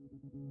Thank you.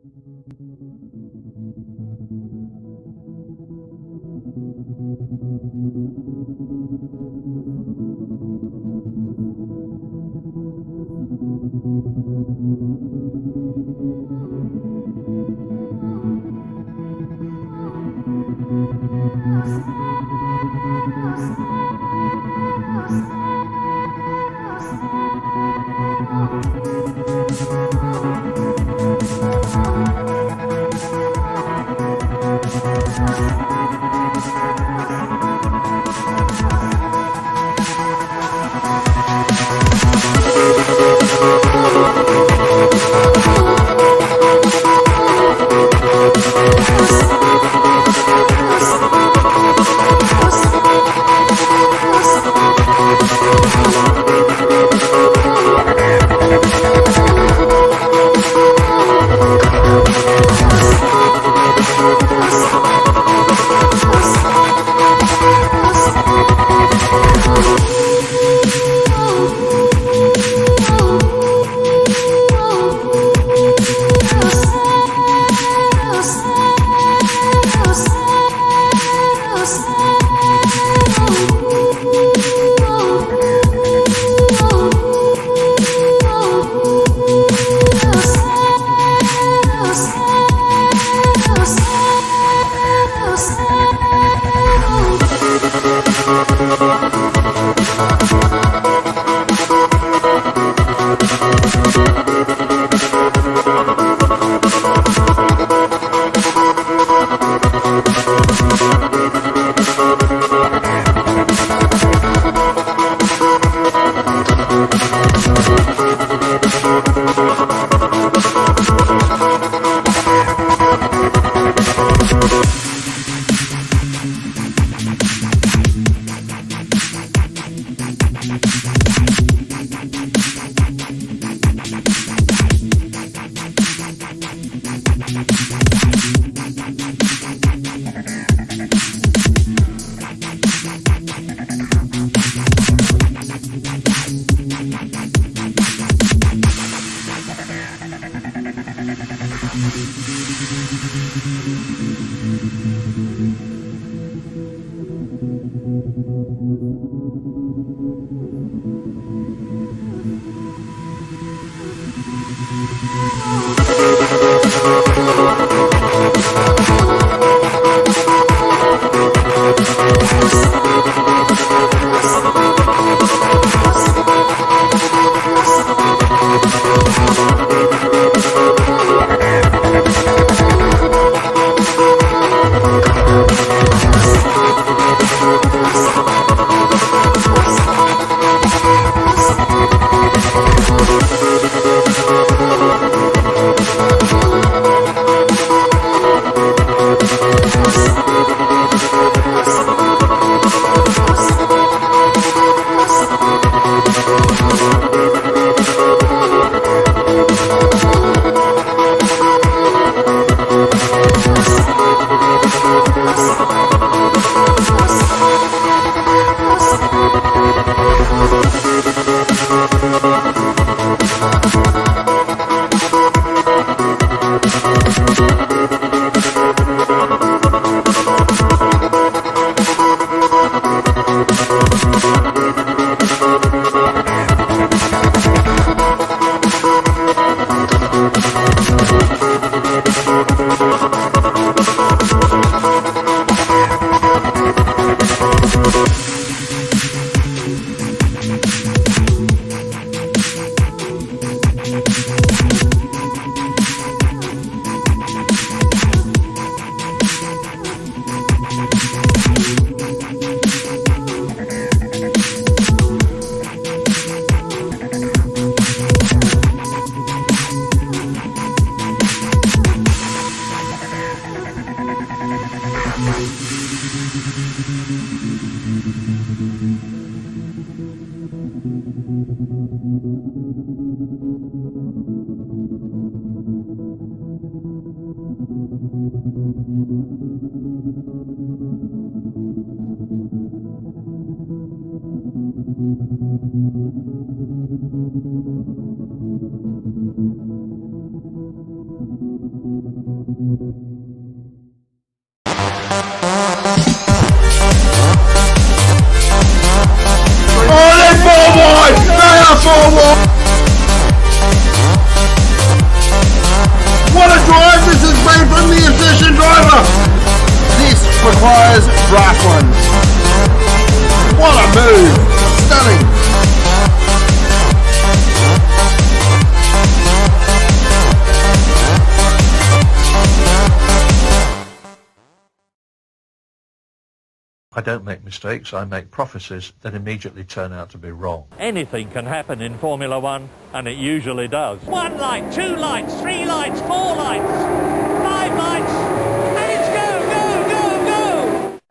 I don't make mistakes, I make prophecies that immediately turn out to be wrong. Anything can happen in Formula One, and it usually does. 1 light, 2 lights, 3 lights, 4 lights, 5 lights, and it's go!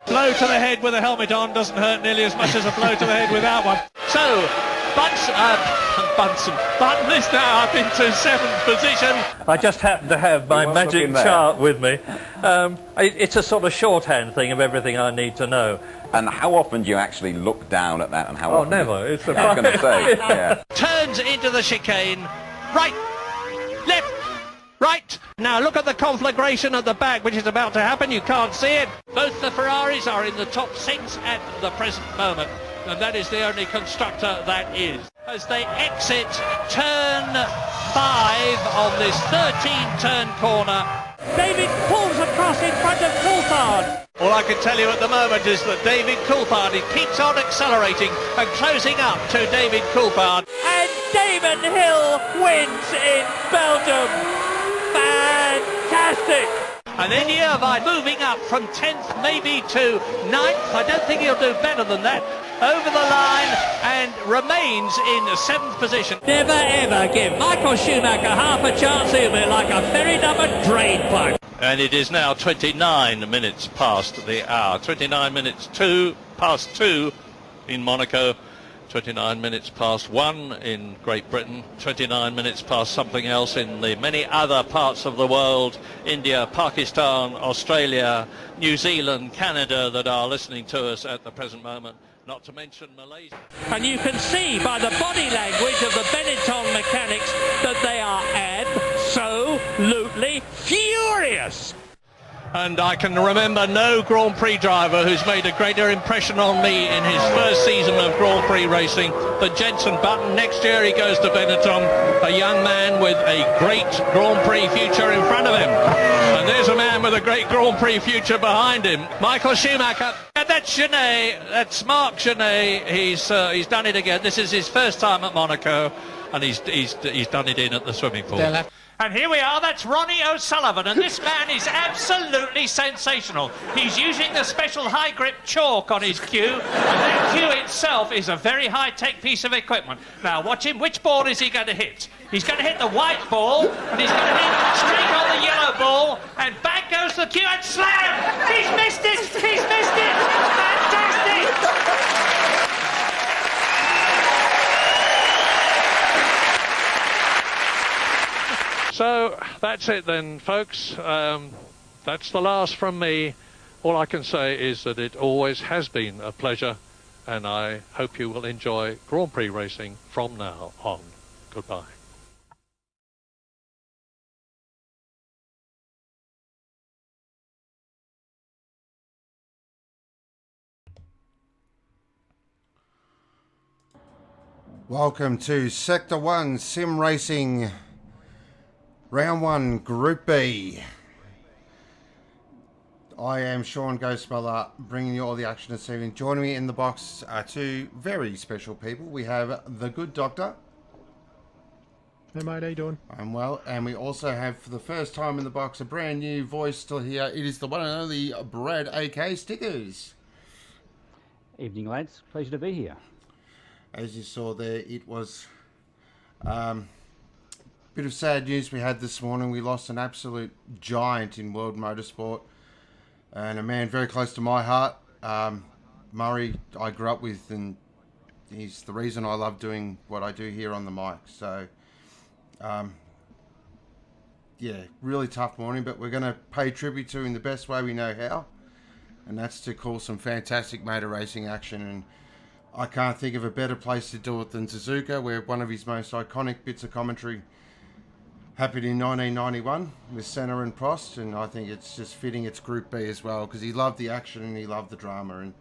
Blow to the head with a helmet on doesn't hurt nearly as much as a blow to the head without one. So, Button is now up into 7th position. I just happen to have my magic chart with me. It's a sort of shorthand thing of everything I need to know. And how often do you actually look down at that? And how Oh, often? never. It's a I was going to say, yeah. Turns into the chicane. Right, left, right. Now look at the conflagration at the back, which is about to happen. You can't see it. Both the Ferraris are in the top 6 at the present moment. And that is the only constructor that is. As they exit turn 5 on this 13-turn corner. David pulls across in front of Coulthard. All I can tell you at the moment is that David Coulthard, he keeps on accelerating and closing up to David Coulthard. And Damon Hill wins in Belgium. Fantastic! And then Irvine moving up from 10th maybe to 9th. I don't think he'll do better than that. Over the line and remains in 7th position. Never ever give Michael Schumacher half a chance. He'll be like a ferried up a drain pipe. And it is now 29 minutes past the hour. 29 minutes past 2 in Monaco. 29 minutes past 1 in Great Britain, 29 minutes past something else in the many other parts of the world, India, Pakistan, Australia, New Zealand, Canada, that are listening to us at the present moment, not to mention Malaysia. And you can see by the body language of the Benetton mechanics that they are absolutely furious. And I can remember no Grand Prix driver who's made a greater impression on me in his first season of Grand Prix racing than Jenson Button. Next year he goes to Benetton, a young man with a great Grand Prix future in front of him. And there's a man with a great Grand Prix future behind him, Michael Schumacher. And that's Genet, that's Marc Genet. He's done it again. This is his first time at Monaco, and he's done it in at the swimming pool. And here we are, that's Ronnie O'Sullivan, and this man is absolutely sensational. He's using the special high-grip chalk on his cue, and that cue itself is a very high-tech piece of equipment. Now, watch him. Which ball is he going to hit? He's going to hit the white ball, and he's going to hit straight on the yellow ball, and back goes the cue, and slam! He's missed it! He's missed it! Fantastic! So that's it then, folks. That's the last from me. All I can say is that it always has been a pleasure, and I hope you will enjoy Grand Prix racing from now on. Goodbye. Welcome to Sector 1 Sim Racing Round 1 Group B. I am Sean Ghostmother, bringing you all the action this evening. Joining me in the box are two very special people. We have the good doctor. Hey mate, how you doing? I'm well. And we also have, for the first time in the box, a brand new voice still here. It is the one and only Brad, AK Stickers. Evening lads, pleasure to be here. As you saw there, it was bit of sad news we had this morning. We lost an absolute giant in world motorsport and a man very close to my heart. Murray, I grew up with, and he's the reason I love doing what I do here on the mic. So, yeah, really tough morning, but we're going to pay tribute to him in the best way we know how, and that's to call some fantastic motor racing action. And I can't think of a better place to do it than Suzuka, where one of his most iconic bits of commentary happened in 1991 with Senna and Prost, and I think it's just fitting it's Group B as well, because he loved the action and he loved the drama. And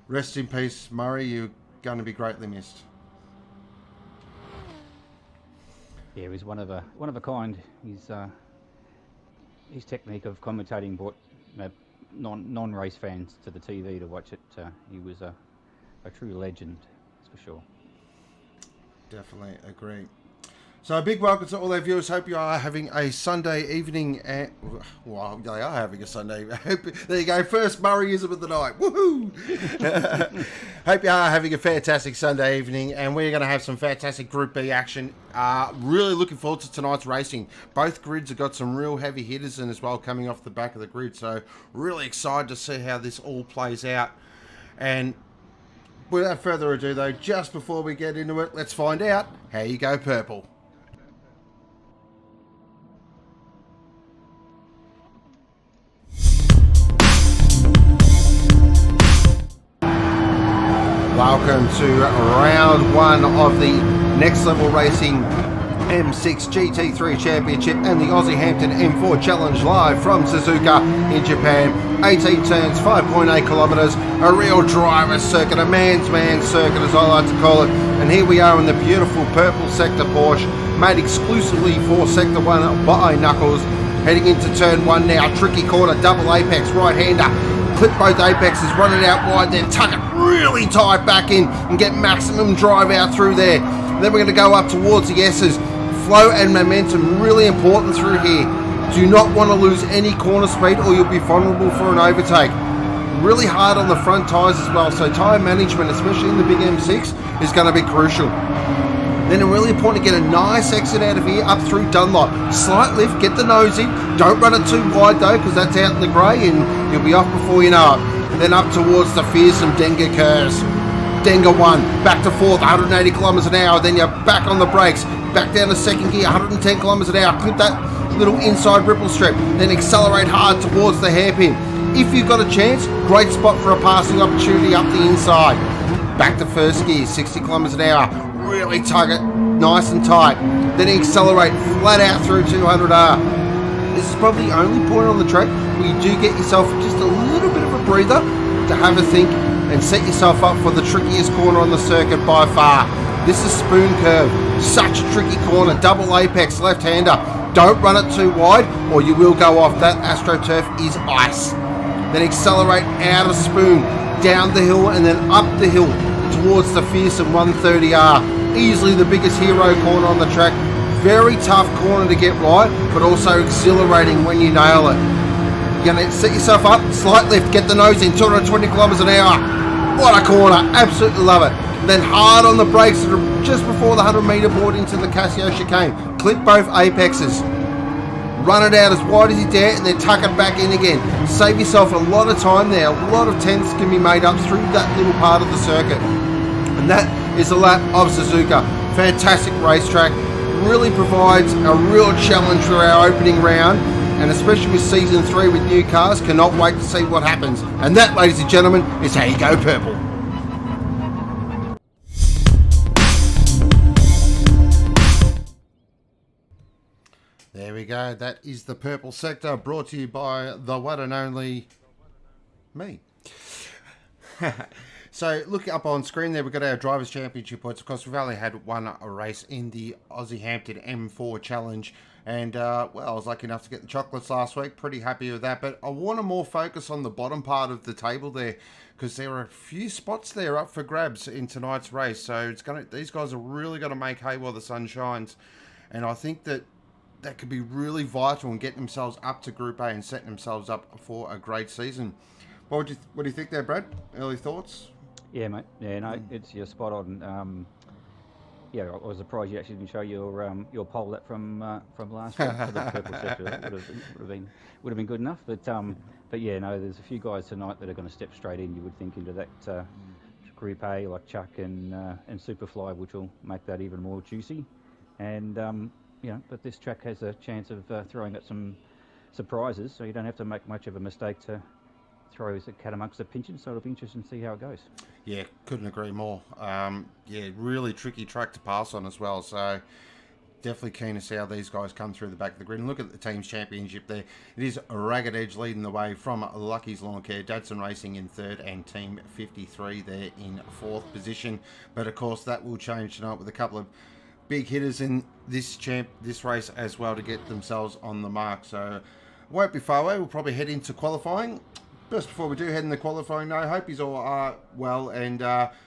rest in peace, Murray, you're going to be greatly missed. Yeah, he's one of a kind. His technique of commentating brought non-race fans to the TV to watch it. He was a true legend, that's for sure. Definitely agree. So a big welcome to all our viewers. Hope you are having a Sunday evening. Well, they are having a Sunday. There you go. First Murrayism of the night. Woohoo! Hope you are having a fantastic Sunday evening, and we're going to have some fantastic Group B action. Really looking forward to tonight's racing. Both grids have got some real heavy hitters in as well coming off the back of the grid. So really excited to see how this all plays out. And without further ado, though, just before we get into it, let's find out how you go purple. Welcome to round one of the Next Level Racing M6 GT3 Championship and the Aussie Hampton M4 Challenge live from Suzuka in Japan. 18 turns, 5.8 kilometres, a real driver's circuit, a man's man circuit as I like to call it. And here we are in the beautiful purple sector Porsche, made exclusively for Sector 1 by Knuckles. Heading into turn 1 now, tricky corner, double apex, right-hander. Clip both apexes, run it out wide, then tuck it really tight back in and get maximum drive out through there. Then we're going to go up towards the S's. Flow and momentum really important through here. Do not want to lose any corner speed or you'll be vulnerable for an overtake. Really hard on the front tyres as well, so tyre management, especially in the big M6, is going to be crucial. Then it's really important to get a nice exit out of here, up through Dunlop. Slight lift, get the nose in. Don't run it too wide though, because that's out in the grey and you'll be off before you know it. Then up towards the fearsome Denga curves. Denga 1, back to 4th, 180 kilometres an hour. Then you're back on the brakes, back down to second gear, 110 kilometres an hour. Clip that little inside ripple strip. Then accelerate hard towards the hairpin. If you've got a chance, great spot for a passing opportunity up the inside. Back to first gear, 60 kilometres an hour. Really tug it nice and tight. Then accelerate flat out through 200R. This is probably the only point on the track where you do get yourself just a little bit of a breather to have a think and set yourself up for the trickiest corner on the circuit by far. This is Spoon Curve. Such a tricky corner. Double apex, left-hander. Don't run it too wide or you will go off. That AstroTurf is ice. Then accelerate out of Spoon, down the hill and then up the hill towards the fearsome 130R. Easily the biggest hero corner on the track. Very tough corner to get right, but also exhilarating when you nail it. You're going to set yourself up, slight lift, get the nose in, 220 kilometres an hour. What a corner, absolutely love it. Then hard on the brakes just before the 100 metre board into the Casio chicane. Clip both apexes. Run it out as wide as you dare and then tuck it back in again. Save yourself a lot of time there. A lot of tenths can be made up through that little part of the circuit. And that is the lap of Suzuka. Fantastic racetrack. Really provides a real challenge for our opening round. And especially with Season 3 with new cars, cannot wait to see what happens. And that, ladies and gentlemen, is how you go purple. There we go. That is the purple sector, brought to you by the one and only me. So look up on screen there, we've got our Drivers' Championship points. Of course, we've only had one race in the Aussie Hampton M4 Challenge. And, well, I was lucky enough to get the chocolates last week. Pretty happy with that. But I want to more focus on the bottom part of the table there, because there are a few spots there up for grabs in tonight's race. So these guys are really going to make hay while the sun shines. And I think that could be really vital in getting themselves up to Group A and setting themselves up for a great season. What do you think there, Brad? Early thoughts? Yeah, mate. Yeah, no, you're spot on. Yeah, I was surprised you actually didn't show your poll that from last week for the purple sector. That would have been good enough. But yeah, no, there's a few guys tonight that are going to step straight in. You would think into that Group A, like Chuck and Superfly, which will make that even more juicy. And but this track has a chance of throwing at some surprises, so you don't have to make much of a mistake to throw the cat amongst the pigeons. So it'll be interesting to see how it goes. Yeah, couldn't agree more. Yeah, really tricky track to pass on as well. So definitely keen to see how these guys come through the back of the grid. And look at the team's championship there. It is a Ragged Edge leading the way from Lucky's Lawn Care, Dadson Racing in third, and Team 53 there in fourth position. But of course, that will change tonight with a couple of big hitters in this race as well to get themselves on the mark. So won't be far away. We'll probably head into qualifying. Just before we do head into qualifying, I hope you all are well, and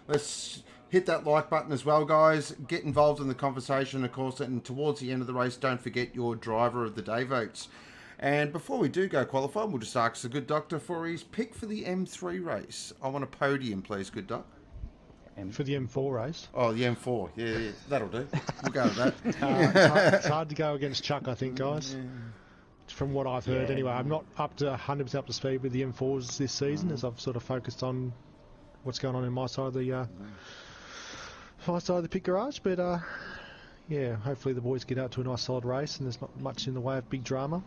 let's Hit that like button as well, guys. Get involved in the conversation, of course, and towards the end of the race, don't forget your driver of the day votes. And before we do go qualify, we'll just ask the good doctor for his pick for the M3 race. I want a podium, please, good doc. For the M4 race? Oh, the M4. Yeah, that'll do. We'll go with that. It's hard to go against Chuck, I think, guys. From what I've heard, anyway. I'm not up to 100% up to speed with the M4s this season, as I've sort of focused on what's going on in my side of the pit garage. But yeah, hopefully the boys get out to a nice solid race, and there's not much in the way of big drama.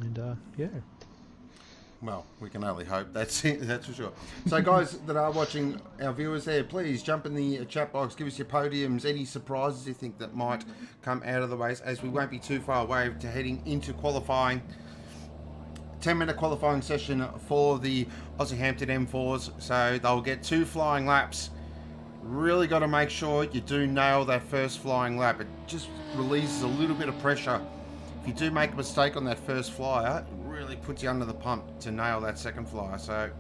And yeah. Well, we can only hope. That's it, that's for sure. So, guys that are watching, our viewers there, please jump in the chat box. Give us your podiums, any surprises you think that might come out of the race, as we won't be too far away to heading into qualifying. 10-minute qualifying session for the Aussie Hampton M4s. So they'll get 2 flying laps. Really got to make sure you do nail that first flying lap. It just releases a little bit of pressure. If you do make a mistake on that first flyer, it really puts you under the pump to nail that second flyer. So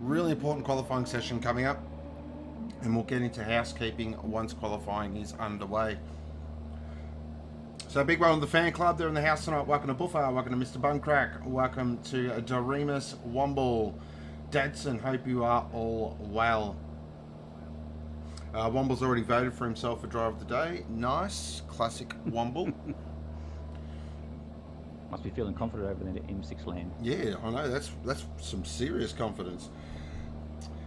really important qualifying session coming up, and we'll get into housekeeping once qualifying is underway. So big one on the fan club there in the house tonight. Welcome to Buffer, welcome to Mr. Buncrack, welcome to Doremus Womble, Dadson, hope you are all well. Womble's already voted for himself for driver of the day. Nice, classic Womble. Must be feeling confident over there at M6 land. Yeah, I know, that's some serious confidence.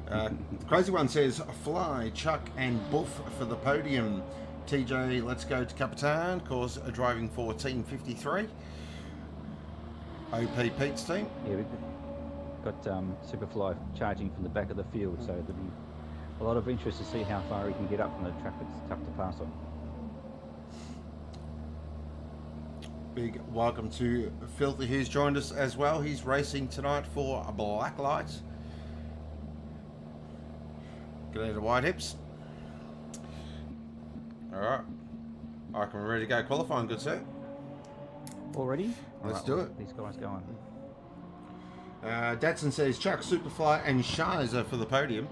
The crazy one says Fly, Chuck and Buff for the podium. TJ, let's go to Capitan, of course, driving for Team 53. OP Pete's team. Yeah, we've got Superfly charging from the back of the field, so there'll be a lot of interest to see how far he can get up from the track that's tough to pass on. Big welcome to Flithy, who's joined us as well. He's racing tonight for a Blacklight. G'day to White Hips. Alright. I reckon we're ready to go qualifying, good sir. Already? Let's do it. These guys going. Datsun says Chuck, Superfly and Shiza for the podium.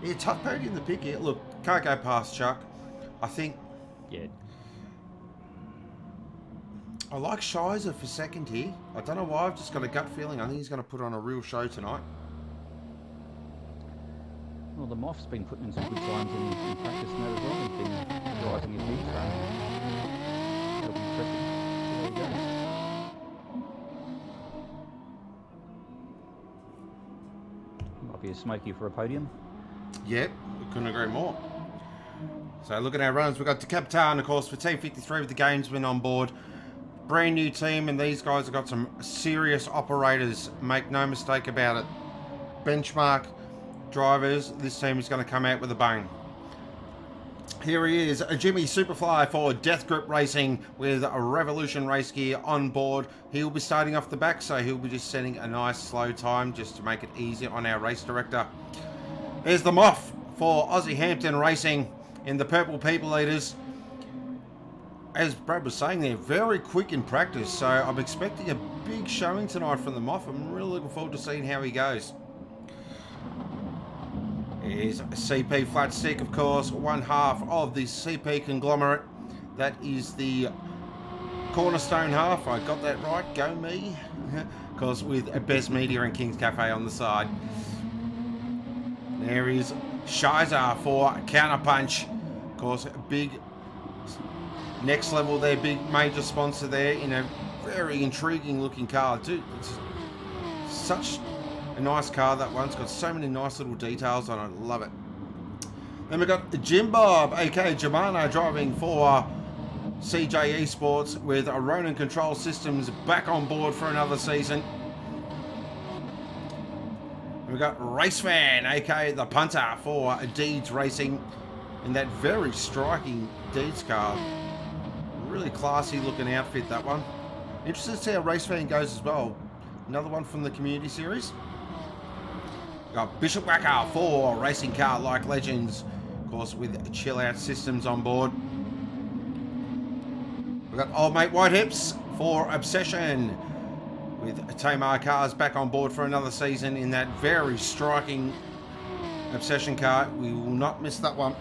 Yeah, tough podium to pick here. Look, can't go past Chuck. I think... Yeah. I like Shiza for second here. I don't know why, I've just got a gut feeling. I think he's going to put on a real show tonight. Well, the Moff's been putting in some good times in practice now as well. He's been rising his knees, so it'll be interesting. There you go. Might be a smoky for a podium. Yep, couldn't agree more. So look at our runs. We've got the Capitan, of course, for Team 53 with the Gamesman on board. Brand new team, and these guys have got some serious operators. Make no mistake about it. Benchmark drivers. This team is going to come out with a bang. Here he is, a Jimmy Superfly for Death Grip Racing with a Revolution race gear on board. He'll be starting off the back, so he'll be just setting a nice slow time just to make it easy on our race director. There's the Moff for Aussie Hampton Racing in the Purple People Eaters. As Brad was saying, they're very quick in practice, so I'm expecting a big showing tonight from the Moff. I'm really looking forward to seeing how he goes. Here's CP Flatstick, of course, one half of the CP conglomerate. That is the cornerstone half. I got that right. Go me. Of course, with Best Media and King's Cafe on the side. There is Shiza for Counterpunch. Of course, big next level there, big major sponsor there in a very intriguing looking car. Dude, it's such a nice car, that one. It's got so many nice little details on it. I love it. Then we've got Jimbob, aka Jamana, driving for CJ Esports with a Ronin Control Systems back on board for another season. We've got Racefan, aka the punter for Deeds Racing in that very striking Deeds car. Really classy looking outfit, that one. Interested to see how Racefan goes as well. Another one from the community series. We've got Bishop Wacker for Racing Car Like Legends, of course with chill out systems on board. We've got Old Mate White Hips for Obsession with Tamar cars back on board for another season in that very striking Obsession car. We will not miss that one.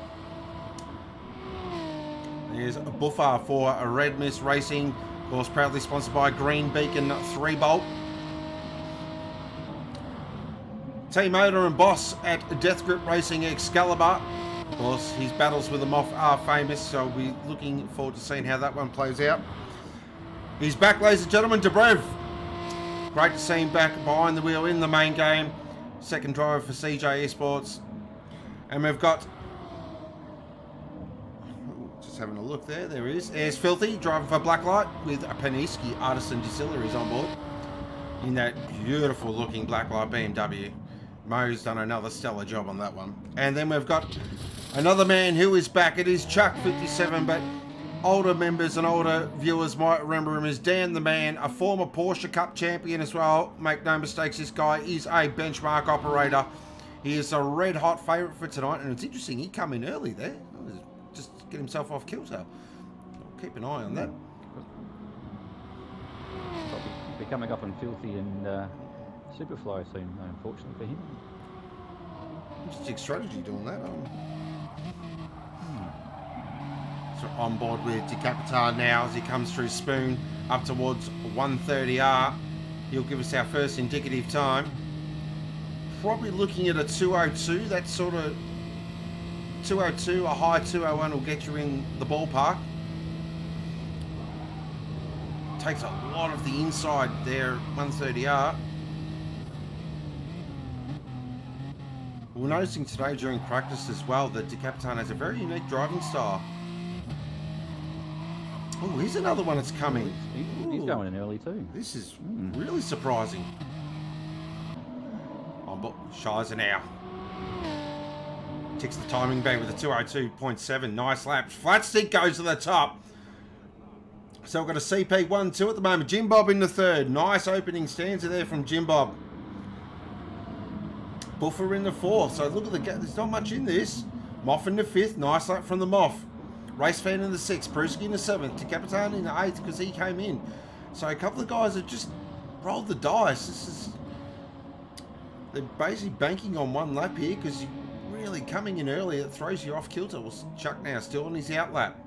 There's a buffer for a Red Mist Racing, of course proudly sponsored by Green Beacon 3-bolt. Team owner and boss at Death Grip Racing, Excalibur. Of course, his battles with the Moff are famous, so we're looking forward to seeing how that one plays out. He's back, ladies and gentlemen, Dobrev. Great to see him back behind the wheel in the main game. Second driver for CJ Esports. And we've got... Just having a look there. There he is. There's Filthy, driving for Blacklight with a Paniski Artisan Distilleries on board. In that beautiful looking Blacklight BMW. Mo's done another stellar job on that one. And then we've got another man who is back. It is Chuck 57, but older members and older viewers might remember him as Dan the Man, a former Porsche Cup champion as well. Make no mistakes, this guy is a benchmark operator. He is a red hot favourite for tonight, and it's interesting, he come in early there. Just get himself off kilter. Keep an eye on that. Be coming up on Filthy and Superfly soon, unfortunately for him. Interesting strategy doing that. So on board with Decapitar now as he comes through Spoon up towards 130R. He'll give us our first indicative time. Probably looking at a 202. That sort of 202, a high 201 will get you in the ballpark. Takes a lot of the inside there, 130R. We're noticing today during practice as well that Decapitan has a very unique driving style. Oh, here's another one that's coming. He's going in early too. This is really surprising. Oh, Shiza now. Ticks the timing bag with a 202.7. Nice laps. Flatstick goes to the top. So we've got a CP1-2 at the moment. Jimbob in the third. Nice opening stanza there from Jimbob. Buffer in the fourth. So look at the gap. There's not much in this. Moff in the fifth. Nice lap from the Moff. Race Fan in the sixth. Brewski in the seventh. Decapitan in the eighth because he came in. So a couple of guys have just rolled the dice. They're basically banking on one lap here because you're really coming in early. It throws you off kilter. Well, Chuck now still on his out lap.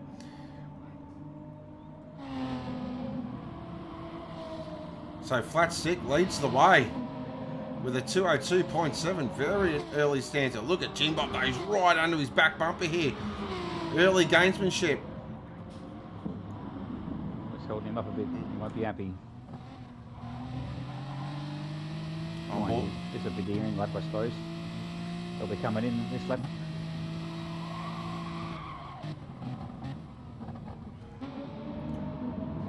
So Flatstick leads the way with a 202.7. Very early stanza. Look at Jimbob though. He's right under his back bumper here. Early gamesmanship. Let's hold him up a bit. He won't be happy. Oh, it's a beginning lap, I suppose. They'll be coming in this lap.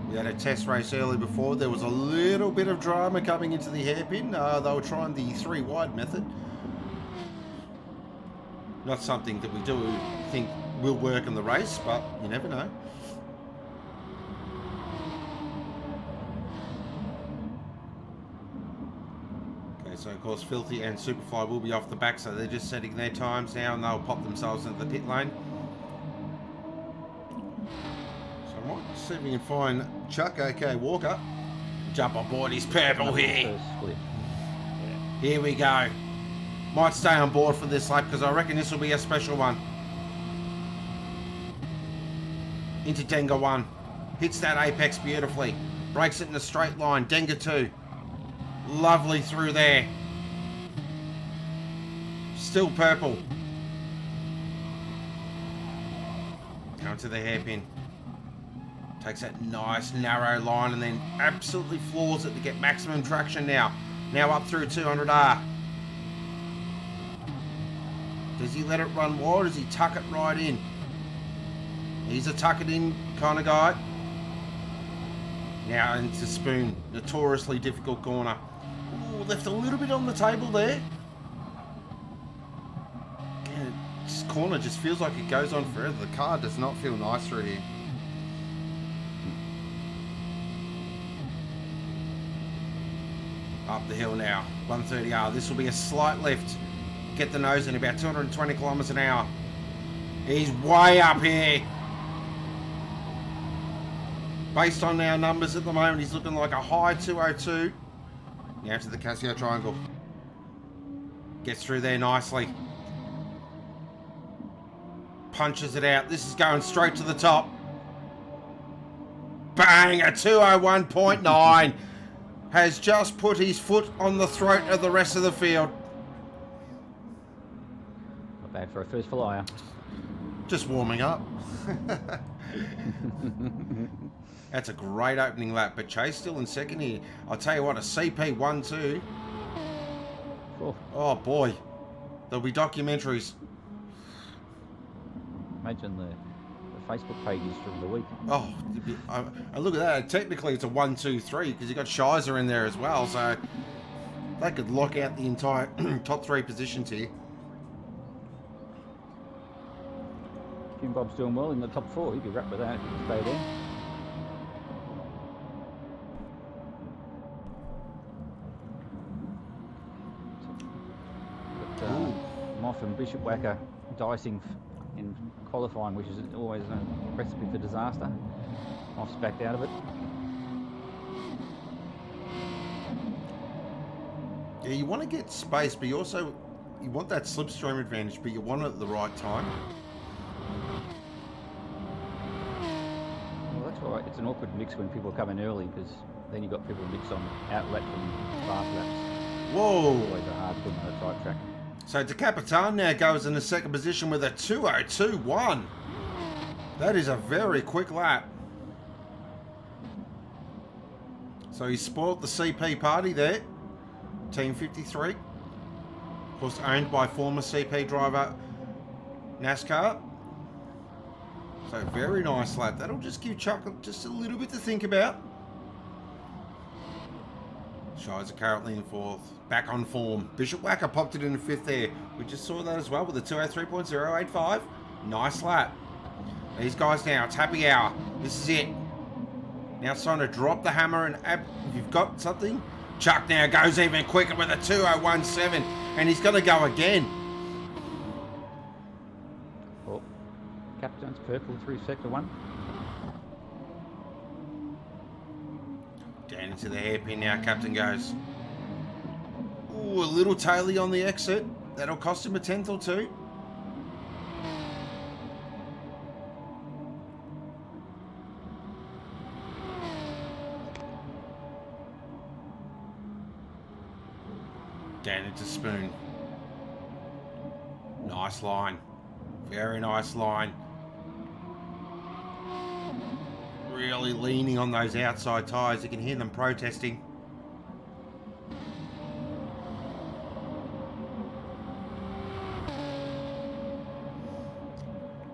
We had a test race early before. There was a little bit of drama coming into the hairpin. They were trying the 3-wide method. Not something that we do think will work in the race, but you never know. Okay, so of course Filthy and Superfly will be off the back, so they're just setting their times now and they'll pop themselves into the pit lane. See if we can find Chuck. Okay, Walker. Jump on board his purple here. Here we go. Might stay on board for this lap because I reckon this will be a special one. Into Denga 1. Hits that apex beautifully. Breaks it in a straight line. Denga 2. Lovely through there. Still purple. Going to the hairpin. Takes that nice narrow line and then absolutely floors it to get maximum traction now. Now up through 200R. Does he let it run wide or does he tuck it right in? He's a tuck it in kind of guy. Now into Spoon. Notoriously difficult corner. Ooh, left a little bit on the table there. Yeah, this corner just feels like it goes on forever. The car does not feel nice through here. Up the hill now, 130R. This will be a slight lift. Get the nose in about 220 kilometers an hour. He's way up here. Based on our numbers at the moment, he's looking like a high 202. Now to the Casio Triangle. Gets through there nicely. Punches it out. This is going straight to the top. Bang! A 201.9 has just put his foot on the throat of the rest of the field. Not bad for a first flyer. Just warming up. That's a great opening lap, but Chase still in second here. I'll tell you what, a CP 1-2. Oh boy, there'll be documentaries. Imagine the Facebook pages from the week. Oh, look at that. Technically, it's a 1-2-3 because you got Shiza in there as well, so they could lock out the entire top 3 positions here. Jimbob's doing well in the top 4. He'd be wrapped with that if he could stay there. But Moff and Bishopwacker dicing in qualifying, which is always a recipe for disaster. Moff's backed out of it. Yeah, you want to get space, but you want that slipstream advantage, but you want it at the right time. Well, that's why it's an awkward mix when people come in early, because then you've got people mix on outlet and fast laps. Whoa! Always a hard put on a tight track. So De Capitan now goes in the second position with a 2:02.1. That is a very quick lap. So he spoilt the CP party there. Team 53. Of course, owned by former CP driver NASCAR. So very nice lap. That'll just give Chuck just a little bit to think about. Shiza currently in 4th. Back on form. Bishopwacker popped it in 5th there. We just saw that as well with a 203.085. Nice lap. These guys now, it's happy hour. This is it. Now it's time to drop the hammer and you've got something. Chuck now goes even quicker with a 2:01.7 and he's going to go again. Oh, Captain's purple through sector 1. Down into the hairpin now, Captain goes. Ooh, a little taily on the exit. That'll cost him a 10th or 2. Down into Spoon. Nice line. Very nice line. Really leaning on those outside tyres. You can hear them protesting.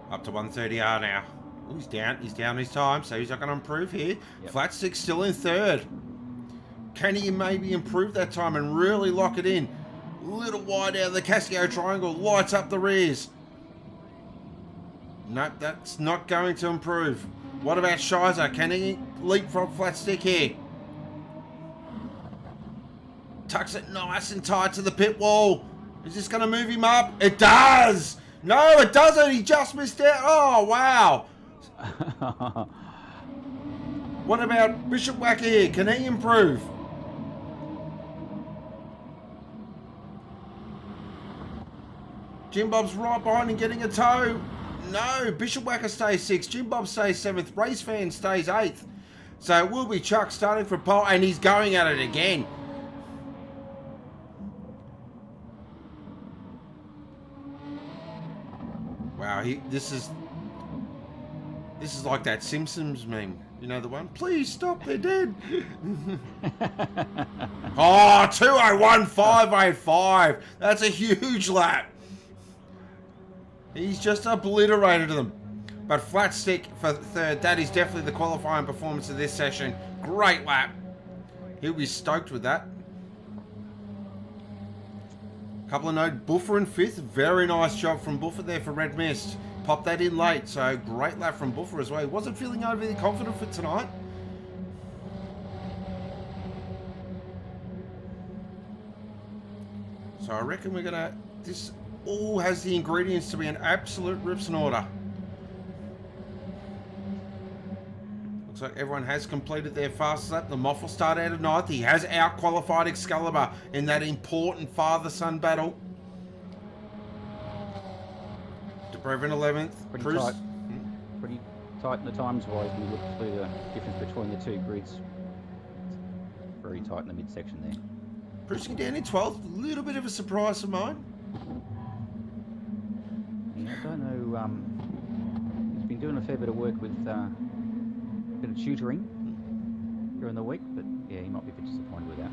Up to 130R now. Ooh, he's down his time, so he's not going to improve here. Yep. Flatstick still in 3rd. Can he maybe improve that time and really lock it in? A little wide out of the Casio Triangle. Lights up the rears. Nope, that's not going to improve. What about Shiza? Can he leapfrog Flatstick here? Tucks it nice and tight to the pit wall. Is this going to move him up? It does! No, it doesn't. He just missed out. Oh, wow. What about Bishopwacker here? Can he improve? Jimbob's right behind and getting a toe. No, Bishopwacker stays 6th. Jimbob stays 7th. Race Fan stays 8th. So it will be Chuck starting for pole, and he's going at it again. Wow, this is like that Simpsons meme. You know the one? Please stop, they're dead. Oh, 2:01.585. That's a huge lap. He's just obliterated them. But Flatstick for 3rd. That is definitely the qualifying performance of this session. Great lap. He'll be stoked with that. Couple of notes. Buffer in 5th. Very nice job from Buffer there for Red Mist. Popped that in late. So great lap from Buffer as well. He wasn't feeling overly confident for tonight. So I reckon we're going to... This all has the ingredients to be an absolute rips and order. Looks like everyone has completed their fastest lap. The Moff will start out at 9th. He has out-qualified Excalibur in that important father-son battle. Debreva in 11th. Pretty tight in the times-wise when you look through the difference between the two grids. Very tight in the midsection there. Brucing down in 12th. A little bit of a surprise for mine. Yeah, I don't know. He's been doing a fair bit of work with a bit of tutoring during the week, but yeah, he might be a bit disappointed with that.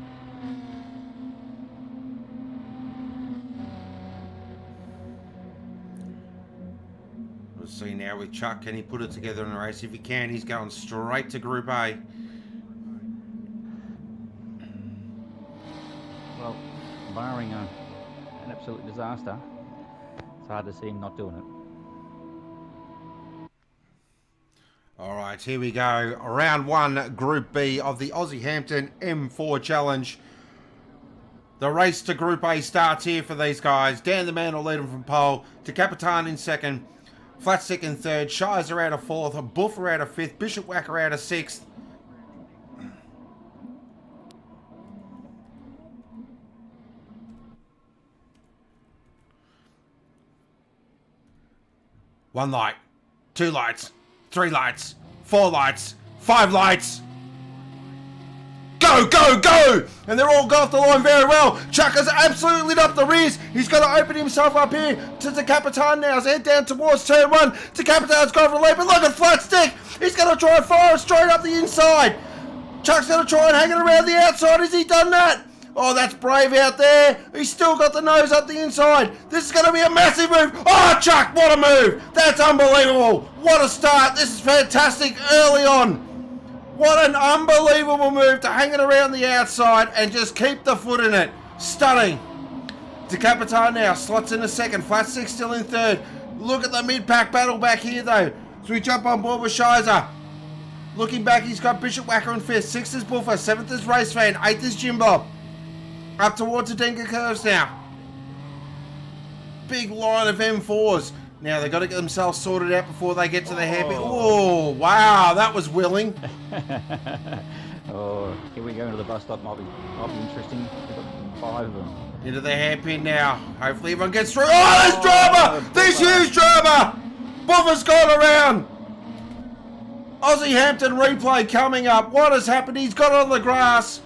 We'll see now with Chuck. Can he put it together in a race? If he can, he's going straight to Group A. Well, barring an absolute disaster, it's hard to see him not doing it. All right, here we go. Round 1, Group B of the Aussie Hampton M4 Challenge. The race to Group A starts here for these guys. Dan the Man will lead them from pole. To Capitan in 2nd. Flatstick in 3rd. Shiza out of 4th. Buffer out of 5th. Bishop Whacker out of 6th. One light. 2 lights. 3 lights, 4 lights, 5 lights. Go, go, go! And they're all got off the line very well. Chuck has absolutely lit up the rears. He's got to open himself up here to the Capitan now. Head down towards turn 1. The Capitan's gone for the lead, but look at Flatstick. He's going to try and fire it straight up the inside. Chuck's going to try and hang it around the outside. Has he done that? Oh, that's brave out there. He's still got the nose up the inside. This is going to be a massive move. Oh, Chuck, what a move. That's unbelievable. What a start. This is fantastic early on. What an unbelievable move to hang it around the outside and just keep the foot in it. Stunning. De Capitan now slots in a 2nd. Flatstick still in 3rd. Look at the mid-pack battle back here, though. So we jump on board with Shiza. Looking back, he's got Bishop Whacker in 5th. 6th is Buffer. 7th is Race Fan. 8th is Jimbob. Up towards the Denker curves now. Big line of M4s. Now they've got to get themselves sorted out before they get to the hairpin. Oh, wow, that was willing. Oh, here we go into the bus stop. Might be interesting. We've got 5 of them. Into the hairpin now. Hopefully everyone gets through. Oh, there's drama! There's huge drama! Buffer's gone around. Aussie Hampton replay coming up. What has happened? He's got on the grass.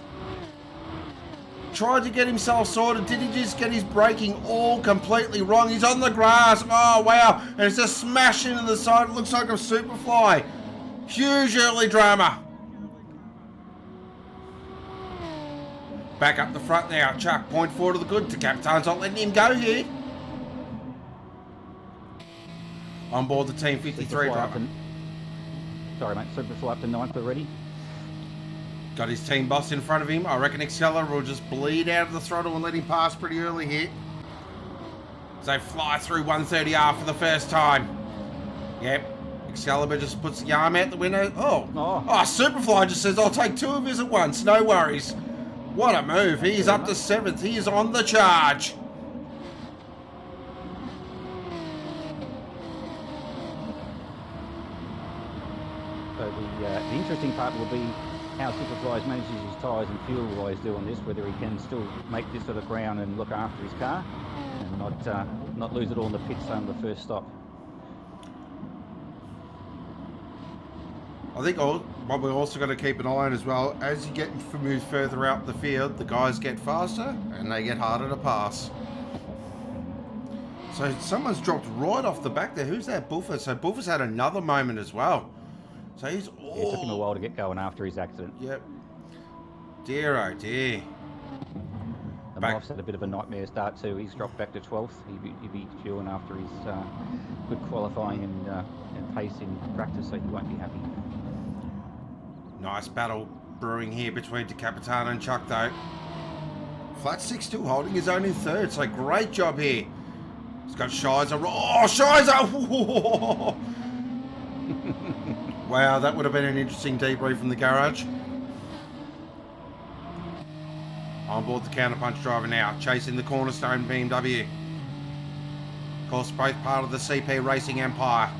Tried to get himself sorted. Did he just get his braking all completely wrong? He's on the grass. Oh, wow. And it's just smashed into the side. It looks like a Superfly. Huge early drama. Back up the front now. Chuck, point forward to the good. The Capitan's not letting him go here. On board the Team 53 driver. Sorry, mate. Superfly up to 9th already. Got his team boss in front of him. I reckon Excalibur will just bleed out of the throttle and let him pass pretty early here. So they fly through 130R for the first time. Yep. Excalibur just puts the arm out the window. Oh, Superfly just says, I'll take 2 of his at once. No worries. What a move. He is up to 7th. He is on the charge. So the interesting part will be how Superfly manages his tyres and fuel while he's doing this, whether he can still make this sort of ground and look after his car and not lose it all in the pits on the first stop. I think what we're also going to keep an eye on as well, as you get moved further out the field, the guys get faster and they get harder to pass. So someone's dropped right off the back there. Who's that? Buffer. So Buffer's had another moment as well. So he's... Oh. Yeah, it took him a while to get going after his accident. Yep. Dear, oh dear. The Moff's had a bit of a nightmare start too. He's dropped back to 12th. He'll be fueling after his good qualifying and pace in practice, so he won't be happy. Nice battle brewing here between De Capitan and Chuck, though. Flatstick still holding his own in 3rd, so great job here. He's got Shiza. Oh, Shiza! Wow, that would have been an interesting debrief from the garage. On board the counterpunch driver now, chasing the Cornerstone BMW. Of course, both part of the CP Racing Empire.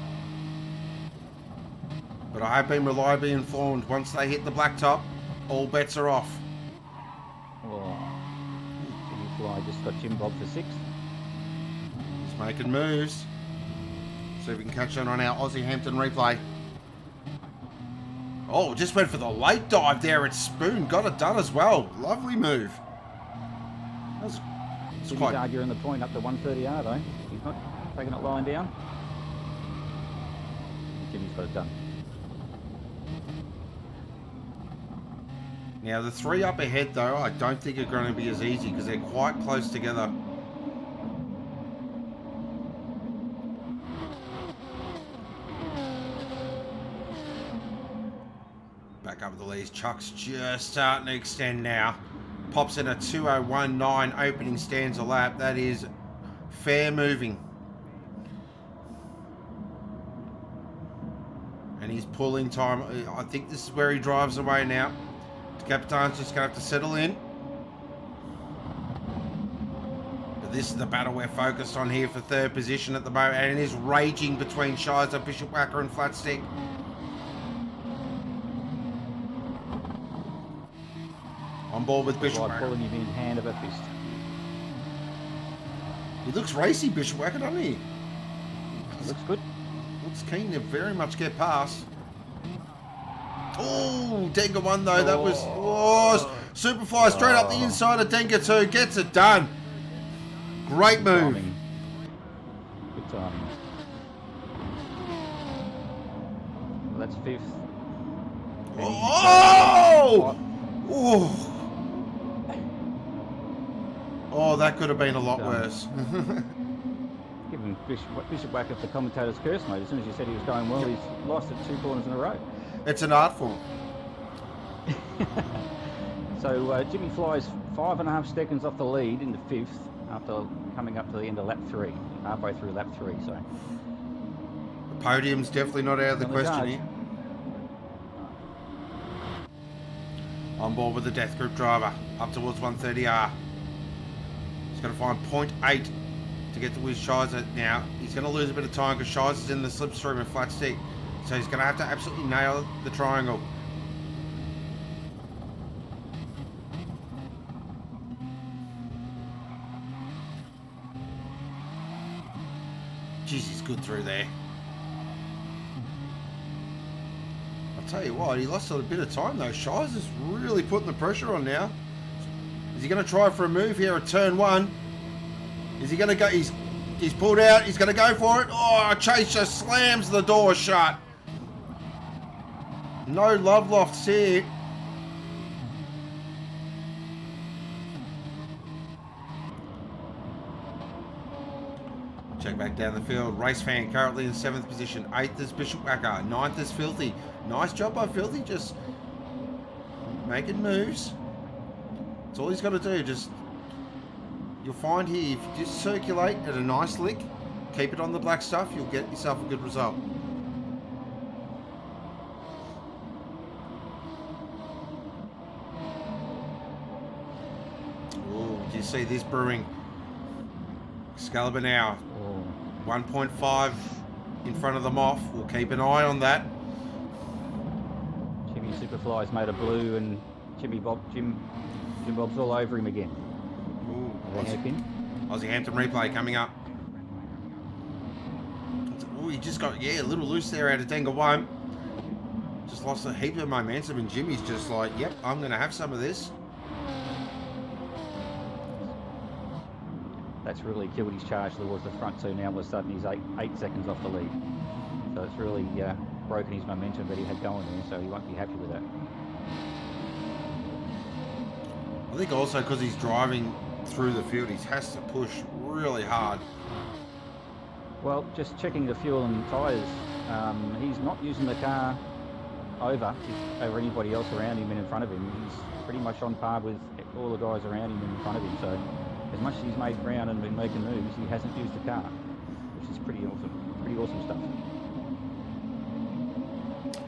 But I have been reliably informed, once they hit the blacktop, all bets are off. Oh, Superfly just got Jimbob for 6th. He's making moves. See if we can catch on our Aussie Hampton replay. Oh, just went for the late dive there at Spoon. Got it done as well. Lovely move. That's Jimmy's arguing the point up to 130R though. He's not taking it lying down. Jimmy's got it done. Now the 3 up ahead though, I don't think are going to be as easy because they're quite close together. Back up the leads. Chuck's just starting to extend now. Pops in a 2:01.9 opening stands a lap. That is fair moving. And he's pulling time. I think this is where he drives away now. Capitan's just going to have to settle in. But this is the battle we're focused on here for 3rd position at the moment. And it is raging between Shiza, Bishopwacker and Flatstick. On board with Bishopwacker. Pulling him in hand of a fist. He looks racy, Bishopwacker, doesn't he? Looks good. Looks keen to very much get past. Oh, Denga 1 though. That was Superfly straight up the inside of Denga 2. Gets it done. Great move. Good timing. Well, that's 5th. Oh! Oh! Oh, that could have been a lot worse. Given Bishopwacker the commentator's curse, mate. As soon as you said he was going well, he's lost at 2 corners in a row. It's an art form. So Jimmy flies 5.5 seconds off the lead in the 5th after coming up to the end of lap 3, halfway through lap 3. So the podium's definitely not out of the question here. On board with the Death Group driver, up towards 130R. He's going to find 0.8 to get to Wiz Shiza now. He's going to lose a bit of time because Shiza's in the slipstream and Flatstick. So he's going to have to absolutely nail the triangle. Jeez, he's good through there. I'll tell you what, he lost a bit of time though. Shiza's really putting the pressure on now. Is he going to try for a move here at turn 1? Is he going to go? He's pulled out. He's going to go for it. Oh, Chase just slams the door shut. No love lofts here. Check back down the field. Race Fan currently in 7th position. 8th is Bishopwacker. 9th is Filthy. Nice job by Filthy, just making moves. That's all he's got to do. Just, you'll find here, if you just circulate at a nice lick, keep it on the black stuff, you'll get yourself a good result. Oh, do you see this brewing? Excalibur now. 1.5 in front of the Moff. We'll keep an eye on that. Jimmy Superfly's made a blue and Jimbob's all over him again. Ooh, Aussie Hampton replay coming up. Oh, he just got, a little loose there out of Denga 1. Just lost a heap of momentum and Jimmy's just like, yep, I'm going to have some of this. That's really killed his charge towards the front two. Now all of a sudden he's 8 seconds off the lead. So it's really broken his momentum that he had going there, so he won't be happy with that. I think also because he's driving through the field, he has to push really hard. Well, just checking the fuel and tyres, he's not using the car over anybody else around him and in front of him. He's pretty much on par with all the guys around him and in front of him. So as much as he's made ground and been making moves, he hasn't used the car, which is pretty awesome stuff.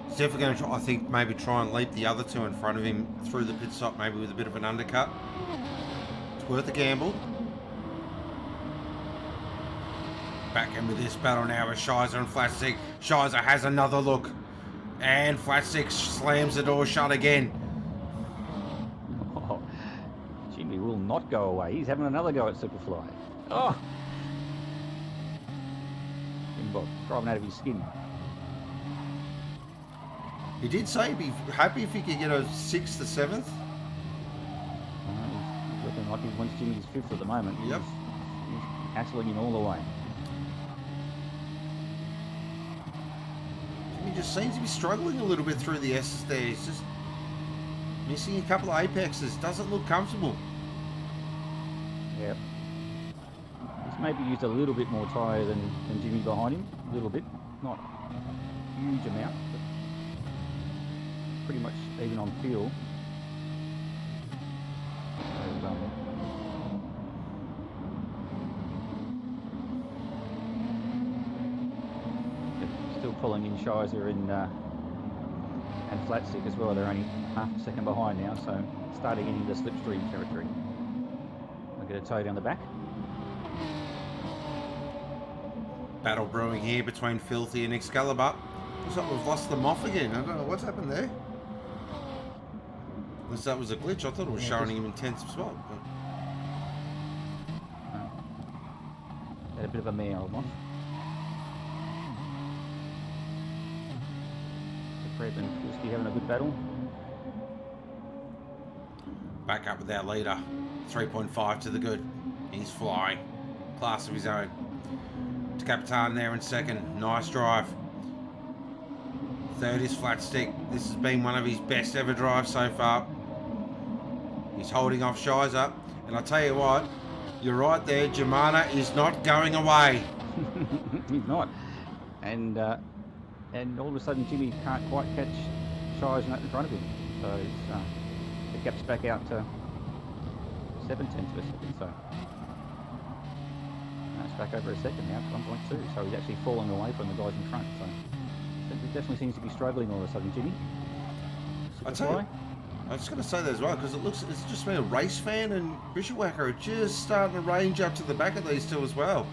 He's definitely going to, I think, maybe try and leap the other two in front of him through the pit stop, maybe with a bit of an undercut. It's worth a gamble. Back in with this battle now with Shiza and Flatstick. Shiza has another look And Flatstick slams the door shut again. Oh, Jimmy will not go away. He's having another go at Superfly. Oh! Jimbob driving out of his skin. He did say he'd be happy if he could get a 6th or 7th. He's looking like he wants Jimmy's 5th at the moment. Yep. He's hassling him all the way. Jimmy just seems to be struggling a little bit through the S's there. He's just missing a couple of apexes. Doesn't look comfortable. Yep. He's maybe used a little bit more tyre than Jimmy behind him. A little bit. Not a huge amount, but pretty much even on fuel. So, still pulling in Shiza and Flatstick as well. They're only half a second behind now, so starting into slipstream territory. I'll get a tow down the back. Battle brewing here between Filthy and Excalibur. Looks like we've lost the Moff again. I don't know what's happened there. Unless that was a glitch. I thought it was showing him in 10th spot. But... Had a bit of a mare, old Moff. Fred and Whiskey having a good battle. Back up with our leader. 3.5 to the good. He's flying. Class of his own. To Capitan there in second. Nice drive. Third is Flatstick. This has been one of his best ever drives so far. He's holding off Shiza. And I tell you what, you're right there. Germana is not going away. He's not. And all of a sudden Jimmy can't quite catch Shiza in front of him. So the gap's back out to 7/10 of a second. So it's back over a second now, 1.2. So he's actually falling away from the guys in front. So he definitely seems to be struggling all of a sudden, Jimmy. I tell you, I was just going to say that as well, because it's just been a race fan and Bushwhacker are just starting to range up to the back of these two as well.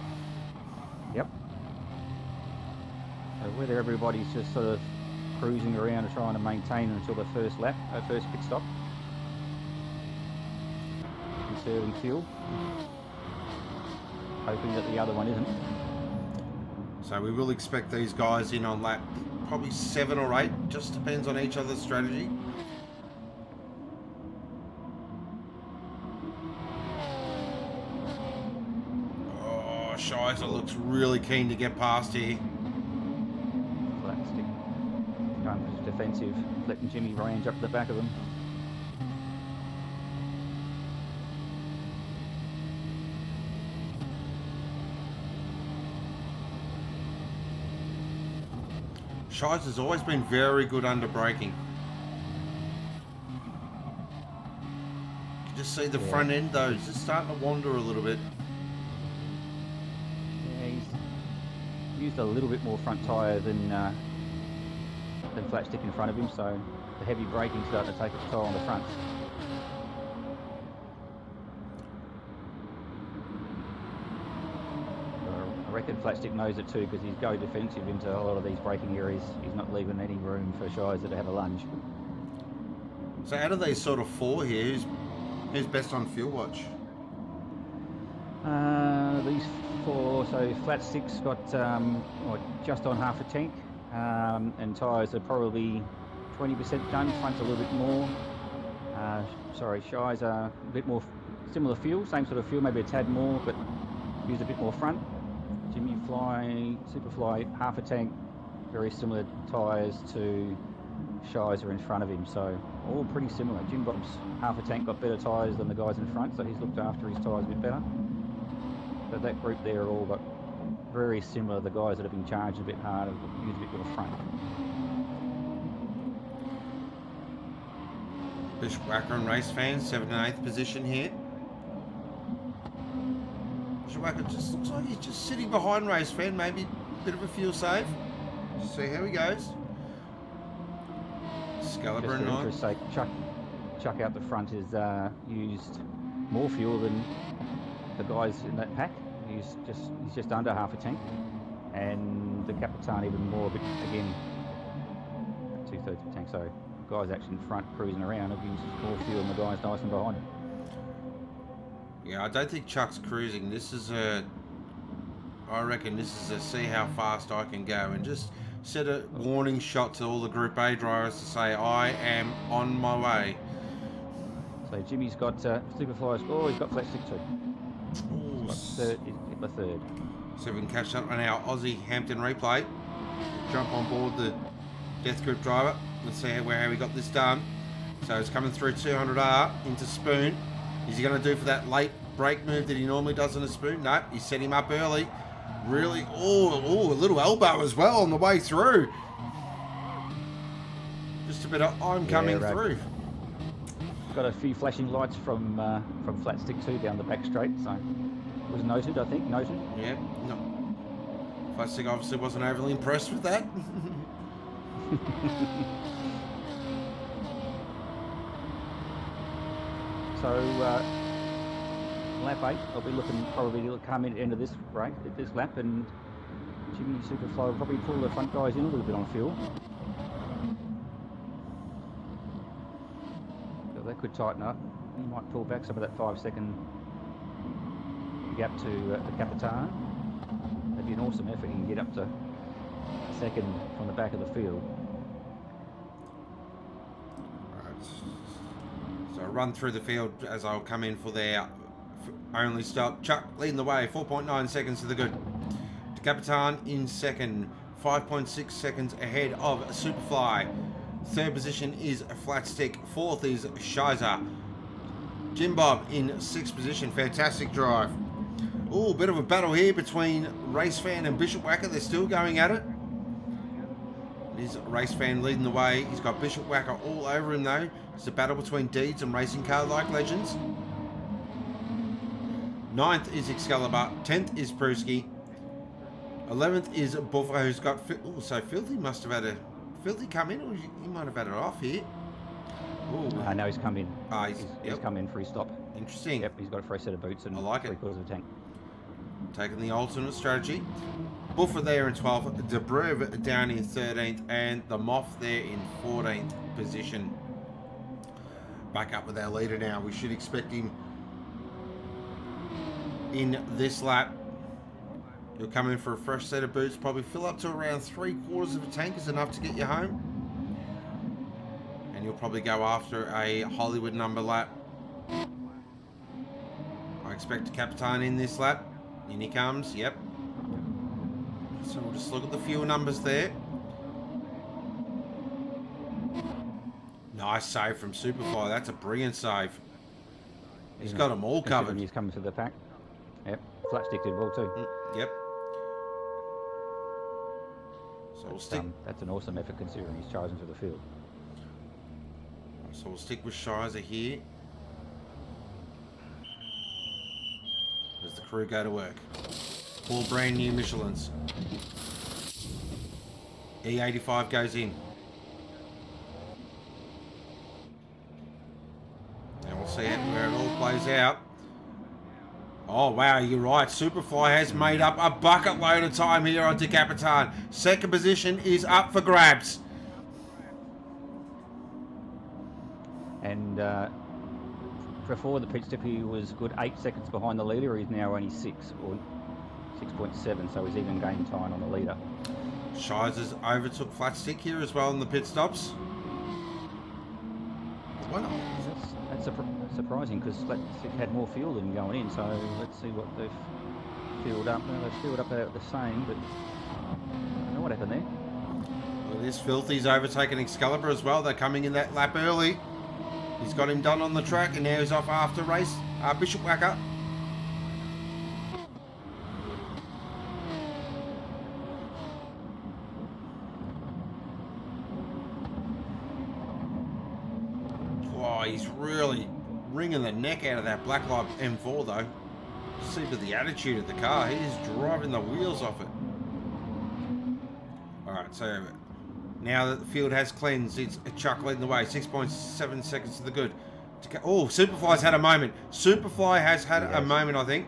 Yep. So whether everybody's just sort of cruising around and trying to maintain until the first lap, first pit stop, conserving fuel, hoping that the other one isn't. So we will expect these guys in on lap probably 7 or 8, just depends on each other's strategy. Oh, Shiza looks really keen to get past here. Flatstick going for defensive, letting Jimmy range up the back of them. Shiza's always been very good under braking. You can just see the front end though, it's just starting to wander a little bit. Yeah, he's used a little bit more front tyre than Flatstick in front of him, so the heavy braking starting to take its toll on the front. I reckon Flatstick knows it too, because he's go defensive into a lot of these braking areas. He's not leaving any room for Shiza to have a lunge. So out of these sort of 4 here, who's best on fuel watch? These 4, so Flatstick's got just on half a tank, and tyres are probably 20% done, front's a little bit more. Shiza a bit more similar fuel, same sort of fuel, maybe a tad more, but use a bit more front. Jimmy Superfly, half a tank, very similar tyres to Shiza in front of him, so all pretty similar. Jimbob's half a tank got better tyres than the guys in front, so he's looked after his tyres a bit better. But that group there all got very similar. The guys that have been charged a bit harder use a bit more front. Bushwhacker and race fans, 7th and 8th position here. Bushwhacker just looks like he's just sitting behind race fan, maybe a bit of a fuel save. See how he goes. Excalibur and Just for interest's sake, Chuck out the front has used more fuel than the guys in that pack. He's just under half a tank, and the Capitan even more, but again, 2/3 of the tank. So guys actually in front cruising around have used more fuel than the guys nice and behind him. Yeah, I don't think Chuck's cruising. This is I reckon this is a see how fast I can go, and just set a warning shot to all the Group A drivers to say I am on my way. So Jimmy's got Superfly. Oh, he's got Flatstick too. Ooh, He's got the third. so we can catch up on our Aussie Hampton replay. Jump on board the Death Group driver. Let's see how we got this done. So it's coming through 200R into Spoon. Is he going to do for that late brake move that he normally does on a Spoon? No, he set him up early. Really, a little elbow as well on the way through. Just a bit of I'm coming through. Got a few flashing lights from Flatstick too down the back straight, so it was noted, I think, Yeah, no. Flatstick obviously wasn't overly impressed with that. So lap 8, I'll be looking probably to come in at the end of this lap, and Jimmy Superfly will probably pull the front guys in a little bit on fuel. So that could tighten up. He might pull back some of that 5-second gap to the Capitan. That'd be an awesome effort. He can get up to second from the back of the field. Right. So run through the field as I'll come in for their only stop. Chuck leading the way, 4.9 seconds to the good. Capitan in second, 5.6 seconds ahead of Superfly. Third position is Flatstick. Fourth is Shiza. Jimbob in sixth position. Fantastic drive. Oh, bit of a battle here between Race Fan and Bishop Whacker. They're still going at it. It is Race Fan leading the way. He's got Bishop Whacker all over him though. It's a battle between Deeds and racing car like legends. 9th is Excalibur. 10th is Pruski. 11th is Buffer, who's got... Oh, so Filthy must have had a... Filthy come in, or he might have had it off here. No, he's come in. He's come in for his stop. Interesting. Yep, he's got a fresh set of boots and I like it. 3/4 of the tank. Taking the alternate strategy. Buffer there in 12th. Debrev down in 13th. And the Moff there in 14th position. Back up with our leader now. We should expect him in this lap. You'll come in for a fresh set of boots, probably fill up to around 3/4 of a tank is enough to get you home. And you'll probably go after a Hollywood number lap. I expect a Capitan in this lap. In he comes, yep. So we'll just look at the fuel numbers there. Nice save from Superfly, that's a brilliant save. He's got them all covered. He's coming to the pack. Yep, Flatstick did well too. Yep. So we'll stick. That's an awesome effort considering he's chosen for the field. So we'll stick with Shiza here. As the crew go to work. 4 brand new Michelins. E85 goes in. And we'll see where it all plays out. Oh, wow, you're right. Superfly has made up a bucket load of time here on Capitan. Second position is up for grabs. And before the pit stop, he was good 8 seconds behind the leader. He's now only 6 or 6.7, so he's even gained time on the leader. Shiza's overtook Flatstick here as well in the pit stops. Why not? That's surprising because Flatstick had more fuel than going in, so let's see what they've filled up. No, they've filled up about the same, but I don't know what happened there. Well, this Filthy's overtaken Excalibur as well. They're coming in that lap early. He's got him done on the track, and now he's off after race. Bishop Whacker. Oh, he's really wringing the neck out of that Black Light M4 though. See to the attitude of the car. He is driving the wheels off it. Alright, so now that the field has cleansed, it's Chuck leading the way. 6.7 seconds to the good. Oh, Superfly's had a moment. Superfly has had a moment, I think.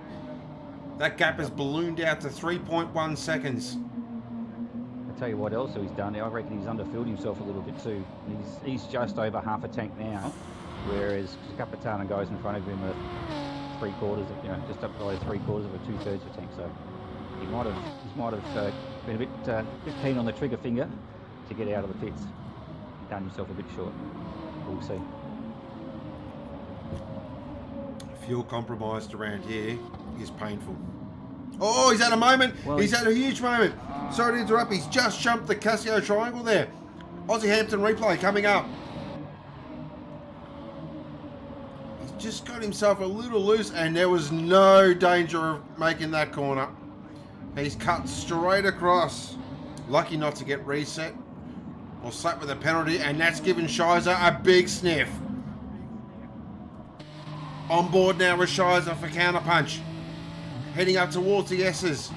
That gap has ballooned out to 3.1 seconds. I tell you what else he's done. I reckon he's underfilled himself a little bit too. He's just over half a tank now, whereas Capitana goes in front of him with 3/4 of, just up by 3/4 of a 2/3 of a tank. So he might have been a bit keen on the trigger finger to get out of the pits. Done himself a bit short. We'll see. Fuel compromised around here is painful. Oh, he's had a moment. Well, he's had a huge moment. Sorry to interrupt. He's just jumped the Casio triangle there. Aussie Hampton replay coming up. He's just got himself a little loose, and there was no danger of making that corner. He's cut straight across. Lucky not to get reset or slapped with a penalty, and that's given Shiza a big sniff. On board now with Shiza for counterpunch. Heading up towards the S's.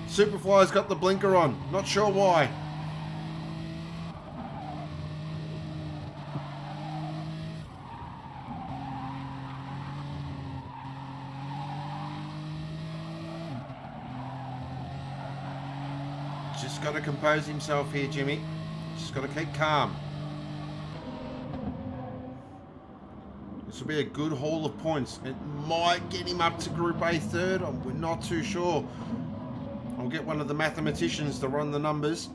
Superfly's got the blinker on. Not sure why. Just got to compose himself here, Jimmy. Just got to keep calm. This will be a good haul of points. It might get him up to Group A third. We're not too sure. I'll get one of the mathematicians to run the numbers.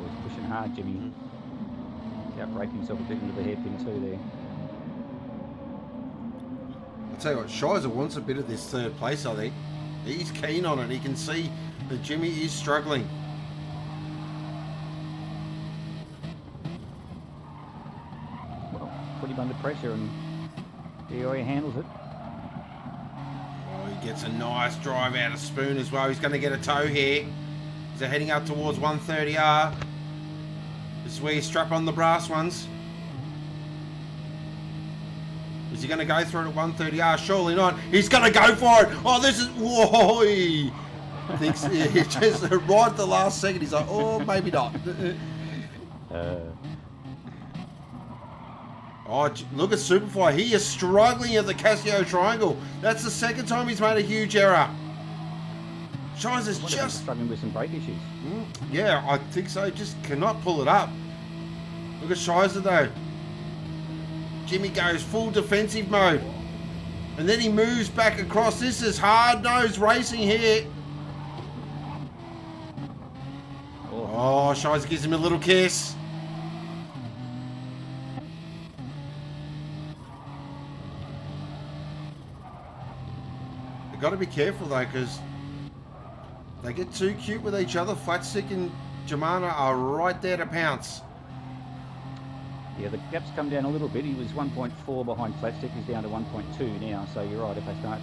He's pushing hard, Jimmy. He's out-braking himself a bit into the hairpin too there. I'll tell you what, Shiza wants a bit of this third place, I think. He's keen on it. He can see that Jimmy is struggling. Well, put him under pressure and he handles it. Oh, he gets a nice drive out of Spoon as well. He's going to get a tow here. They're heading up towards 130R. This is where you strap on the brass ones. Is he going to go through it at 130R? Surely not. He's going to go for it. Oh, this is... Whoa! He thinks he just right at the last second. He's like, oh, maybe not. Oh, look at Superfly. He is struggling at the Casio triangle. That's the second time he's made a huge error. Shiza's just... struggling with some brake issues. Yeah, I think so. Just cannot pull it up. Look at Shiza, though. Jimmy goes full defensive mode. And then he moves back across. This is hard-nosed racing here. Oh, Shiza gives him a little kiss. You've got to be careful, though, because they get too cute with each other. Flatstick and Jimana are right there to pounce. Yeah, the gap's come down a little bit. He was 1.4 behind Flatstick. He's down to 1.2 now. So you're right. If they start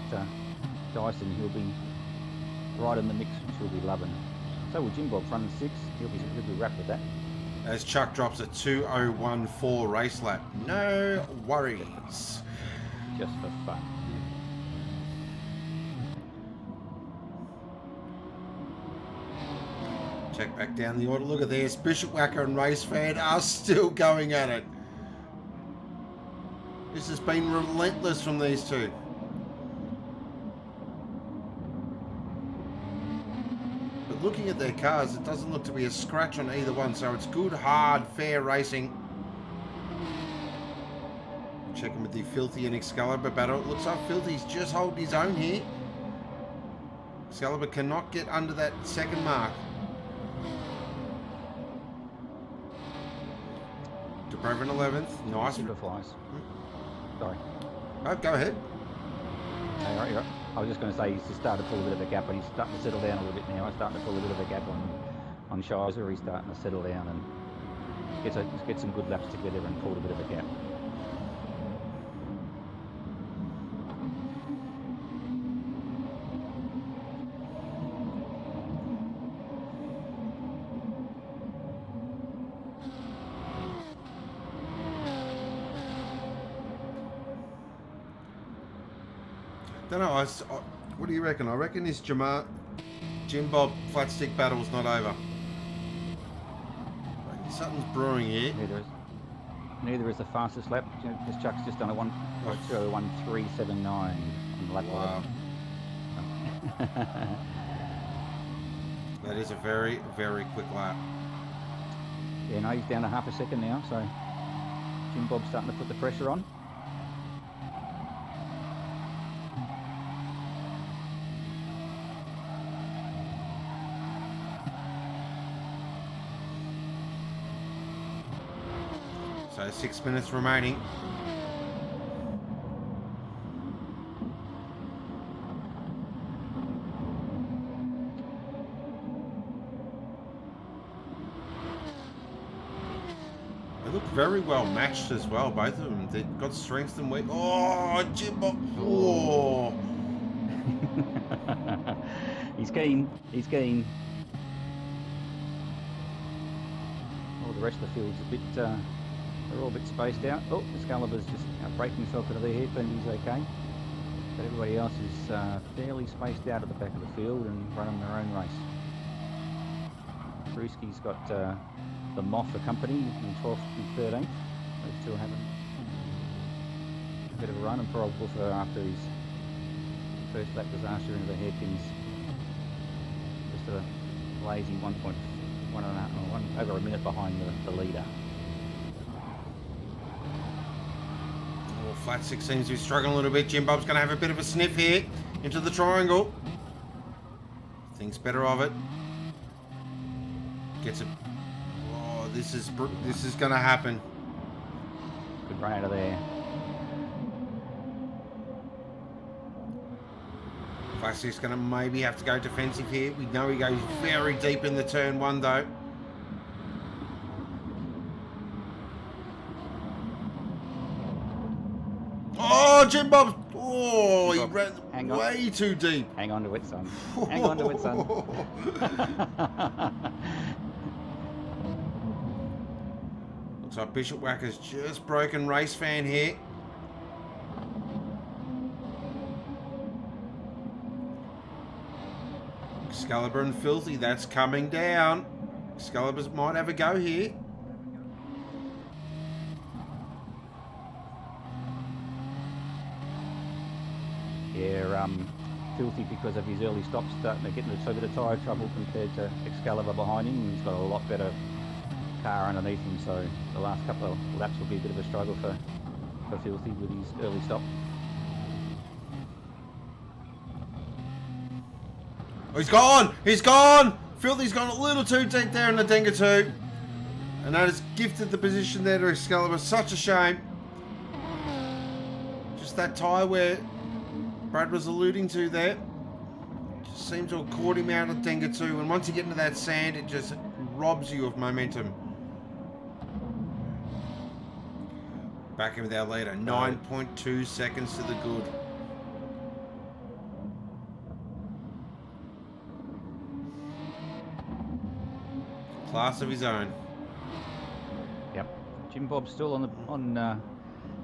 dicing, he'll be right in the mix, which he'll be loving. So will Jimbob running 6. He'll be wrapped with that. As Chuck drops a 2:014 race lap. No worries. Just for fun. Check back down the order. Look at this. Bishopwacker and Race Fan are still going at it. This has been relentless from these two. But looking at their cars, it doesn't look to be a scratch on either one. So it's good, hard, fair racing. Checking with the Filthy and Excalibur battle. It looks like Filthy's just holding his own here. Excalibur cannot get under that second mark. Over in 11th. Nice. Superflies. Sorry. Oh, go ahead. You're right. I was just going to say he's just started to pull a bit of a gap, and he's starting to settle down a little bit now. He's starting to pull a bit of a gap on Shiza. He's starting to settle down and get some good laps together and pull a bit of a gap. Don't know. What do you reckon? I reckon this Jimbob Flatstick battle's not over. Something's brewing here. Yeah, there is. neither is the fastest lap. This Chuck's just done a 1:13.79 on lap Wow. 11. That is a very, very quick lap. Yeah, no, he's down to half a second now, so Jimbob's starting to put the pressure on. So 6 minutes remaining. They look very well matched as well, both of them. They've got strengths and weak. Oh, Jimbob. Oh. He's keen. He's keen. Oh, the rest of the field's a bit. They're all a bit spaced out. Oh, Excalibur's just breaking himself into the hairpin. He's okay. But everybody else is fairly spaced out at the back of the field and running their own race. Brewski's got the Moff for company in 12th and 13th. Those two are having a bit of a run, and probably for after his first lap disaster into the hairpins. Just a lazy 1.1 over a minute behind the leader. Flatstick seems to be struggling a little bit. Jimbob's going to have a bit of a sniff here into the triangle. Thinks better of it. Gets it. Oh, this is going to happen. Good run out of there. Flatstick's going to maybe have to go defensive here. We know he goes very deep in the turn one though. Oh, Jimbob! Oh, he ran way too deep. Hang on to it, son. Hang on to it, son. Looks like Bishop Whacker's just broken race fan here. Excalibur and Filthy, that's coming down. Excalibur might have a go here. Yeah, Filthy, because of his early stops, starting to get into a bit of tyre trouble compared to Excalibur behind him. He's got a lot better car underneath him, so the last couple of laps will be a bit of a struggle for Filthy with his early stop. Oh, he's gone! He's gone! Filthy's gone a little too deep there in the Denga 2. And that has gifted the position there to Excalibur. Such a shame. Just that tyre where Brad was alluding to there. Just seems to have caught him out of Denga 2. And once you get into that sand, it just robs you of momentum. Back in with our leader. 9.2 seconds to the good. Class of his own. Yep. Jimbob's still on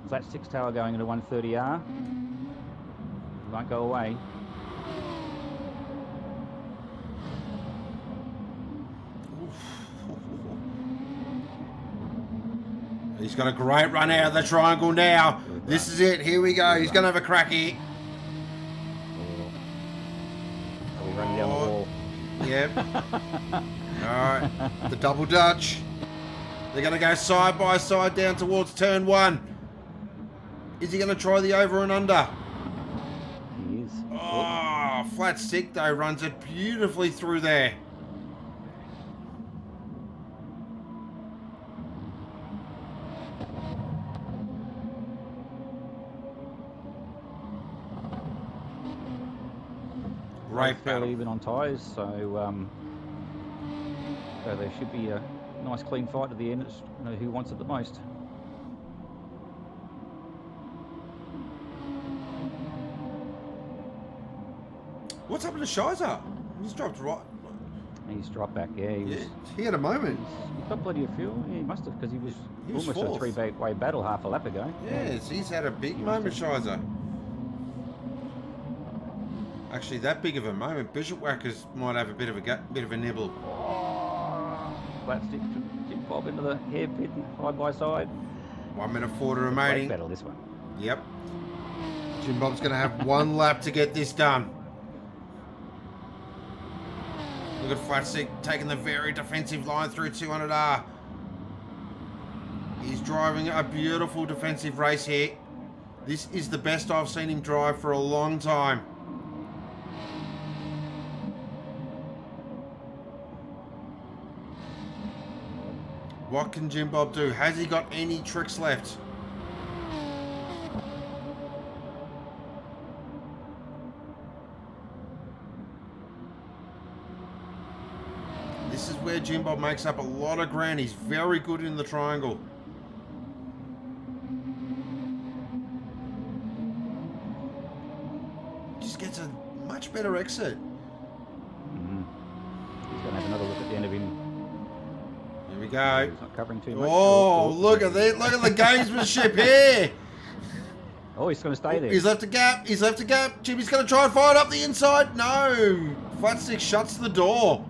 Flatstick's tower going into 130R. Won't go away. He's got a great run out of the triangle now. This is it. Here we go. He's going to have a crack here. Are we running down the wall? Yep. Alright. The double Dutch. They're going to go side by side down towards turn 1. Is he going to try the over and under? He is. Oh, Flatstick though runs it beautifully through there. Great battle. Fairly even on tyres, so there should be a nice clean fight at the end. It's, who wants it the most. What's happened to Shiza? He's dropped right. He's dropped back, yeah. He had a moment. He's got plenty of fuel. Yeah, he must have, because he was almost fourth. a three-way battle half a lap ago. Yes, he's had a big moment, Shiza. Actually, that big of a moment, Bishop Whackers might have a bit of a nibble. Oh, Flatstick, Jimbob into the hairpin, side by side. 1 minute 40 Great remaining. battle, this one. Yep. Jimbob's going to have one lap to get this done. Look at Flatstick taking the very defensive line through 200R. He's driving a beautiful defensive race here. This is the best I've seen him drive for a long time. What can Jimbob do? Has he got any tricks left? This is where Jimbob makes up a lot of ground. He's very good in the triangle. Just gets a much better exit. He's going to have another look at the end of him. Here we go. He's not covering too much. Oh, look at that. Look at the gamesmanship here. Oh, he's going to stay there. He's left a gap. He's left a gap. Jimmy's going to try and fire it up the inside. No. Flatstick shuts the door.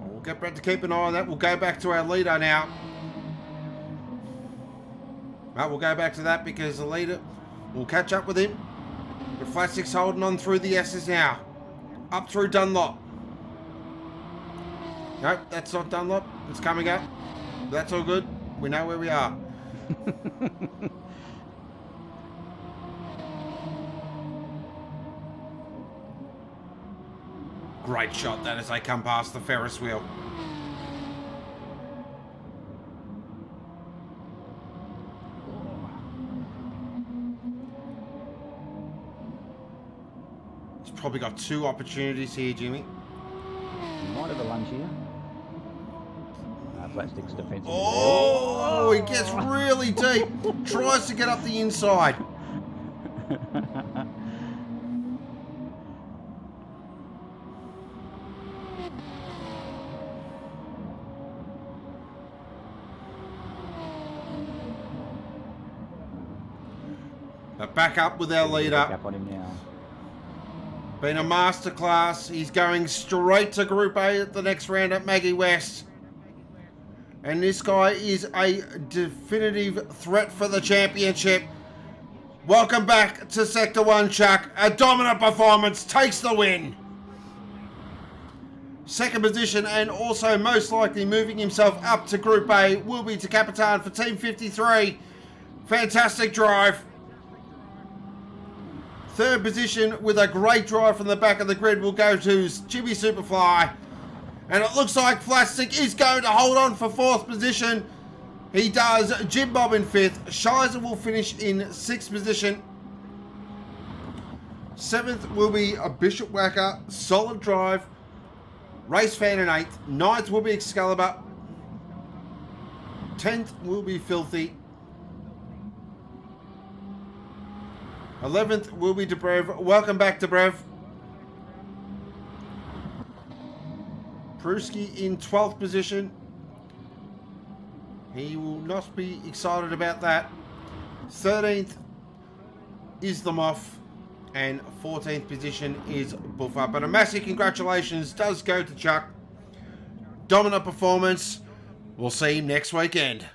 We'll get back to keep an eye on that. We'll go back to our leader now. Right, we'll go back to that because the leader will catch up with him. But Flatstick's holding on through the S's now. Up through Dunlop. Nope, that's not Dunlop. It's coming up. That's all good. We know where we are. Great shot that as they come past the Ferris wheel. He's probably got two opportunities here, Jimmy. Might have a lunge here. Flatstick's defensive. Oh, he gets really deep. Tries to get up the inside. But back up with our leader. Up on him now. Been a masterclass. He's going straight to Group A at the next round at Maggie West. And this guy is a definitive threat for the championship. Welcome back to Sector 1, Chuck. A dominant performance takes the win. Second position and also most likely moving himself up to Group A will be to Capitan for Team 53. Fantastic drive. Third position with a great drive from the back of the grid will go to Jimmy Superfly. And it looks like Flatstick is going to hold on for fourth position. He does. Jimbob in fifth. Shiza will finish in sixth position. Seventh will be a Bishop Whacker. Solid drive. Race Fan in eighth. Ninth will be Excalibur. 10th will be Filthy. 11th will be Debrev. Welcome back, Debrev. Pruski in 12th position. He will not be excited about that. 13th is the Moff. And 14th position is Buffer. But a massive congratulations does go to Chuck. Dominant performance. We'll see him next weekend.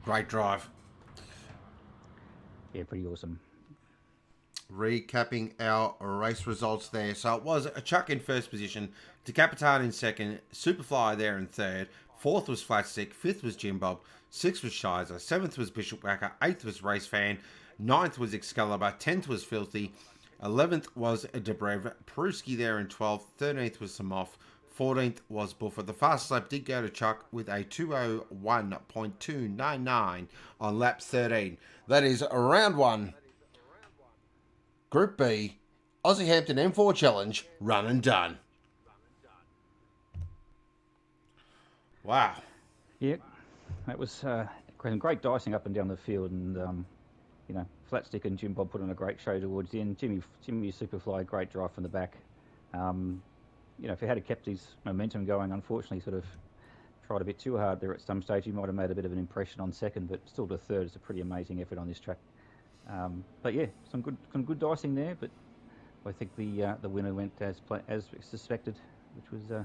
Great drive. Yeah, pretty awesome. Recapping our race results there. So it was a Chuck in first position, Decapitan in second, Superfly there in third, fourth was Flatstick, fifth was Jimbob, sixth was Shiza, seventh was Bishop Whacker, eighth was Race Fan, ninth was Excalibur, 10th was Filthy, 11th was Debrev, Pruski there in 12th, 13th was Moff, 14th was Buffer. The fastest lap did go to Chuck with a 2:01.299 on lap 13. That is round one. Group B, Aussie Hampton M4 Challenge, run and done. Wow. Yeah, that was great dicing up and down the field, and you know, Flatstick and Jimbob put on a great show towards the end. Jimmy Superfly, great drive from the back. You know, if he had kept his momentum going, unfortunately, sort of tried a bit too hard there at some stage. He might have made a bit of an impression on second, but still to third is a pretty amazing effort on this track. But yeah, some good dicing there. But I think the winner went as suspected, which was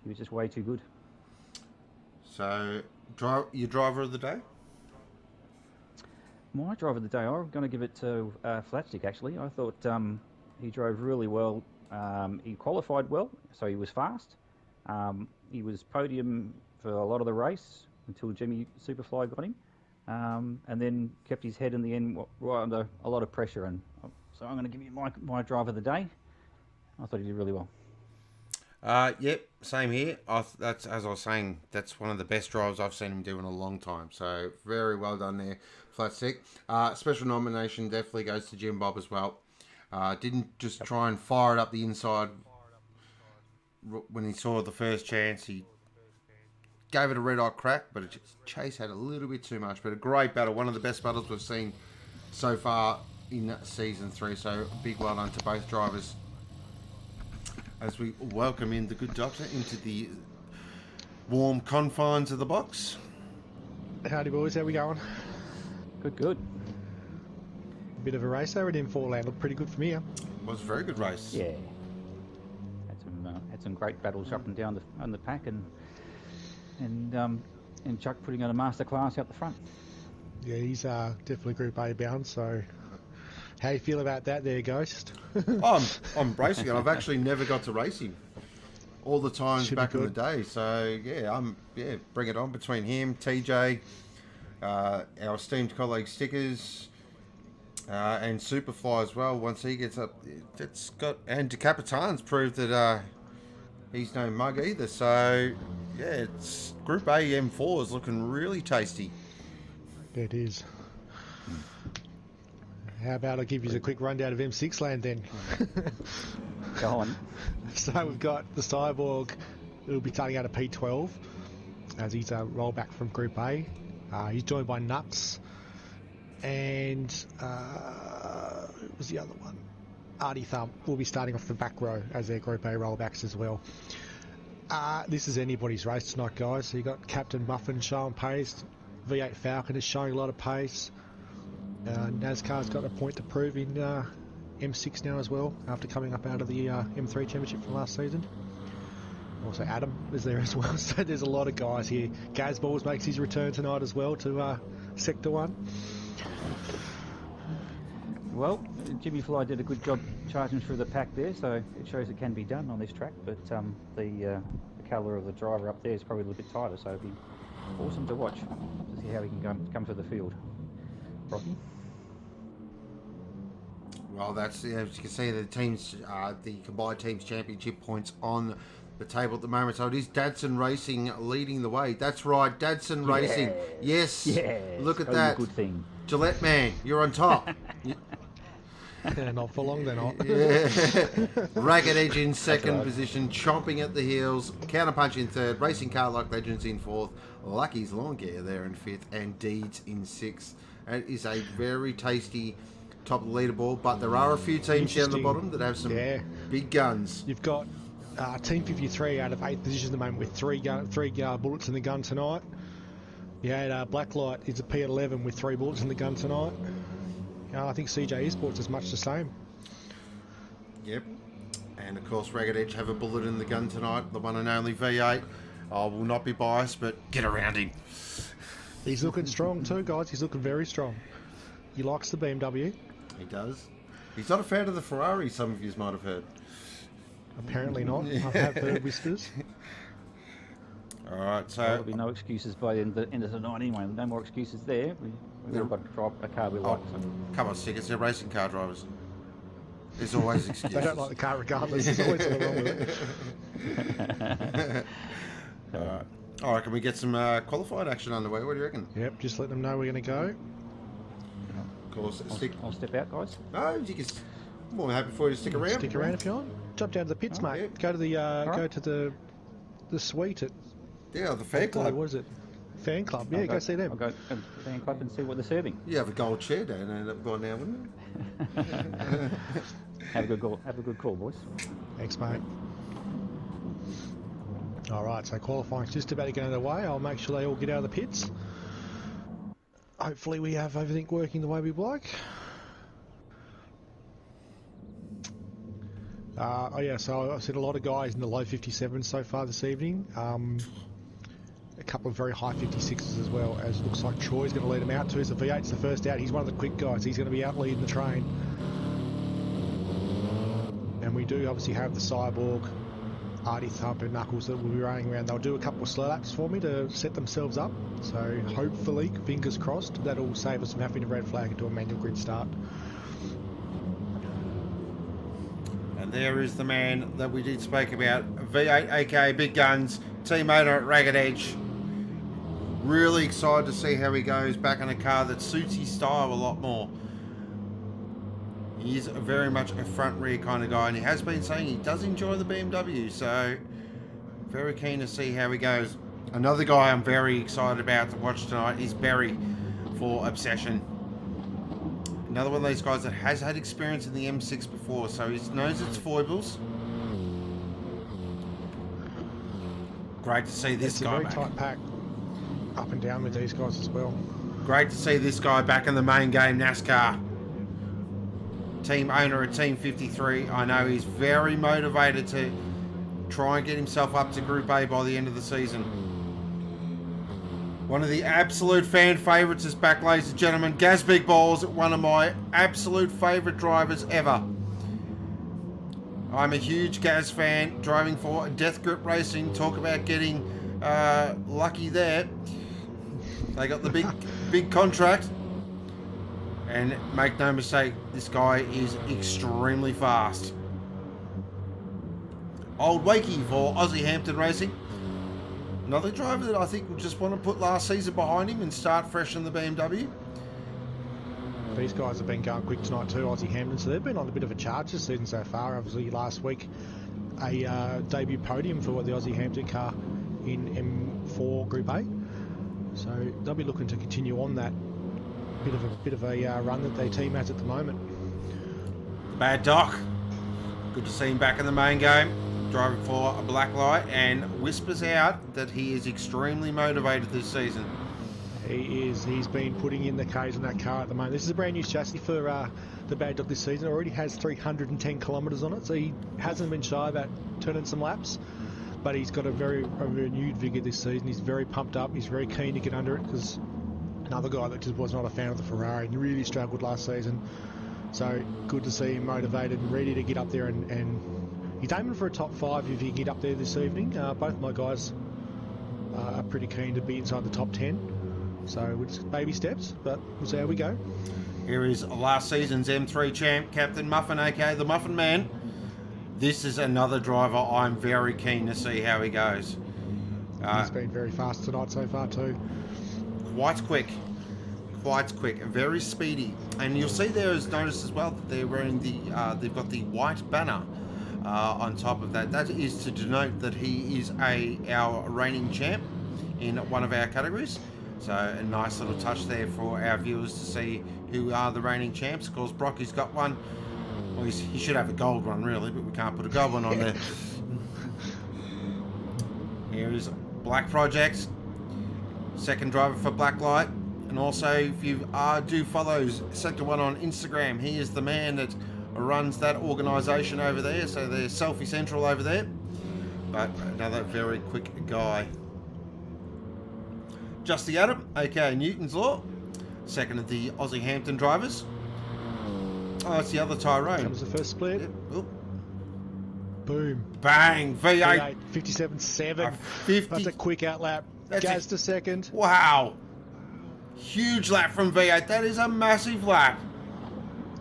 he was just way too good. So, your driver of the day? My driver of the day, I'm going to give it to Flatstick, actually. I thought he drove really well. He qualified well, so he was fast. He was podium for a lot of the race until Jimmy Superfly got him. And then kept his head in the end right under a lot of pressure. And so I'm going to give you my driver of the day. I thought he did really well. Yep, same here. That's, as I was saying, that's one of the best drives I've seen him do in a long time. So very well done there, Flatstick. Special nomination definitely goes to Jimbob as well. Didn't just try and fire it up the inside when he saw the first chance. He gave it a red-eye crack, but Chase had a little bit too much. But a great battle, one of the best battles we've seen so far in Season 3. So big well done to both drivers. As we welcome in the good doctor into the warm confines of the box. Howdy boys, how we going? Good. Bit of a race there at M4 land, looked pretty good from here. Was a very good race. Yeah. Had some great battles up and down the pack, and Chuck putting on a masterclass out the front. Yeah, he's definitely Group A bound, so how do you feel about that there, Ghost? I'm racing it. I've actually never got to race him. All the times Should back in the day. So bring it on between him, TJ, our esteemed colleague Stickers, and Superfly as well. Once he gets up, and Decapitan's proved that he's no mug either. So yeah, it's Group A M4 is looking really tasty. It is. How about I give you a quick rundown of M6 land then? Go on. So we've got the Cyborg. It'll be starting out at P12 as he's a rollback from Group A. He's joined by Nux and who was the other one? Artie Thump will be starting off the back row as their Group A rollbacks as well. This is anybody's race tonight, guys. So you got Captain Muffin showing pace. V8 Falcon is showing a lot of pace. NASCAR's got a point to prove in M6 now as well, after coming up out of the M3 Championship from last season. Also Adam is there as well, so there's a lot of guys here. Gazballs makes his return tonight as well to Sector 1. Well, Jimmy Fly did a good job charging through the pack there, so it shows it can be done on this track, but the colour of the driver up there is probably a little bit tighter, so it'll be awesome to watch to see how he can come through the field. Rocky? Well, that's, as you can see, the combined teams championship points on the table at the moment. So it is Dadson Racing leading the way. That's right, Dadson Racing. Yes. Look at that. Good thing. Gillette man, you're on top. Not for long, they're not. Ragged Edge in second position, chomping at the heels. Counterpunch in third. Racing Car Like Legends in fourth. Lucky's Lawn Care there in fifth, and Deeds in sixth. It is a very tasty top of the leaderboard, but there are a few teams down the bottom that have some big guns. You've got Team 53 out of 8th position at the moment with three bullets in the gun tonight. You had Blacklight is a P at 11 with 3 bullets in the gun tonight. I think CJ Esports is much the same. Yep. And of course Ragged Edge have a bullet in the gun tonight, the one and only V8. I will not be biased, but get around him. He's looking strong too, guys. He's looking very strong. He likes the BMW. He does. He's not a fan of the Ferrari, some of you might have heard. Apparently not. I have heard whispers. Alright, so... There'll be no excuses by the end of the night anyway. No more excuses there. We've all got to drive a car we like. So. Come on, Stickers. They're racing car drivers. There's always excuses. They don't like the car regardless. There's always something wrong with it. Alright, can we get some qualified action underway? What do you reckon? Yep, just let them know we're going to go. Of course. I'll step out, guys. No, you can... I'm more than happy for you to stick around. Stick around if you want. Jump down to the pits, mate. Yeah. Go to the go to the suite at... Yeah, the fan club. What is it? Fan club. Yeah, go see them. I'll go to the fan club and see what they're serving. You have a gold chair down there by now, wouldn't you? Have a good call, boys. Thanks, mate. All right, so qualifying's just about to get underway. I'll make sure they all get out of the pits. Hopefully we have everything working the way we like. So I've seen a lot of guys in the low 57s so far this evening. A couple of very high 56s as well, as it looks like Troy's going to lead them out too. So V8's the first out. He's one of the quick guys. He's going to be out leading the train. And we do obviously have the Cyborg, Artie, Thump and Knuckles that will be running around. They'll do a couple of slow laps for me to set themselves up. So hopefully, fingers crossed, that'll save us from having to red flag into a manual grid start. And there is the man that we did speak about, V8 aka Big Guns, team owner at Ragged Edge. Really excited to see how he goes back in a car that suits his style a lot more. He is very much a front rear kind of guy, and he has been saying he does enjoy the BMW, so very keen to see how he goes. Another guy I'm very excited about to watch tonight is Berry for Obsession. Another one of these guys that has had experience in the M6 before, so he knows its foibles. Great to see this guy back. It's a very tight pack up and down with these guys as well. Great to see this guy back in the main game NASCAR. Team owner of Team 53. I know he's very motivated to try and get himself up to Group A by the end of the season. One of the absolute fan favourites is back, ladies and gentlemen. Gaz Big Balls, one of my absolute favourite drivers ever. I'm a huge Gaz fan, driving for Death Grip Racing. Talk about getting lucky there. They got the big contract. And make no mistake, this guy is extremely fast. Old Wakey for Aussie Hampton Racing. Another driver that I think will just want to put last season behind him and start fresh in the BMW. These guys have been going quick tonight too, Aussie Hampton. So they've been on a bit of a charge this season so far. Obviously last week, a debut podium for the Aussie Hampton car in M4 Group A. So they'll be looking to continue on that bit of a run that their team has at the moment. Bad Doc. Good to see him back in the main game, driving for a black light, and whispers out that he is extremely motivated this season. He is. He's been putting in the K's in that car at the moment. This is a brand new chassis for the Bad Dog this season. It already has 310 kilometres on it, so he hasn't been shy about turning some laps. But he's got a renewed vigour this season. He's very pumped up. He's very keen to get under it, because another guy that just was not a fan of the Ferrari and really struggled last season. So good to see him motivated and ready to get up there, and he's aiming for a top 5 if he can get up there this evening. Both my guys are pretty keen to be inside the top 10. So it's baby steps, but we'll see how we go. Here is last season's M3 champ, Captain Muffin, aka the Muffin Man. This is another driver I'm very keen to see how he goes. He's been very fast tonight so far too. Quite quick, very speedy, and you'll see there is notice as well that they're wearing they've got the white banner on top of that. That is to denote that he is our reigning champ in one of our categories. So a nice little touch there for our viewers to see who are the reigning champs. Of course, Brocky's got one. Well, he should have a gold one really, but we can't put a gold one on there. Here is Black Project, second driver for Blacklight, and also if you do follow Sector 1 on Instagram, he is the man that runs that organisation over there, so they're Selfie Central over there, but another very quick guy. Justy Adam, aka Newton's Law, second of the Aussie Hampton drivers. Oh, it's the other Tyrone. Comes the first split. Yep. Boom. Bang. V8. 57.7. That's a quick out lap. Gaz to second. Wow. Huge lap from V8. That is a massive lap.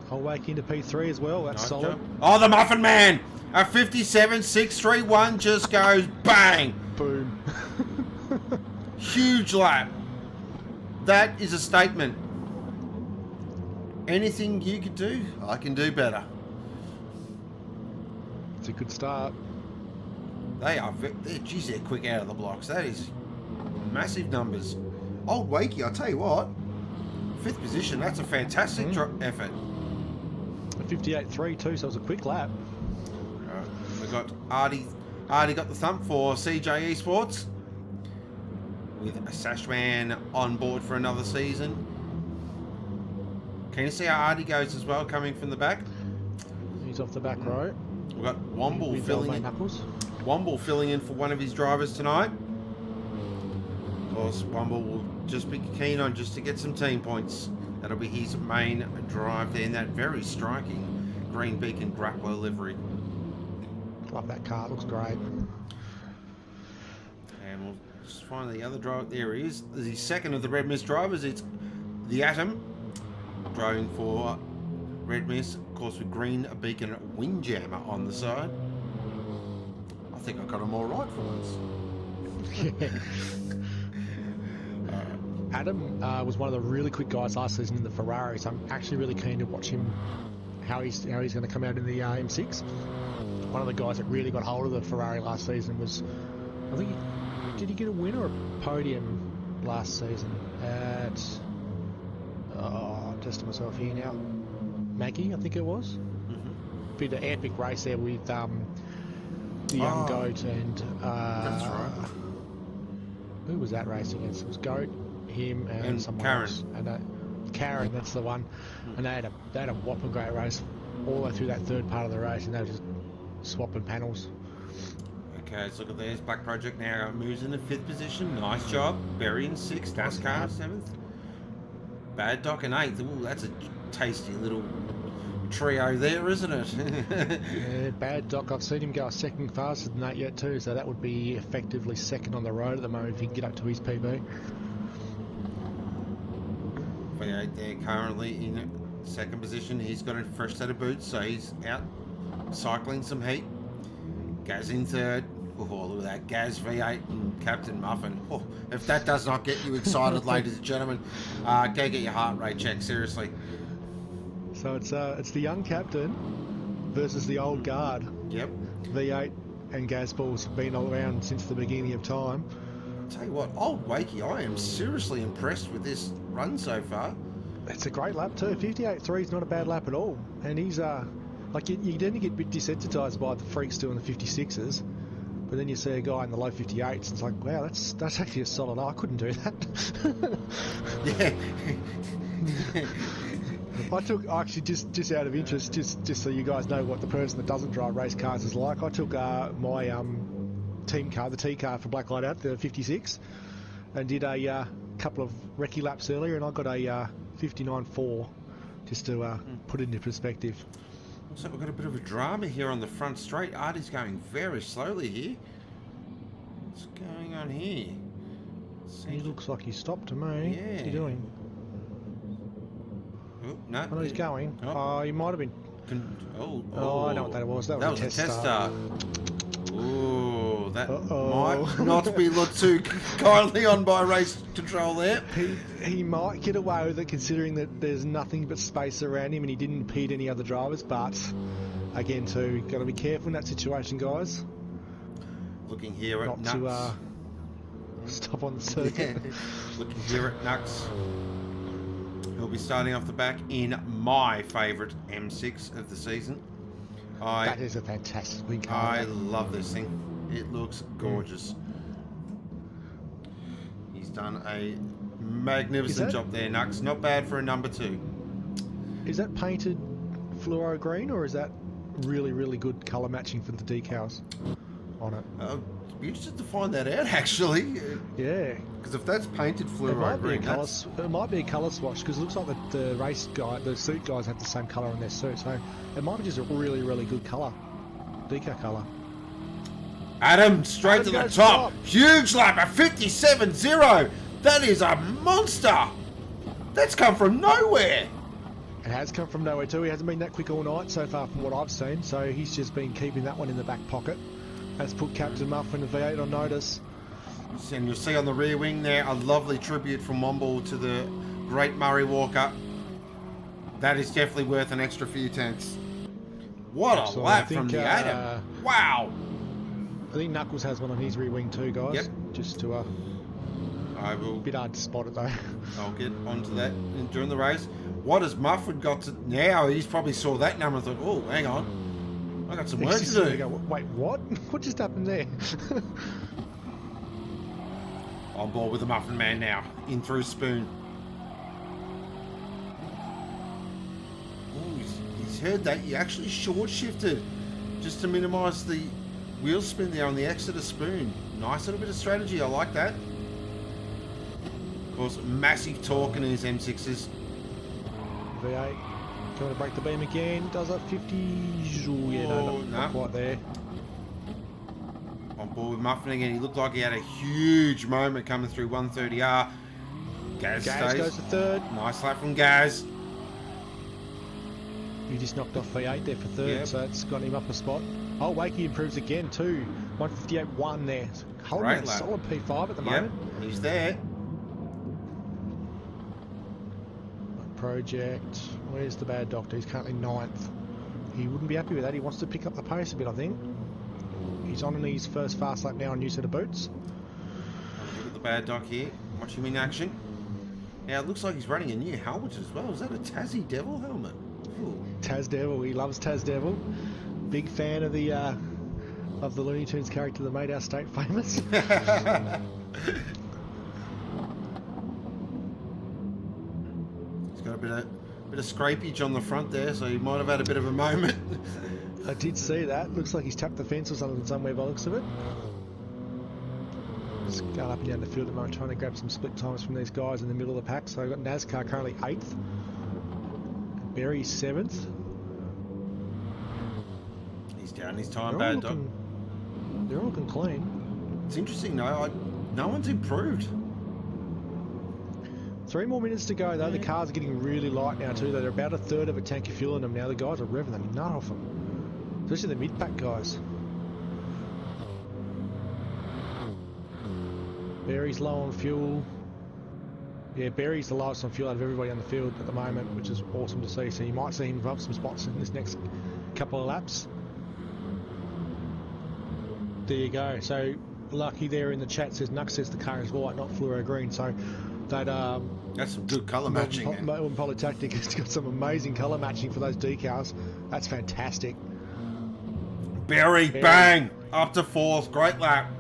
Whole wake into P3 as well. That's Nice solid. job. Oh, the Muffin Man. A 57.631 just goes bang. Boom. Huge lap. That is a statement. Anything you could do, I can do better. It's a good start. They're quick out of the blocks. That is massive numbers. Old Wakey, I'll tell you what. 5th position, that's a fantastic effort. A 58.3 too, so it was a quick lap. We've got Artie got the thump for CJ Esports, with a Sashman on board for another season. Can you see how Artie goes as well, coming from the back? He's off the back row. We've got Womble with filling old mate in. Knuckles. Womble filling in for one of his drivers tonight. Of course, Womble will just be keen on just to get some team points. That'll be his main drive there in that very striking green beacon grappler livery. Love that car. It looks great. And we'll just find the other driver. There he is. The second of the Red Mist drivers. It's the Atom driving for Red Mist, of course, with green beacon windjammer on the side. I think I got them all right for once. Adam was one of the really quick guys last season in the Ferrari, so I'm actually really keen to watch him, how he's going to come out in the M6. One of the guys that really got hold of the Ferrari last season was, I think, did he get a win or a podium last season at, testing myself here now, Maggie, I think it was. Bit of epic race there with the young Goat and That's right. who was that race against? It was Goat, him, and someone Karen. else. And Karen, that's the one. And they had a whopping great race all the way through that third part of the race, and they were just swapping panels. Okay, let's look at this. Black Project now moves in the 5th position. Nice job. Berry in 6th. NASCAR 7th. Bad Doc in 8th. Ooh, that's a tasty little trio there, isn't it? Yeah, Bad Doc, I've seen him go a second faster than that yet too, so that would be effectively second on the road at the moment if he can get up to his PB. V8 there currently in 2nd position. He's got a fresh set of boots, so he's out cycling some heat. Gaz in 3rd. Oh, look at that. Gaz V8 and Captain Muffin. Oh, if that does not get you excited, ladies and gentlemen, go get your heart rate checked, seriously. So it's the young captain versus the old guard. Yep. V8 and Gazballs have been around since the beginning of time. Tell you what, old Wakey, I am seriously impressed with this run so far. It's a great lap too. 58.3 is not a bad lap at all. And he's like you tend to get a bit desensitized by the freaks doing the 56s, but then you see a guy in the low 58s, and it's like, wow, that's actually a solid. I couldn't do that. Yeah. I took, actually, just out of interest, just so you guys know what the person that doesn't drive race cars is like, I took my team car, the T car for Black Light Out, the 56, and did a couple of recce laps earlier, and I got a 59.4, just to put it into perspective. Looks like we've got a bit of a drama here on the front straight. Artie's going very slowly here. What's going on here? He looks like he stopped to me. Yeah. What's he doing? Oh, no. Oh, he's going. Oh. Oh, he might have been. Oh, I know what that was. That was a test start. Ooh, that Uh-oh. might not be looked too kindly on by race control there. He might get away with it considering that there's nothing but space around him and he didn't impede any other drivers, but again too, got to be careful in that situation, guys. Looking here at Not Nux. to stop on the circuit. Yeah. Looking here at Nux. He'll be starting off the back in my favourite M6 of the season. That is a fantastic wing car. I love this thing. It looks gorgeous. He's done a magnificent job there, Nux. Not bad for a number 2. Is that painted fluoro green or is that really, really good colour matching for the decals on it? I'd be interested to find that out, actually. Yeah. Because if that's painted fluoro green, it might be a colour swatch because it looks like the race guy, the suit guys have the same colour on their suit, so it might be just a really, really good colour, decal colour. Adam, straight to the top. Huge lap, a 57.0. That is a monster. That's come from nowhere. It has come from nowhere too. He hasn't been that quick all night so far from what I've seen, so he's just been keeping that one in the back pocket. Has put Captain Muff and the V8 on notice. And you'll see on the rear wing there a lovely tribute from Womble to the great Murray Walker. That is definitely worth an extra few tenths. What a lap from the Adam. Wow. I think Knuckles has one on his rear wing too, guys. Yep. Just to I will. bit hard to spot it though. I'll get onto that during the race. What has Mufford got to now? He's probably saw that number and thought, oh, hang on, I got some work to do. Go, wait, what? What just happened there? On board with the Muffin Man now, in through Spoon. Oh, he's heard that. He actually short shifted just to minimise the wheel spin there on the Exeter spoon. Nice little bit of strategy. I like that. Of course, massive torque in his M6s. V8. Going to break the beam again. Does that 50? Ooh, yeah, no, not quite there. On board with Muffin again. He looked like he had a huge moment coming through 130R. Gaz stays. Goes to third. Nice lap from Gaz. He just knocked off V8 there for third, so it's got him up a spot. Oh, Wakey improves again too. 158.1 there. Holding a solid P5 at the moment. He's there. Project. Where's the bad doctor? He's currently 9th. He wouldn't be happy with that. He wants to pick up the pace a bit, I think. He's on his first fast lap now on new set of boots. Look at the bad doc here. Watch him in action. Now it looks like he's running a new helmet as well. Is that a Tassie Devil helmet? Ooh. Taz Devil. He loves Taz Devil. Big fan of the Looney Tunes character that made our state famous. He's got a bit of scrapage on the front there, so he might have had a bit of a moment. I did see that. Looks like he's tapped the fence or something somewhere by the looks of it. Just going up and down the field at the moment, trying to grab some split times from these guys in the middle of the pack. So we've got NASCAR currently 8th. Berry 7th. He's down his time, bad dog. They're all looking clean. It's interesting though, no one's improved. 3 more minutes to go though. The cars are getting really light now too. They're about a third of a tank of fuel in them now. The guys are revving the nut off them, especially the mid-pack guys. Berry's low on fuel. Yeah, Berry's the lowest on fuel out of everybody on the field at the moment, which is awesome to see. So you might see him move up some spots in this next couple of laps. There you go. So Lucky there in the chat says Nux says the car is white, not fluoro green. So that that's some good colour matching. Melbourne Polytechnic has got some amazing colour matching for those decals. That's fantastic. Berry, bang, up to 4th, great lap.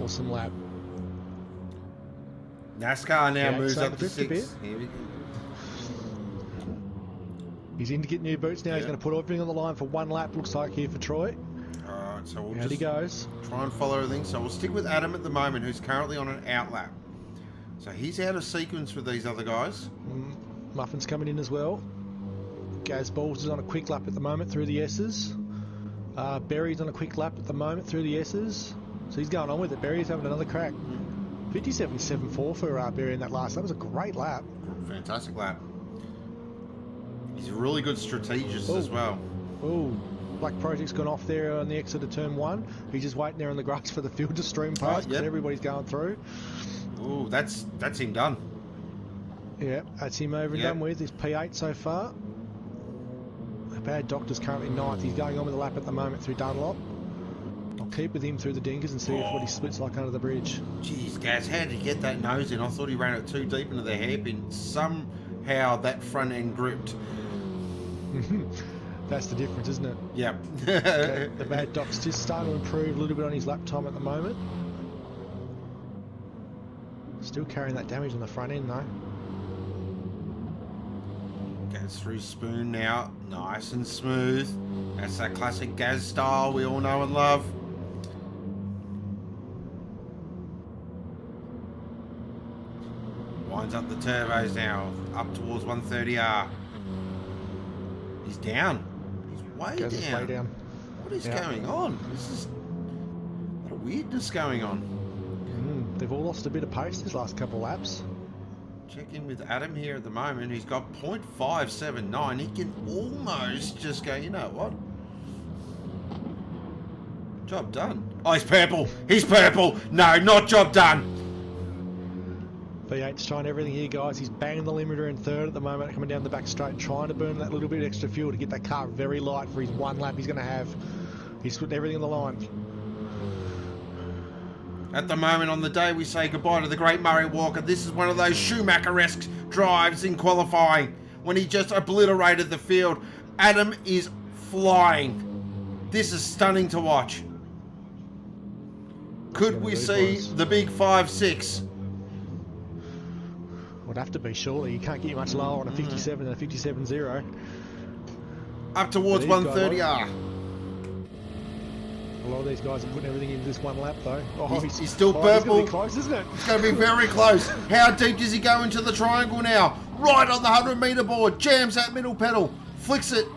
Awesome lap. NASCAR now moves up to 6th. Here we go. He's in to get new boots now. He's going to put everything on the line for 1 lap. Looks like here for Troy. Alright, so we'll Out he goes. Try and follow everything. So we'll stick with Adam at the moment, who's currently on an out lap. So he's out of sequence with these other guys. Muffin's coming in as well. Gaz Balls is on a quick lap at the moment through the S's. Berry's on a quick lap at the moment through the S's. So he's going on with it. Berry's having another crack. 57.74 for Berry in that last. That was a great lap. Fantastic lap. He's a really good strategist as well. Oh, Black Project's gone off there on the exit of turn 1. He's just waiting there on the grass for the field to stream past because everybody's going through. Oh, that's him done. Yeah, that's him over and done with. He's P8 so far. The bad doctor's currently 9th. He's going on with the lap at the moment through Dunlop. I'll keep with him through the dinkers and see what he splits like under the bridge. Jeez, Gaz, how did he get that nose in? I thought he ran it too deep into the hairpin. Somehow that front end gripped. That's the difference, isn't it? Yep. Okay, the bad doc's just starting to improve a little bit on his lap time at the moment. Still carrying that damage on the front end though. Gaz through Spoon now, nice and smooth. That's that classic Gaz style we all know and love. Winds up the turbos now, up towards 130R. He's down. He's way Gaz is way down. What is going on? This is a lot of weirdness going on. They've all lost a bit of pace this last couple of laps. Check in with Adam here at the moment. He's got 0.579. He can almost just go, you know what? Job done. Oh, he's purple. He's purple. No, not job done. V8's trying everything here, guys. He's banging the limiter in 3rd at the moment, coming down the back straight, trying to burn that little bit extra fuel to get that car very light for his 1 lap he's going to have. He's putting everything on the line. At the moment, on the day we say goodbye to the great Murray Walker, this is one of those Schumacher-esque drives in qualifying when he just obliterated the field. Adam is flying. This is stunning to watch. Could we see the big 5-6? Would have to be, surely. You can't get you much lower on a 57 than a 57.0. Up towards 130R. A lot of these guys are putting everything into this one lap, though. Oh, He's still It's purple. going to be close, isn't it? It's going to be very close. How deep does he go into the triangle now? Right on the 100-metre board. Jams that middle pedal. Flicks it.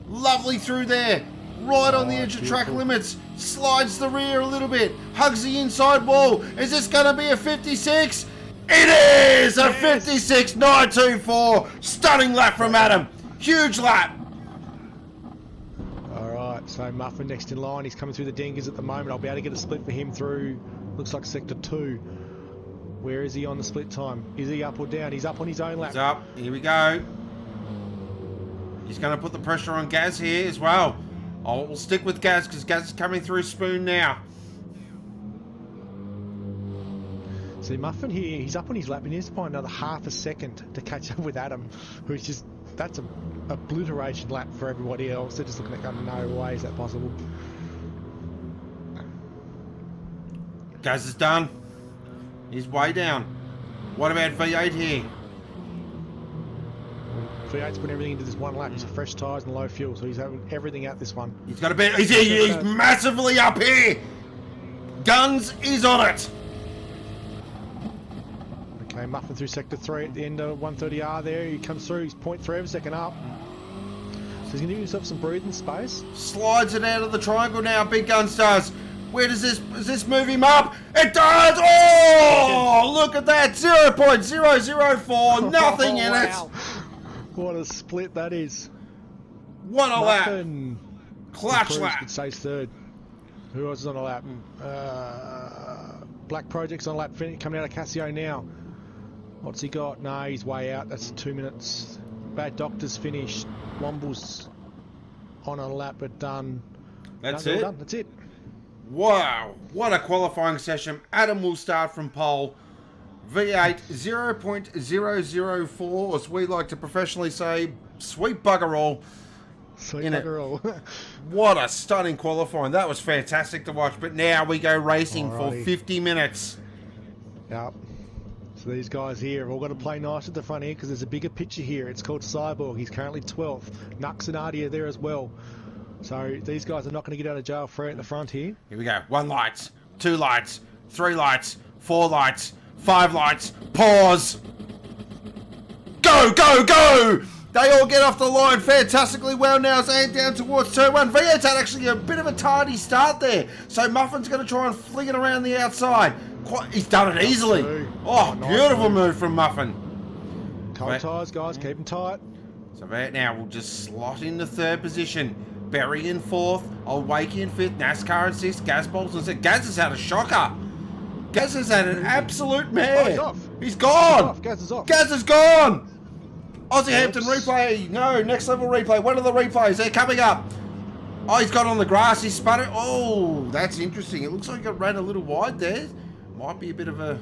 Lovely through there. Right on the edge of track limits. Slides the rear a little bit. Hugs the inside wall. Is this going to be a 56? It is a 56.924. Stunning lap from Adam. Huge lap. All right, so Muffin next in line. He's coming through the dingers at the moment. I'll be able to get a split for him through, looks like sector 2. Where is he on the split time? Is he up or down? He's up on his own lap. He's up. Here we go. He's going to put the pressure on Gaz here as well. Oh, we'll stick with Gaz because Gaz is coming through Spoon now. See, Muffin here, he's up on his lap. He needs to find another half a second to catch up with Adam, who's just, that's a obliteration lap for everybody else. They're just looking at going, no way is that possible. Gaz is done. He's way down. What about V8 here? V8's putting everything into this one lap. He's fresh tyres and low fuel, so he's having everything out this one. He's got a bit. He's massively up here. Guns is on it. Okay, Muffin through sector 3 at the end of 130R there. He comes through. He's 0.3 of a second up. So he's going to give himself some breathing space. Slides it out of the triangle now. Big Guns does. Where does this move him up? It does! Oh, look at that. 0.004. Nothing in it. What a split that is. What a lap. Muffin. Clutch lap. Could say third. Who else is on a lap? Black Project's on a lap coming out of Casio now. What's he got? No, he's way out. That's 2 minutes. Bad Doctor's finished. Womble's on a lap but done. That's it. Done. That's it. Wow, what a qualifying session. Adam will start from pole. V8 0.004, as we like to professionally say, sweet bugger all. Sweet bugger all. What a stunning qualifying. That was fantastic to watch. But now we go racing for 50 minutes. Yep. So these guys here have all got to play nice at the front here because there's a bigger picture here. It's called Cyborg. He's currently 12th. Knuckles Artie are there as well. So these guys are not going to get out of jail free at the front here. Here we go. 1 light, 2 lights, 3 lights, 4 lights, 5 lights. Pause. Go, go, go! They all get off the line fantastically well now as they head down towards turn 1. V8's had actually a bit of a tardy start there. So Muffin's going to try and fling it around the outside. He's done it easily. Oh, beautiful move from Muffin. Cold tyres, guys. Keep them tight. So V8 now will just slot into 3rd position. Berry in 4th, Old Wakey in 5th, NASCAR in 6th, Gaz Bolton in 6th. Gaz has had a shocker. Gaz has had an absolute mare. Oh, he's off. He's gone. Gaz is off. Gaz is gone. Aussie Hampton replay. No, next level replay. One of the replays. They're coming up. Oh, he's got on the grass. He spun it. Oh, that's interesting. It looks like it ran a little wide there. Might be a bit of a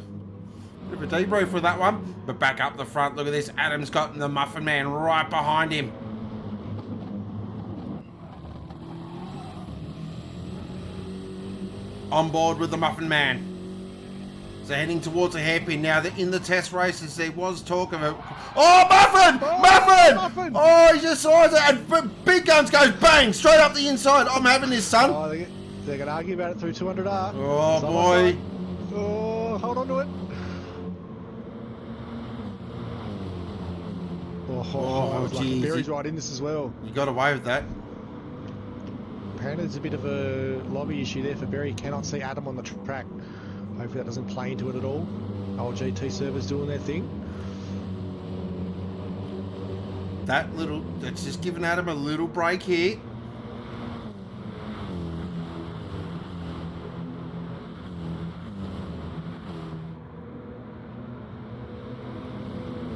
debrief for that one. But back up the front. Look at this. Adam's got the Muffin Man right behind him. On board with the Muffin Man. So heading towards a hairpin now. They're in the test races. There was talk of it. Oh, Muffin! Oh, Muffin! Muffin! Oh, he just saw it. And Big Guns goes bang straight up the inside. I'm having this, son. Oh, they're going to argue about it through 200R. Oh, boy. Oh, hold on to it. Oh, geez. Barry's right in this as well. You got away with that. Apparently there's a bit of a lobby issue there for Barry. He cannot see Adam on the track. Hopefully that doesn't play into it at all. Old GT servers doing their thing. That's just giving Adam a little break here.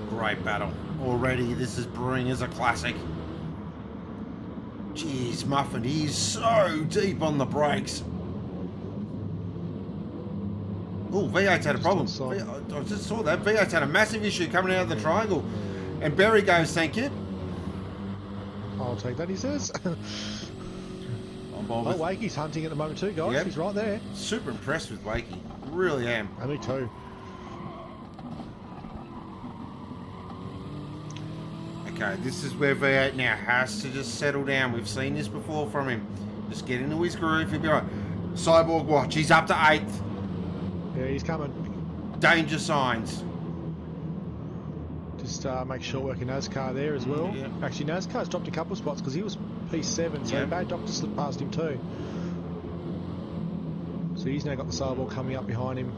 Great battle. Already this is brewing as a classic. Jeez, Muffin, he's so deep on the brakes. Oh, V8's had a problem. I just saw that. V8's had a massive issue coming out of the triangle. And Barry goes, thank you. I'll take that, he says. Oh, Wakey's hunting at the moment too, guys. Yep. He's right there. Super impressed with Wakey. Really am. Me too. Okay, this is where V8 now has to just settle down. We've seen this before from him. Just get into his groove. He'll be right. Cyborg watch. He's up to 8th. Yeah, he's coming. Danger signs. Just make sure working NASCAR there as well. Yeah. Actually, NASCAR's dropped a couple of spots because he was P7, so Bad Doctor slipped past him too. So he's now got the Cyborg coming up behind him.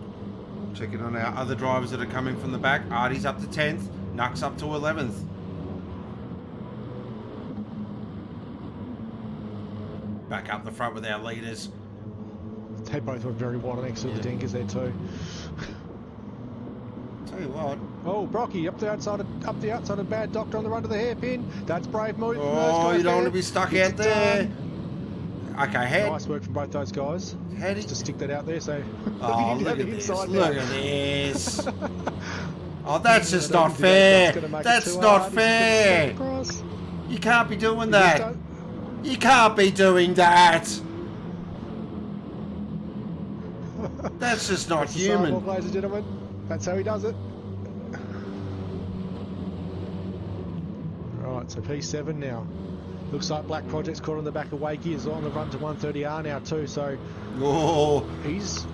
Checking on our other drivers that are coming from the back. Artie's up to 10th. Knuck's up to 11th. Back up the front with our leaders. They both were very wide next to the Dinkers there too. Tell you what. Oh, Brocky up the outside of Bad Doctor on the run to the hairpin. That's brave move. from those Oh, guys you don't there. want to be stuck Gets out it there. done. Okay, head. Nice work from both those guys. How Just to stick that out there. So Oh, he didn't look have at the this. inside Look now. at this. Oh, that's just I don't not think that's fair. gonna make it That's too not hard. He's just gonna fair. slip across. You can't be doing He just that. don't- You can't be doing that. That's just not That's the sidewalk, human. ladies and gentlemen. That's how he does it. Right, so P7 now. Looks like Black Project's caught on the back of Wakey. Is on the run to 130R now too. So Oh, he's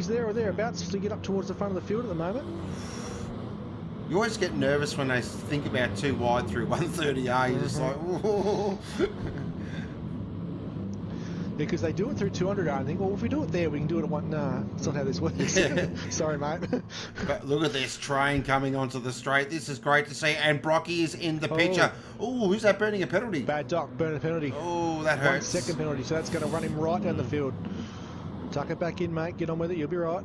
there or thereabouts to get up towards the front of the field at the moment. you always get nervous when they think about too wide through 130R. You're just like, oh. Because they do it through 200R and think, well, if we do it there, we can do it at one. Nah, that's not how this works. Sorry, mate. But look at this train coming onto the straight. This is great to see. And Brocky is in the picture. Oh, who's that burning a penalty? Bad Doc, burn a penalty. Oh, that 1 hurts. second penalty, so that's going to run him right down the field. Tuck it back in, mate. Get on with it. You'll be right.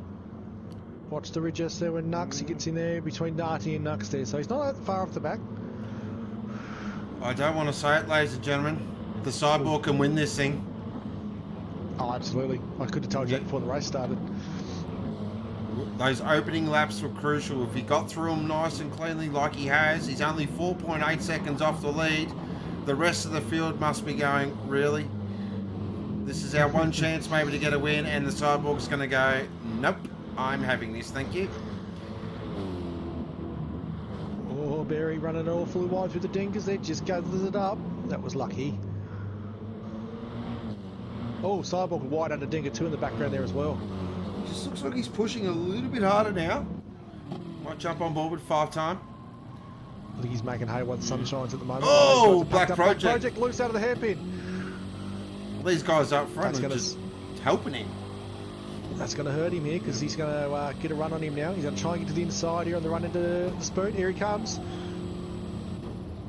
Watch the ridge just there when Nux. He gets in there between Artie and Nux there, so he's not that far off the back. I don't want to say it, ladies and gentlemen. The Cyborg can win this thing. Oh, absolutely. I could have told you that before the race started. Those opening laps were crucial. If he got through them nice and cleanly like he has, he's only 4.8 seconds off the lead. The rest of the field must be going, really? This is our one chance maybe to get a win, and the Cyborg's going to go, nope, I'm having this, thank you. Oh, Barry running awfully wide through the Dinkers there. Just gathers it up. That was lucky. Oh, Cyborg wide under Dinker 2 in the background there as well. Just looks like he's pushing a little bit harder now. Might jump on board with 5 time. I think he's making hay while the sun shines at the moment. Oh, Those guys are Black packed up. Project. Black Project loose out of the hairpin. These guys up front That's are gonna just helping him. That's going to hurt him here because he's going to get a run on him now. He's going to try and get to the inside here on the run into the spoon. Here he comes.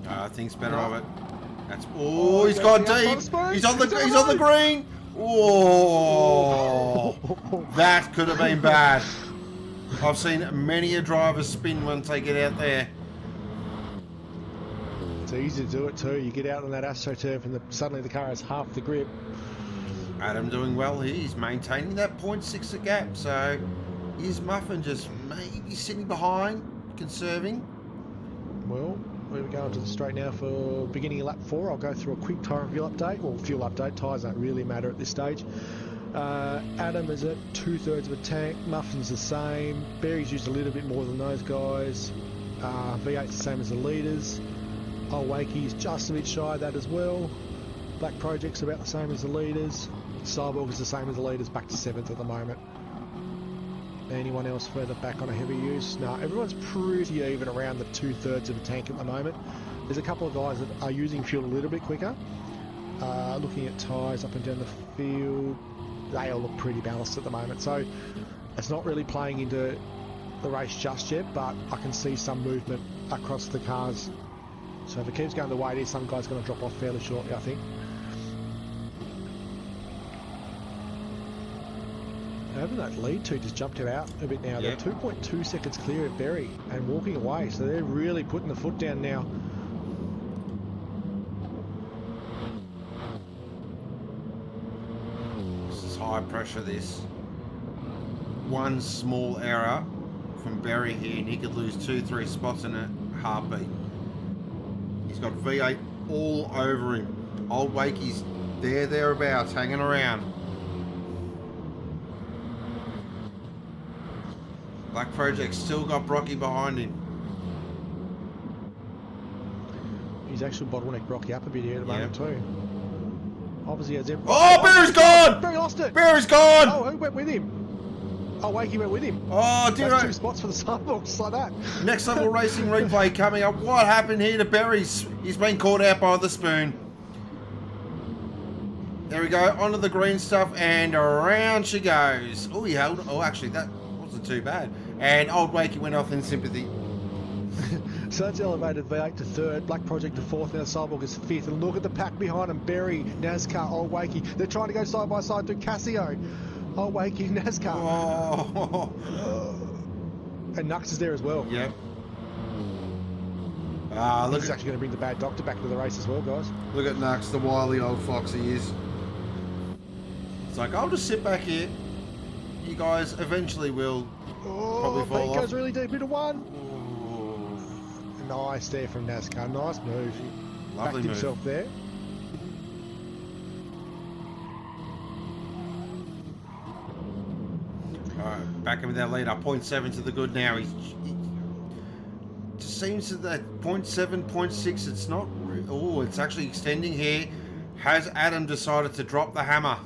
I think's better of it. That's he's gone deep. He's on the road. green. Oh, that could have been bad. I've seen many a driver spin once they get out there. It's easy to do it too. You get out on that AstroTurf and suddenly the car has half the grip. Adam doing well here. He's maintaining that 0.6 gap. So is Muffin just maybe sitting behind, conserving? Well, we're going to the straight now for beginning of lap 4. I'll go through a quick tyre fuel update. Well, fuel update. Tyres don't really matter at this stage. Adam is at 2/3 of a tank. Muffin's the same. Barry's used a little bit more than those guys. V8's the same as the leaders. Wakey's just a bit shy of that as well. Black Project's about the same as the leaders. Cyborg is the same as the leaders, back to 7th at the moment. Anyone else further back on a heavy use? No, everyone's pretty even around the 2/3 of a tank at the moment. There's a couple of guys that are using fuel a little bit quicker. Looking at tyres up and down the field, they all look pretty balanced at the moment. So it's not really playing into the race just yet, but I can see some movement across the cars. So if it keeps going the way it is, some guy's going to drop off fairly shortly, I think. Having that lead 2 just jumped out a bit now. Yep. They're 2.2 seconds clear of Berry and walking away, so they're really putting the foot down now. This is high pressure, this. One small error from Barry here and he could lose 2-3 spots in a heartbeat. He's got V8 all over him. Old Wakey's thereabouts, hanging around. Black Project's still got Brocky behind him. He's actually bottlenecked Brocky up a bit here at the moment too. Obviously has every... Oh, Barry's gone! Barry lost it! Barry's gone! Oh, who went with him? Oh, Wakey went with him. Oh, dear. That's 2 spots for the Cyborg, just like that. Next level racing replay coming up. What happened here to Barry? He's been caught out by the spoon. There we go, onto the green stuff, and around she goes. Oh, he held. Oh, actually, that wasn't too bad. And old Wakey went off in sympathy. So that's elevated V8 to 3rd, Black Project to 4th, now Cyborg is 5th. And look at the pack behind them, Berry, NASCAR, Old Wakey. They're trying to go side by side to Casio. Old Wakey, NASCAR. Oh. And Nux is there as well. Yep. Look, he's actually going to bring the bad doctor back to the race as well, guys. Look at Nux, the wily old fox he is. It's like, I'll just sit back here. You guys eventually will probably fall off. Goes really deep into 1. Nice there from NASCAR. Nice move. Lovely Backed move. himself there. Alright, back in with that lead up. 0.7 to the good now. He just seems to that 0.7, 0.6. It's not. Oh, it's actually extending here. Has Adam decided to drop the hammer?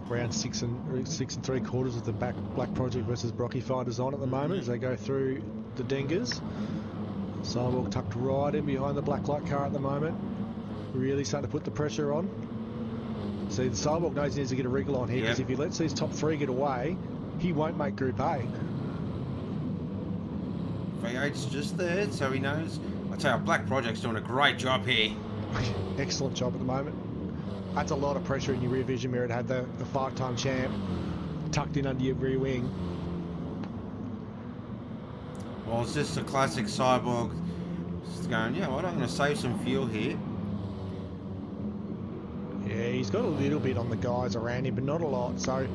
Round 6 and 3/4 of the Black Project versus Brocky fighters on at the moment as they go through the dingers. Cyborg tucked right in behind the black light car at the moment. Really starting to put the pressure on. See, the Cyborg knows he needs to get a wriggle on here because if he lets these top 3 get away, he won't make Group A. V8's just there, so he knows. I tell you, Black Project's doing a great job here. Excellent job at the moment. That's a lot of pressure in your rear vision mirror to have the 5-time champ tucked in under your rear wing. Well, it's just a classic Cyborg. Just going, yeah, well, I'm going to save some fuel here. Yeah, he's got a little bit on the guys around him, but not a lot. So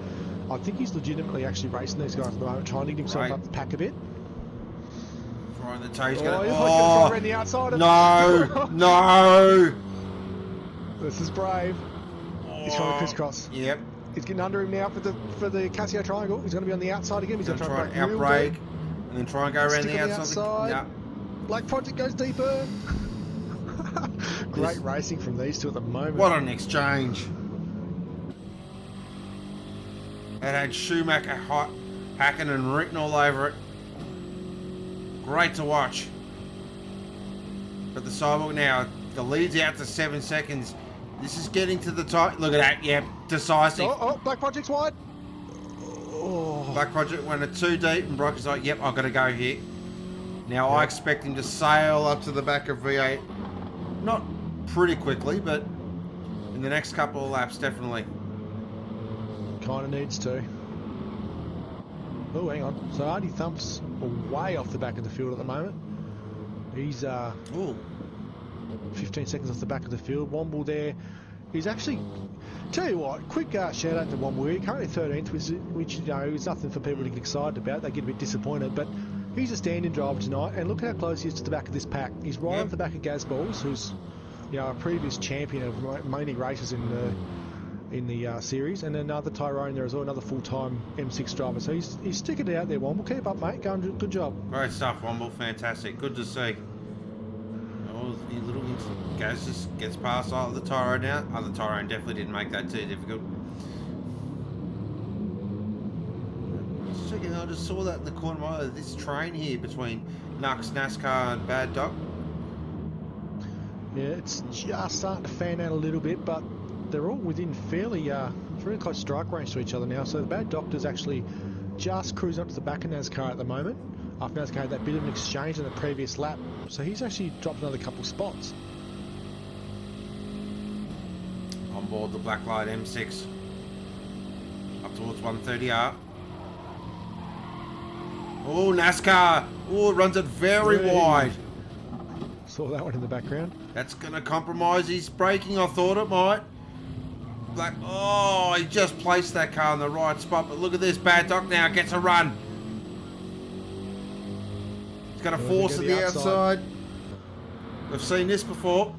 I think he's legitimately actually racing these guys at the moment, trying to get himself up the pack a bit. Trying the toe. He's going to try around the outside. No, no. This is brave. He's trying to crisscross. Yep. He's getting under him now for the Casio triangle. He's going to be on the outside again. He's going to try and outbrake, and then try and go around the outside. No. Black Project goes deeper. Great racing from these two at the moment. What an exchange. It had Schumacher hacking and written all over it. Great to watch. But the Cyborg now, the lead's out to 7 seconds. This is getting to the top. Look at that. Yep, decisive. Oh, Black Project's wide. Oh. Black Project went it too deep, and Brock is like, yep, I've got to go here. Now I expect him to sail up to the back of V8. Not pretty quickly, but in the next couple of laps, definitely. Kind of needs to. Oh, hang on. So Artie Thump's way off the back of the field at the moment. He's 15 seconds off the back of the field. Womble there. He's actually, tell you what, quick shout out to Womble. He's currently 13th, which you know is nothing for people to get excited about. They get a bit disappointed, but he's a stand-in driver tonight. And look how close he is to the back of this pack. He's right off the back of Gazballs, who's a previous champion of mainly races in the series, and another Tyrone there as well, another full-time M6 driver. So he's sticking it out there, Womble. Keep up, mate. Good job. Great stuff, Womble. Fantastic. Good to see. The little Gaz just gets past the Tyrone now. The Tyrone definitely didn't make that too difficult. Just checking, I just saw that in the corner of my eye. This train here between Nux, NASCAR and Bad Doc. Yeah, it's just starting to fan out a little bit, but they're all within fairly close strike range to each other now. So the Bad Doctor's actually just cruising up to the back of NASCAR at the moment. After NASCAR had that bit of an exchange in the previous lap, so he's actually dropped another couple spots. On board the black light M6 up towards 130R. Oh, NASCAR! Oh, it runs it very wide. Saw that one in the background. That's going to compromise his braking. I thought it might. He just placed that car in the right spot. But look at this. Bad Doc now gets a run. He's got a force at the outside. We've seen this before.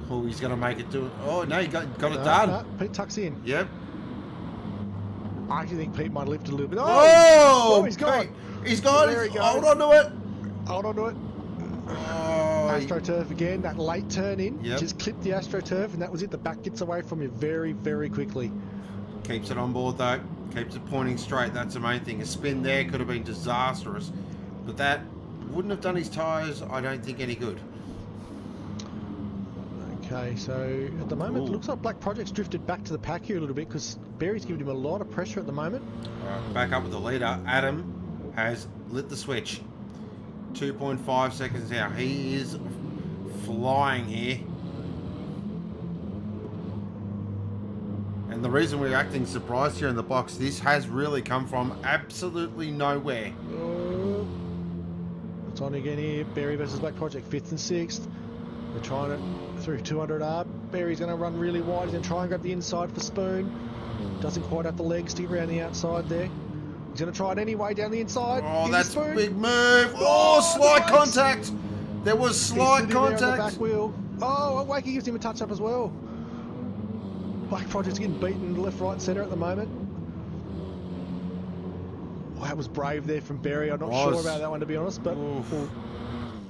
Oh, he's going to make it do it. Oh, no, he got it done. No, Pete tucks in. Yep. I actually think Pete might have lifted a little bit. Oh, he's gone. He's gone. There he goes. Hold on to it. Hold on to it. Oh, AstroTurf again, that late turn in, Yep. just clipped the AstroTurf, and that was it. The back gets away from you very, very quickly. keeps it on board though. Keeps it pointing straight. That's the main thing. A spin there could have been disastrous, but that wouldn't have done his tyres, I don't think, any good. Okay, so at the moment, Ooh. it looks like Black Project's drifted back to the pack here a little bit because Barry's giving him a lot of pressure at the moment. All right, back up with the leader. Adam has lit the switch. 2.5 seconds now. He is flying here. And the reason we're acting surprised here in the box, this has really come from absolutely nowhere. Oh, it's on again here. Barry versus Black Project, 5th and 6th. They're trying it through 200R. Barry's going to run really wide. He's going to try and grab the inside for Spoon. Doesn't quite have the legs, stick around the outside there. He's going to try it anyway down the inside. Oh, Here's that's a Spoon. big move. Oh, slight nice. contact. There was He's slight sitting there on the contact. back wheel. Oh, Wakey gives him a touch up as well. Black Project's getting beaten left, right, centre at the moment. Oh, that was brave there from Barry. I'm not sure about that one, to be honest, but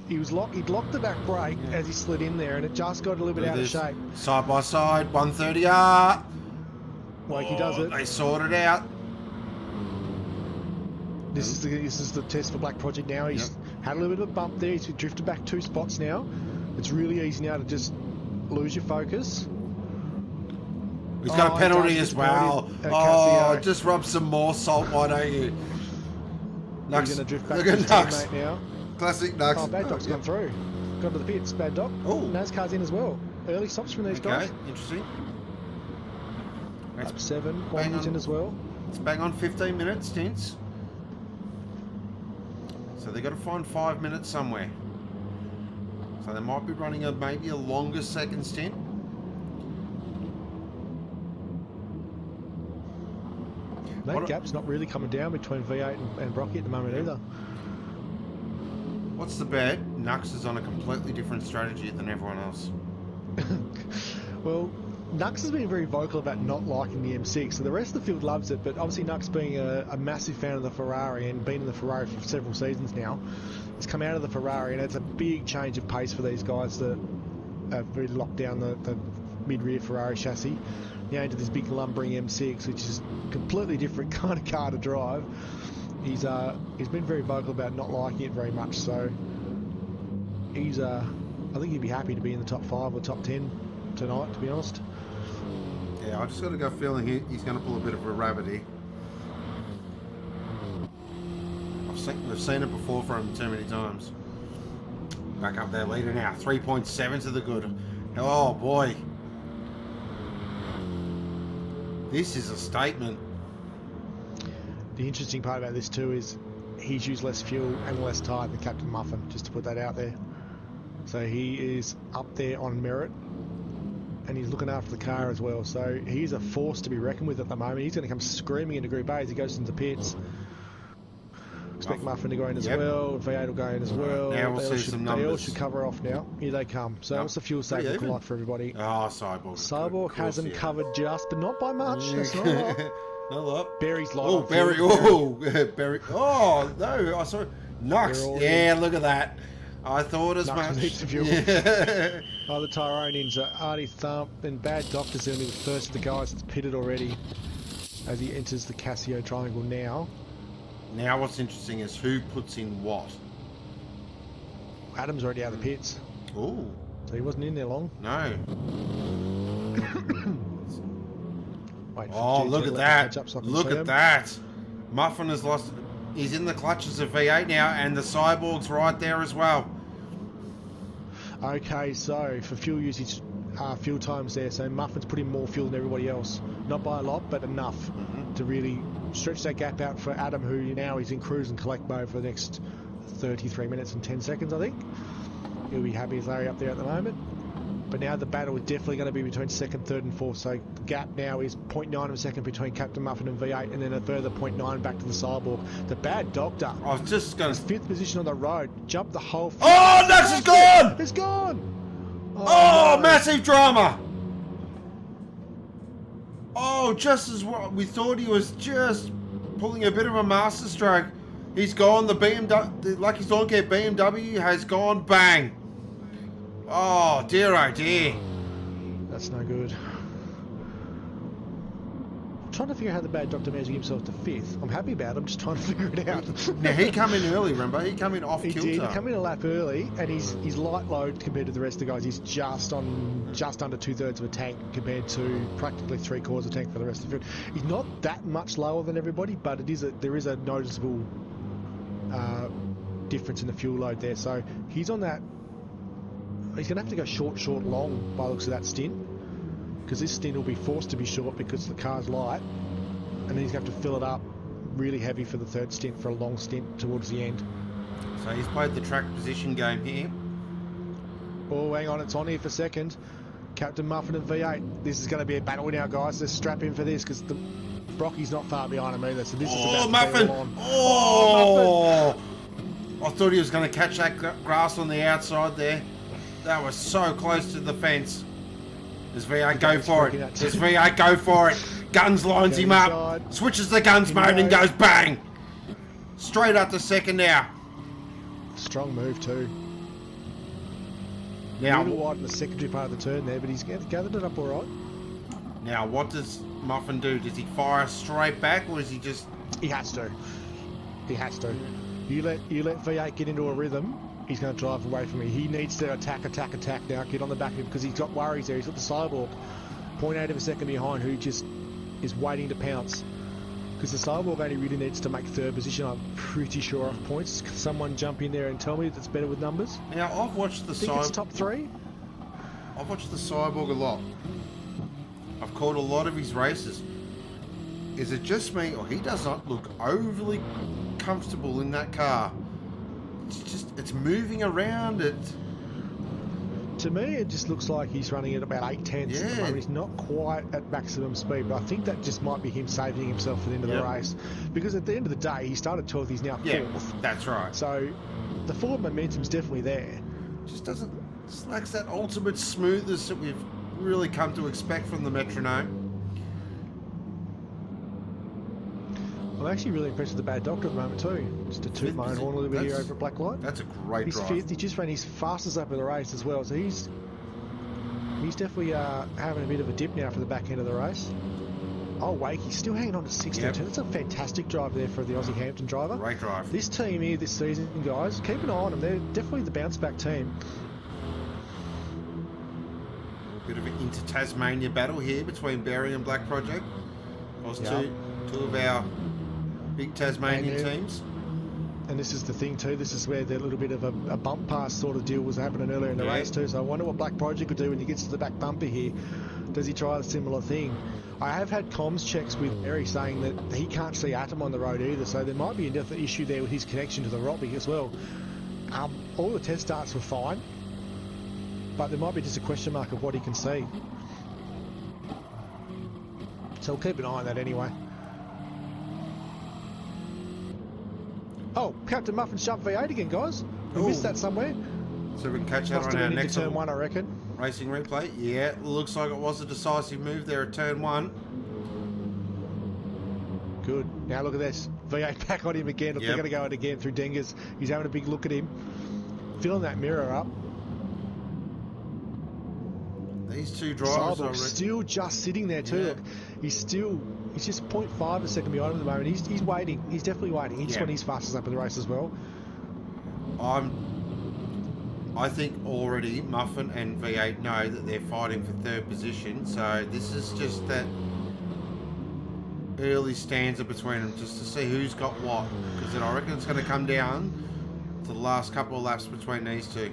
he was he'd locked the back brake as he slid in there, and it just got a little bit out of shape. Side by side, 130R. Wakey does it. They sorted out. This is the test for Black Project now. He's had a little bit of a bump there. He's drifted back 2 spots now. It's really easy now to just lose your focus. He's got a penalty he as does well. penalty. Oh, just rub some more salt, why don't you? Nux, He's going to drift back look to at his Nux. teammate now. Classic Nux. Oh, Bad Dog's gone through. Gone to the pits. Bad Dog. Oh. NASCAR's in as well. Early stops from these guys. Okay, interesting. Lap 7. bang Wandy's on. in as well. It's bang on 15 minutes stints. So they've got to find 5 minutes somewhere. So they might be running maybe a longer second stint. That gap's not really coming down between V8 and Brocky at the moment either. What's the bet? Nux is on a completely different strategy than everyone else. Well, Nux has been very vocal about not liking the M6, so the rest of the field loves it, but obviously Nux being a massive fan of the Ferrari and been in the Ferrari for several seasons now, has come out of the Ferrari, and it's a big change of pace for these guys that have really locked down the mid-rear Ferrari chassis now into this big lumbering M6, which is a completely different kind of car to drive. He's been very vocal about not liking it very much, so he's I think he'd be happy to be in the top 5 or top 10 tonight, to be honest. Yeah, I just got a gut feeling he's going to pull a bit of a rabbit. We've seen it before from him too many times. Back up there, leader now. 3.7 to the good. Oh boy. This is a statement. The interesting part about this too is he's used less fuel and less tyre than Captain Muffin, just to put that out there. So he is up there on merit, and he's looking after the car as well. So he's a force to be reckoned with at the moment. He's going to come screaming into Group A as he goes into the pits. Expect Muffin to go in as well. V8 will go in as well. Now we'll see some numbers. They all should cover off now. Here they come. So what's the fuel save looking like for everybody? Oh, Cyborg. Cyborg has them covered just, but not by much. That's not a lot. Not a lot. Barry's light. Oh, on Barry. fuel. Oh, Barry. Oh, no. I saw Nux. Yeah, look at that. I thought as Nux much. with heaps of fuel. Yeah. Oh, the Tyronians, Artie Thump and Bad Doctor's going to be the first of the guys that's pitted already as he enters the Casio triangle now. Now what's interesting is who puts in what. Adam's already out of the pits, Oh, so he wasn't in there long. no. Wait for Oh, GG look to at let that. him catch up so I can Look see at him. that. Muffin has lost. He's in the clutches of V8 now, and the Cyborg's right there as well. Okay, so for fuel usage, fuel times there, so Muffin's put in more fuel than everybody else. Not by a lot, but enough to really stretch that gap out for Adam, who now is in cruise and collect mode for the next 33 minutes and 10 seconds, I think. He'll be happy as Larry up there at the moment. But now the battle is definitely going to be between 2nd, 3rd and 4th. So the gap now is 0.9 of a second between Captain Muffin and V8, and then a further 0.9 back to the Cyborg. The Bad Doctor, I was just going his to... 5th position on the road, jumped the whole... Oh, Nux is gone! It's gone! Oh, no. massive drama! Oh, just as what we thought, he was just pulling a bit of a masterstroke. He's gone. The BMW, the Lucky's Lawn Care BMW has gone bang. Oh dear, oh dear. That's no good. I'm trying to figure out how the bad doctor managed to get himself to 5th. I'm happy about it. I'm just trying to figure it out. Now he come in early, remember? He come in off He kilter. did. He come in a lap early, and he's light load compared to the rest of the guys. He's just under 2/3 of a tank compared to practically 3/4 of a tank for the rest of the field. He's not that much lower than everybody, but there is a noticeable difference in the fuel load there. So he's on that. He's going to have to go short, long by the looks of that stint, because this stint will be forced to be short because the car's light, and then he's going to have to fill it up really heavy for the 3rd stint, for a long stint towards the end. So he's played the track position game here. Oh, hang on, it's on here for second. Captain Muffin and V8. This is going to be a battle now, guys. Let's strap in for this, because the Brocky's not far behind him either. So this is about Muffin! to be all on. Oh, Muffin! I thought he was going to catch that grass on the outside there. That was so close to the fence. Does V8 go for it? Does V8 go for it? Guns lines him up. Switches the guns mode and goes bang. Straight up to second now. Strong move too. Now, a little wide in the secondary part of the turn there, but he's gathered it up all right. Now, what does Muffin do? Does he fire straight back, or is he just... He has to. He has to. You let V8 get into a rhythm, he's going to drive away from me. He needs to attack now, get on the back of him, because he's got worries there. He's got the Cyborg 0.8 of a second behind, who just is waiting to pounce. Because the Cyborg only really needs to make 3rd position, I'm pretty sure, off points. Can someone jump in there and tell me that's better with numbers? Now, I've watched the Cyborg. It's top 3? I've watched the Cyborg a lot. I've called a lot of his races. Is it just me, or he does not look overly comfortable in that car? It's moving around. To me, it just looks like he's running at about 8/10. Yeah. At the moment. He's not quite at maximum speed, but I think that just might be him saving himself for the end of the race. Because at the end of the day, he started 12th, he's now 4th. Yeah, that's right. So the forward momentum's definitely there. Just lacks that ultimate smoothness that we've really come to expect from the Metronome. I'm actually really impressed with the bad doctor at the moment too. Just to toot my own horn a little bit here over at Blacklight. That's a great He's drive. 5th. He just ran his fastest lap of the race as well, so he's definitely having a bit of a dip now for the back end of the race. Oh, wait, he's still hanging on to 16. Yep. That's a fantastic drive there for the Aussie Hampton driver. Great drive. This team here this season, guys, keep an eye on them. They're definitely the bounce-back team. A bit of an inter-Tasmania battle here between Berry and Black Project. Of course, two of our big Tasmanian teams. And this is the thing too, this is where the little bit of a bump pass sort of deal was happening earlier in the race too, so I wonder what Black Project would do when he gets to the back bumper here. Does he try a similar thing? I have had comms checks with Berry saying that he can't see Atom on the road either, so there might be an issue there with his connection to the Robbie as well. All the test starts were fine, but there might be just a question mark of what he can see. So we'll keep an eye on that anyway. Oh, Captain Muffin shoved V8 again, guys. We missed that somewhere. So we can catch that on our next turn 1, I reckon. Racing replay. Yeah, looks like it was a decisive move there at turn 1. Good. Now look at this. V8 back on him again. Look, they're going to go out again through Dengers. He's having a big look at him. Filling that mirror up. These two drivers are still just sitting there too. Look, he's just 0.5 a second behind him at the moment. He's waiting. He's definitely waiting. He just won his fastest lap of the race as well. I think already Muffin and V8 know that they're fighting for 3rd position, so this is just that early stanza between them just to see who's got what, because then I reckon it's going to come down to the last couple of laps between these two.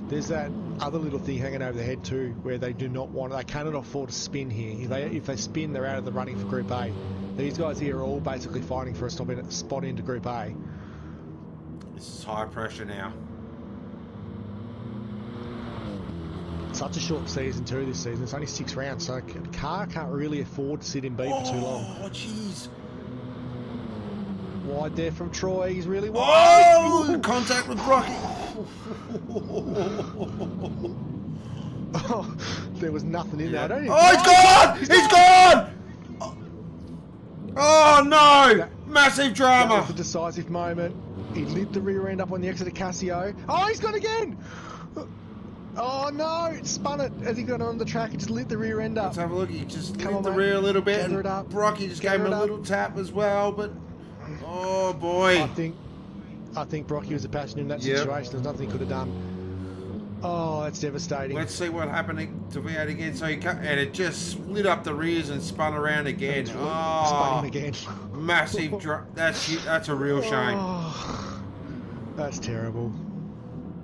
There's that other little thing hanging over their head too, where they cannot afford to spin here. If they spin, they're out of the running for Group A. These guys here are all basically fighting for a spot into Group A. This is high pressure now. Such a short season too this season. It's only 6 rounds, so a car can't really afford to sit in B for too long. Oh, jeez. Wide there from Troy. He's really wide. Oh, contact with Brocky. Oh, there was nothing in there. He's gone! He's gone! Oh no! Massive That drama. was the decisive moment. He lit the rear end up on the exit of Casio. Oh, he's gone again! Oh no, it spun it as he got on the track. He just lit the rear end up. Let's have a look. He just Come lit on, the mate. rear a little bit. Gather And it up. Brocky just Gather gave him it a up. little tap as well. But, oh boy. I think Brocky was a passenger in that Yep. situation. There's nothing he could have done. Oh, that's devastating. Let's see what happened to V8 again. So he cut, and it just split up the rears and spun around again. Spun Oh, him again. massive that's a real shame. Oh, that's terrible.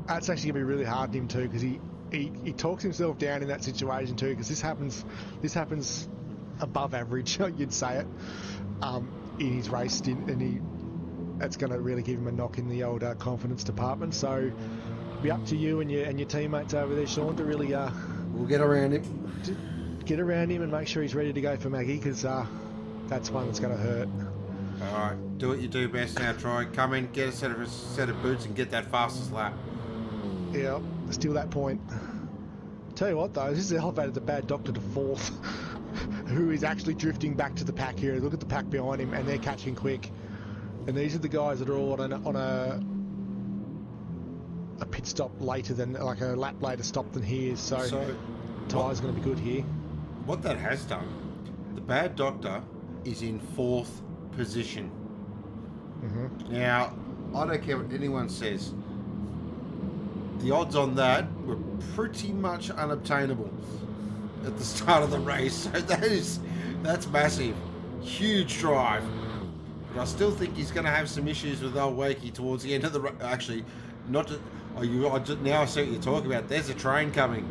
That's actually gonna be really hard on him too, because he talks himself down in that situation too, because this happens above average, you'd say it, in his race stint, and that's going to really give him a knock in the old confidence department. So it'll be up to you and your teammates over there, Sean, to really We'll get around him. get around him and make sure he's ready to go for Maggie, because that's one that's going to hurt. All right, do what you do best now, Troy. Come in, get a set of boots, and get that fastest lap. Yeah, steal that point. Tell you what though, this has elevated the bad doctor to fourth, who is actually drifting back to the pack here. Look at the pack behind him, and they're catching quick. And these are the guys that are all on a pit stop later than, like a lap later stop than he is. So tyre's going to be good here. What that has done, the bad doctor is in fourth position. Mm-hmm. Now, I don't care what anyone says. The odds on that were pretty much unobtainable at the start of the race. So that's massive. Huge drive. But I still think he's going to have some issues with old Wakey towards the end of the race. Actually, not to... now I see what you're talking about. There's a train coming.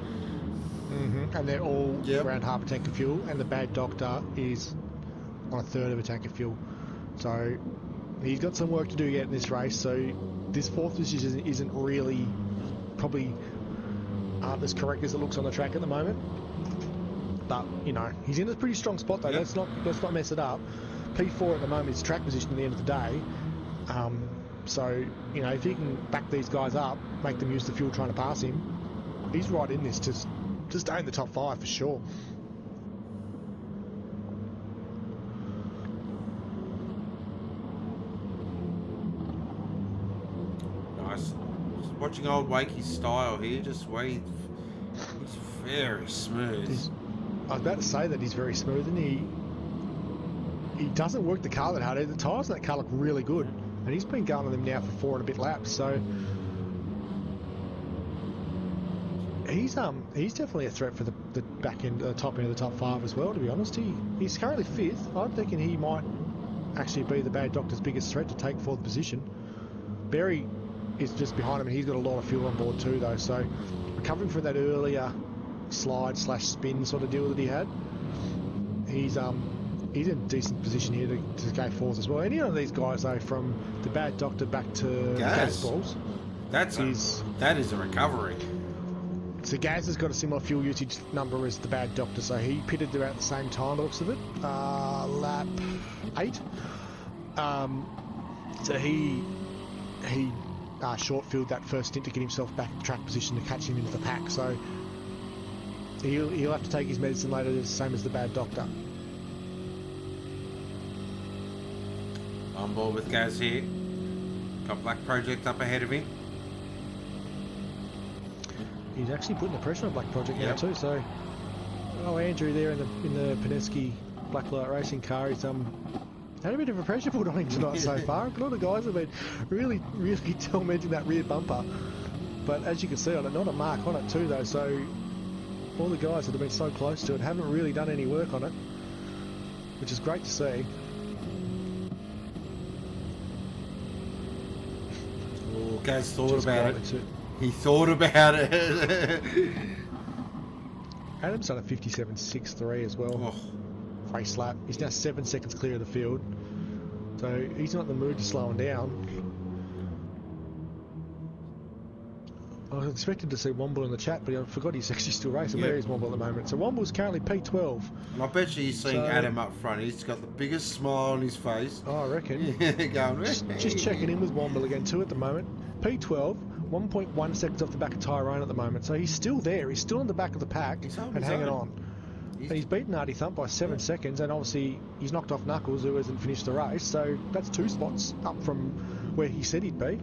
Mm-hmm. And they're all around half a tank of fuel, and the bad doctor is on a third of a tank of fuel. So he's got some work to do yet in this race. So this fourth position isn't really probably as correct as it looks on the track at the moment. But, you know, he's in a pretty strong spot though. Yep. Let's not mess it up. P4 at the moment is track position at the end of the day. So, you know, if he can back these guys up, make them use the fuel trying to pass him, he's right in this to stay in the top 5 for sure. Nice. Just watching old Wakey's style here, he's very smooth. I was about to say that he's very smooth, and he doesn't work the car that hard. The tyres on that car look really good, and he's been going on them now for 4 and a bit laps. So he's definitely a threat for the back end, top end of the top 5 as well. To be honest, he's currently 5th. I'm thinking he might actually be the bad doctor's biggest threat to take 4th position. Berry is just behind him, and he's got a lot of fuel on board too, though. So recovering from that earlier slide/spin sort of deal that he had, he's in a decent position here to go 4th as well. Any of these guys though, from the bad doctor back to Gas Balls, that is a recovery. So Gaz has got a similar fuel usage number as the bad doctor, so he pitted about the same time, looks of it, lap 8. So he short filled that first stint to get himself back in track position to catch him into the pack. So he'll have to take his medicine later, the same as the bad doctor. On board with Gaz here. Got Black Project up ahead of him. He's actually putting the pressure on Black Project now too. So, Andrew there in the Penske Blacklight Racing car, he's had a bit of a pressure put on him tonight so far. A lot of guys have been really, really tormenting that rear bumper. But as you can see on it, not a mark on it too though. So all the guys that have been so close to it haven't really done any work on it, which is great to see. Oh, Gaz thought about it. He thought about it. Adam's done a 57.63 as well. Oh. Race lap. He's now 7 seconds clear of the field. So he's not in the mood to slow him down. I was expecting to see Womble in the chat, but I forgot he's actually still racing. Where is Womble at the moment? So Womble's currently P12. And I bet you he's seeing Adam up front. He's got the biggest smile on his face. Oh, I reckon. Going, just checking in with Womble again too at the moment. P12, 1.1 seconds off the back of Tyrone at the moment. So he's still there. He's still on the back of the pack and hanging on. And he's beaten Artie Thump by 7 seconds, and obviously he's knocked off Knuckles, who hasn't finished the race, so that's 2 spots up from where he said he'd be.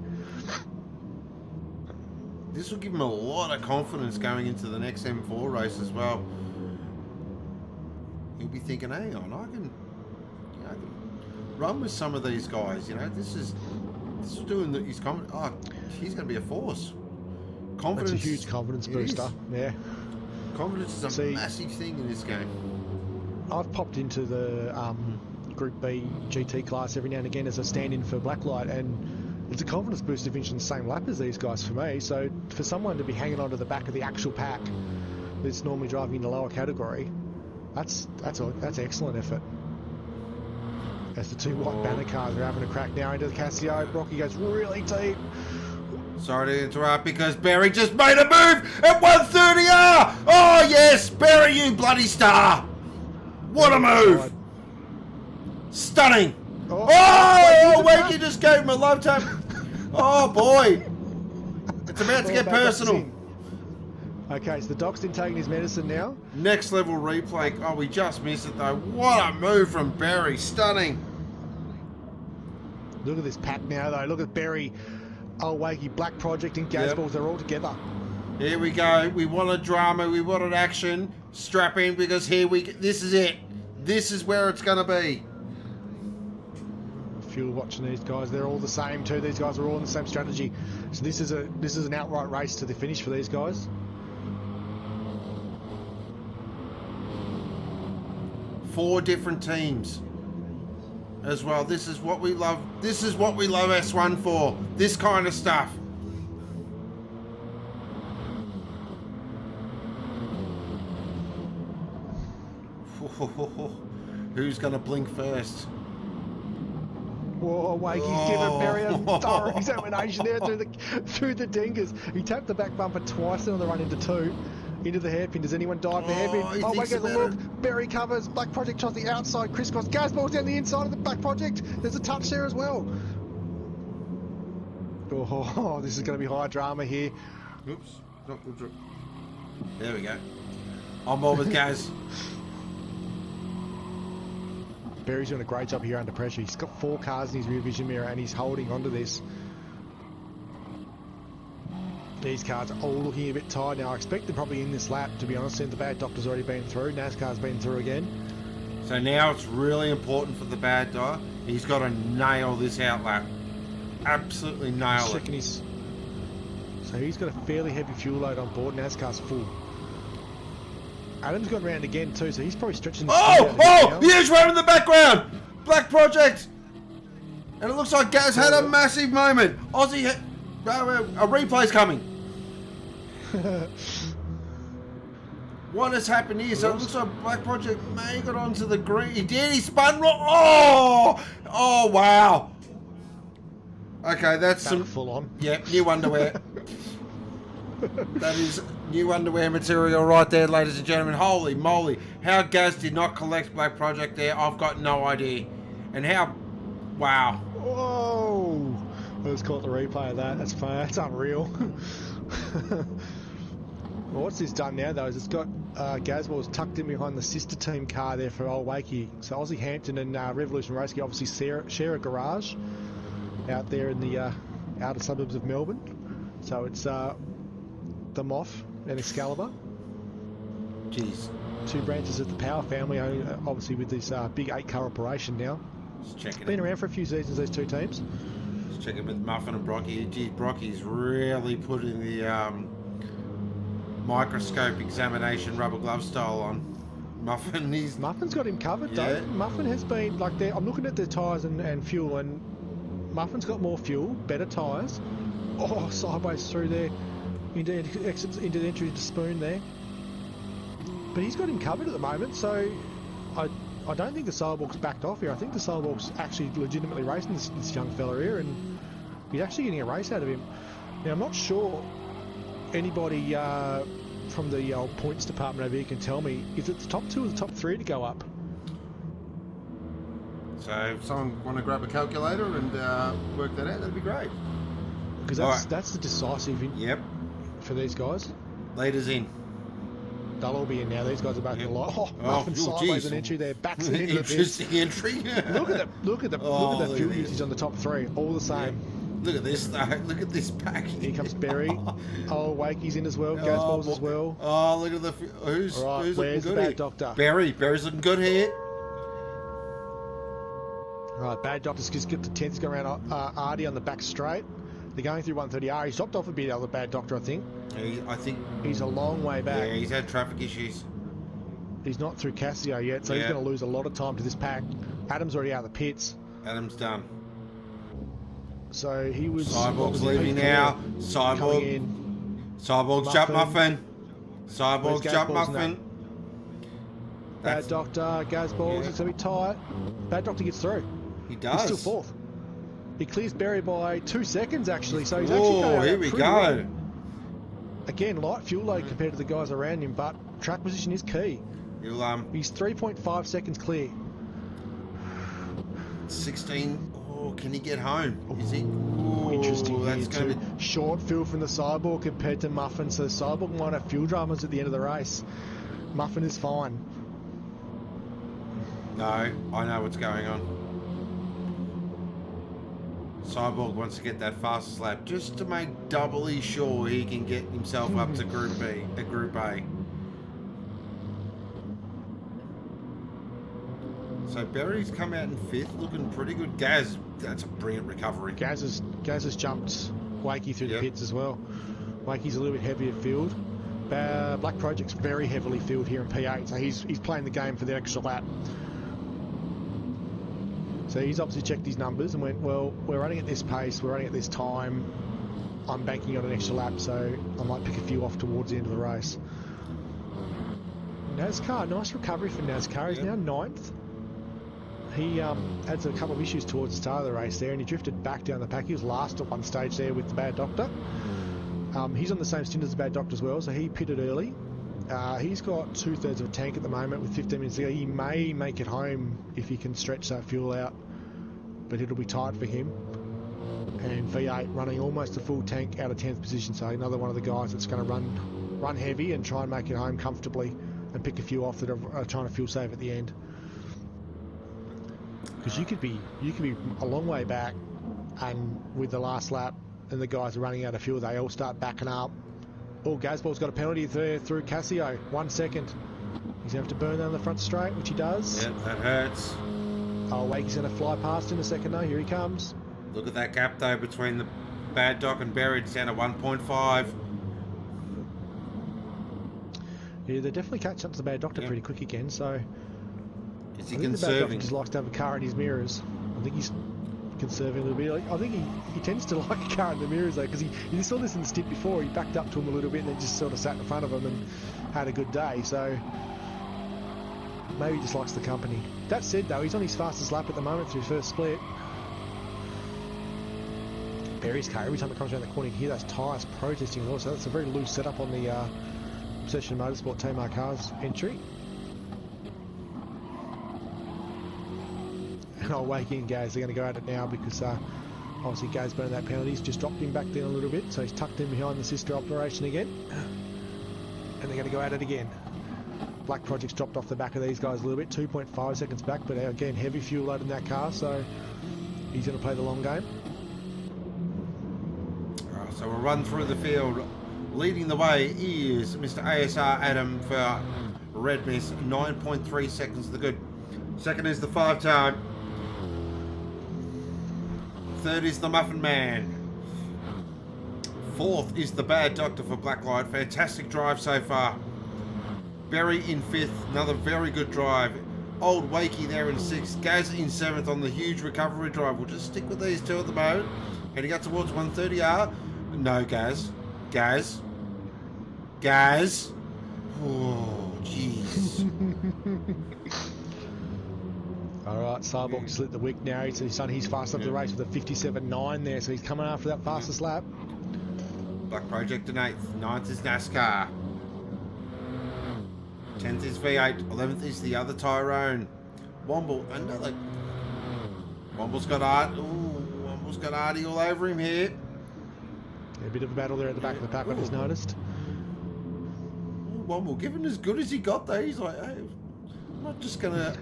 This will give him a lot of confidence going into the next M4 race as well. He'll be thinking, hang on, I can run with some of these guys. You know, this is doing that. He's confident. Oh, he's going to be a force. Confidence. That's a huge confidence booster. Yeah. Confidence is a massive thing in this game. I've popped into the Group B GT class every now and again as a stand-in for Blacklight, and it's a confidence boost to finish in the same lap as these guys for me. So for someone to be hanging onto the back of the actual pack that's normally driving in the lower category, that's excellent effort. As the 2 white banner cars are having a crack now into the Casio, Brocky goes really deep. Sorry to interrupt because Barry just made a move at 130R! Oh yes, Barry, you bloody star! What a move! Stunning! Oh, Wakey just gave him a love tap. Oh boy! It's about to get personal. Okay, so the doc's been taking his medicine now. Next level replay. Oh, we just missed it though. What a move from Barry. Stunning. Look at this pack now though. Look at Barry, Old Wakey, Black Project and Gazballs. They're all together. Here we go. We wanted drama. We wanted action. Strap in because this is it. This is where it's going to be. Fuel watching these guys. They're all the same too. These guys are all in the same strategy. So this is an outright race to the finish for these guys. 4 different teams as well. This is what we love. This is what we love S1 for. This kind of stuff. Who's going to blink first? Whoa, Wakey's giving Barry a thorough examination there through the dingers. He tapped the back bumper twice on the run into 2. Into the hairpin. Does anyone dive the hairpin? Oh, Wakey has a look. Barry covers. Black Project tries the outside. Crisscross. Gazball's down the inside of the Black Project. There's a touch there as well. Oh, this is going to be high drama here. Oops. Not good. There we go. I'm on with Gaz. Barry's doing a great job here under pressure. He's got 4 cars in his rear vision mirror and he's holding onto this. These cars are all looking a bit tired now. I expect they're probably in this lap, to be honest. The bad doctor's already been through. NASCAR's been through again. So now it's really important for the bad guy. He's got to nail this out lap. Absolutely nail it. So he's got a fairly heavy fuel load on board. NASCAR's full. Adam's gone round again too, so he's probably stretching the huge run in the background! Black Project! And it looks like Gaz had a massive moment. Aussie, a replay's coming. What has happened here? So it looks like Black Project may have got onto the green. He did, he spun wrong. Oh, wow. Okay, that's some full on. Yep, new underwear. That is new underwear material right there, ladies and gentlemen. Holy moly. How Gaz did not collect Black Project there, I've got no idea. And how, wow. Whoa. Let's call it the replay of that. That's fun. That's unreal. Well, what's this done now, though, is it's got Gazball's tucked in behind the sister team car there for Old Wakey. So Aussie Hampton and Revolution Race Car obviously share a garage out there in the outer suburbs of Melbourne. So it's the Moff and Excalibur. Jeez. 2 branches of the Power family, obviously with this big 8-car operation now. It's been around for a few seasons, these 2 teams. Just checking with Muffin and Brocky. Geez, Brocky's really putting the microscope examination rubber glove style on. Muffin's got him covered though. Muffin has been like there. I'm looking at the tyres and fuel, and Muffin's got more fuel, better tyres. Oh, sideways through there, into the entry to Spoon there. But he's got him covered at the moment, so I don't think the Sailbox backed off here. I think the Sailbox actually legitimately racing this young fella here, and he's actually getting a race out of him. Now, I'm not sure anybody from the points department over here can tell me, is it the top 2 or the top 3 to go up? So if someone want to grab a calculator and work that out, that'd be great. Because that's the decisive for these guys. Leaders in. They'll all be in now. These guys are both in the lot. Oh, Muffin sideways an entry there. Backs into the pits. Interesting entry. Look at the fuel usage on the top three. All the same. Look at this though. Look at this pack. Here comes Berry. Oh, Wakey's in as well. Goes balls as well. Oh, look at the who's looking where's good the Bad here? Doctor? Berry's looking good here. Right, Bad Doctor's just got the 10th go around Artie on the back straight. They're going through 130R. He stopped off a bit, the Bad Doctor, I think. I think he's a long way back. Yeah, he's had traffic issues. He's not through Casio yet, so he's going to lose a lot of time to this pack. Adam's already out of the pits. Adam's done. So he was... Cyborg's leaving now. Cyborg's jump Muffin. Cyborg's jump Muffin. Bad Doctor, goes balls, it's going to be tight. Bad Doctor gets through. He does. He's still 4th. He clears Berry by 2 seconds, actually, so he's actually going here we go. Well. Again, light fuel load compared to the guys around him, but track position is key. He's 3.5 seconds clear. 16. Oh, can he get home? Is he? Interesting. That's going to be short fuel from the Cyborg compared to Muffin, so Cyborg might have fuel dramas at the end of the race. Muffin is fine. No, I know what's going on. Cyborg wants to get that fastest lap just to make doubly sure he can get himself up to Group A. So Berry's come out in 5th, looking pretty good. Gaz, that's a brilliant recovery. Gaz has jumped Wakey through the pits as well. Wakey's a little bit heavier field. Black Project's very heavily filled here in P8, so he's playing the game for the extra lap. So he's obviously checked his numbers and went, well, we're running at this pace, we're running at this time, I'm banking on an extra lap, so I might pick a few off towards the end of the race. NASCAR, nice recovery for NASCAR. He's now 9th. He had a couple of issues towards the start of the race there, and he drifted back down the pack. He was last at one stage there with the Bad Doctor. He's on the same stint as the Bad Doctor as well, so he pitted early. He's got 2/3 of a tank at the moment with 15 minutes to go. He may make it home if he can stretch that fuel out, but it'll be tight for him. And V8 running almost a full tank out of 10th position, so another one of the guys that's going to run heavy and try and make it home comfortably and pick a few off that are trying to fuel save at the end. Because you could be a long way back, and with the last lap and the guys are running out of fuel, they all start backing up. Oh, Gazball's got a penalty there through Casio. 1 second. He's going to have to burn down the front straight, which he does. Yep, that hurts. Oh, Wakey's going to fly past in a second though. Here he comes. Look at that gap though between the Bad Doc and Berry. It's down to 1.5. Yeah, they definitely catch up to the Bad Doctor pretty quick again, so... Is he I think the Bad conserving? Doctor just likes to have a car in his mirrors. I think he's conserving a little bit. I think he tends to like a car in the mirrors though, because you saw this in the stint before. He backed up to him a little bit and then just sort of sat in front of him and had a good day, so maybe he just likes the company. That said though, he's on his fastest lap at the moment through his first split. Berry's car, every time it comes around the corner you can hear those tyres protesting also. That's a very loose setup on the Obsession Motorsport Tamar Cars entry. And I'll wake in Gaz, they're going to go at it now because obviously Gaz burned that penalty. He's just dropped him back down a little bit, so he's tucked in behind the sister operation again. And they're going to go at it again. Black Project's dropped off the back of these guys a little bit, 2.5 seconds back, but again, heavy fuel load in that car, so he's going to play the long game. Alright, so we'll run through the field. Leading the way is Mr. ASR Adam for Red Miss, 9.3 seconds to the good. Second is the 5-time. Third is the Muffin Man. Fourth is the Bad Doctor for Blacklight. Fantastic drive so far. Berry in 5th, another very good drive. Old Wakey there in 6th. Gaz in 7th on the huge recovery drive. We'll just stick with these two at the moment. Heading up towards 130R. No, Gaz. Gaz. Oh, jeez. Alright, Cyborg just lit the wick now. He's done his fast up the race with a 57.9 there, so he's coming after that fastest lap. Black Project in 8th. 9th is NASCAR. 10th is V8. 11th is the other Tyrone. Womble, another. Womble's got Artie all over him here. Yeah, a bit of a battle there at the back of the pack, I just noticed. Womble. Given as good as he got there, he's like, hey, I'm not just going to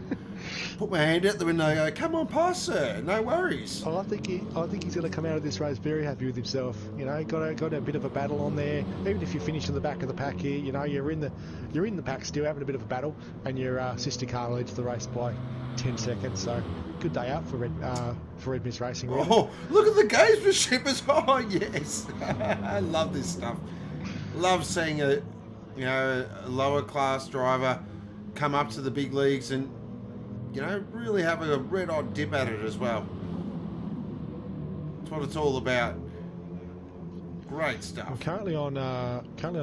put my hand out the window and go, come on, pass, sir. No worries. I think he's going to come out of this race very happy with himself. You know, got a bit of a battle on there. Even if you finish in the back of the pack here, you know, you're in the pack still, having a bit of a battle, and your sister car leads the race by 10 seconds. So good day out for Red Miss Racing. Really. Oh, look at the gamesmanship. Oh, yes. I love this stuff. Love seeing a lower class driver come up to the big leagues and, you know, really have a red hot dip at it as well. That's what it's all about. Great stuff. I'm currently on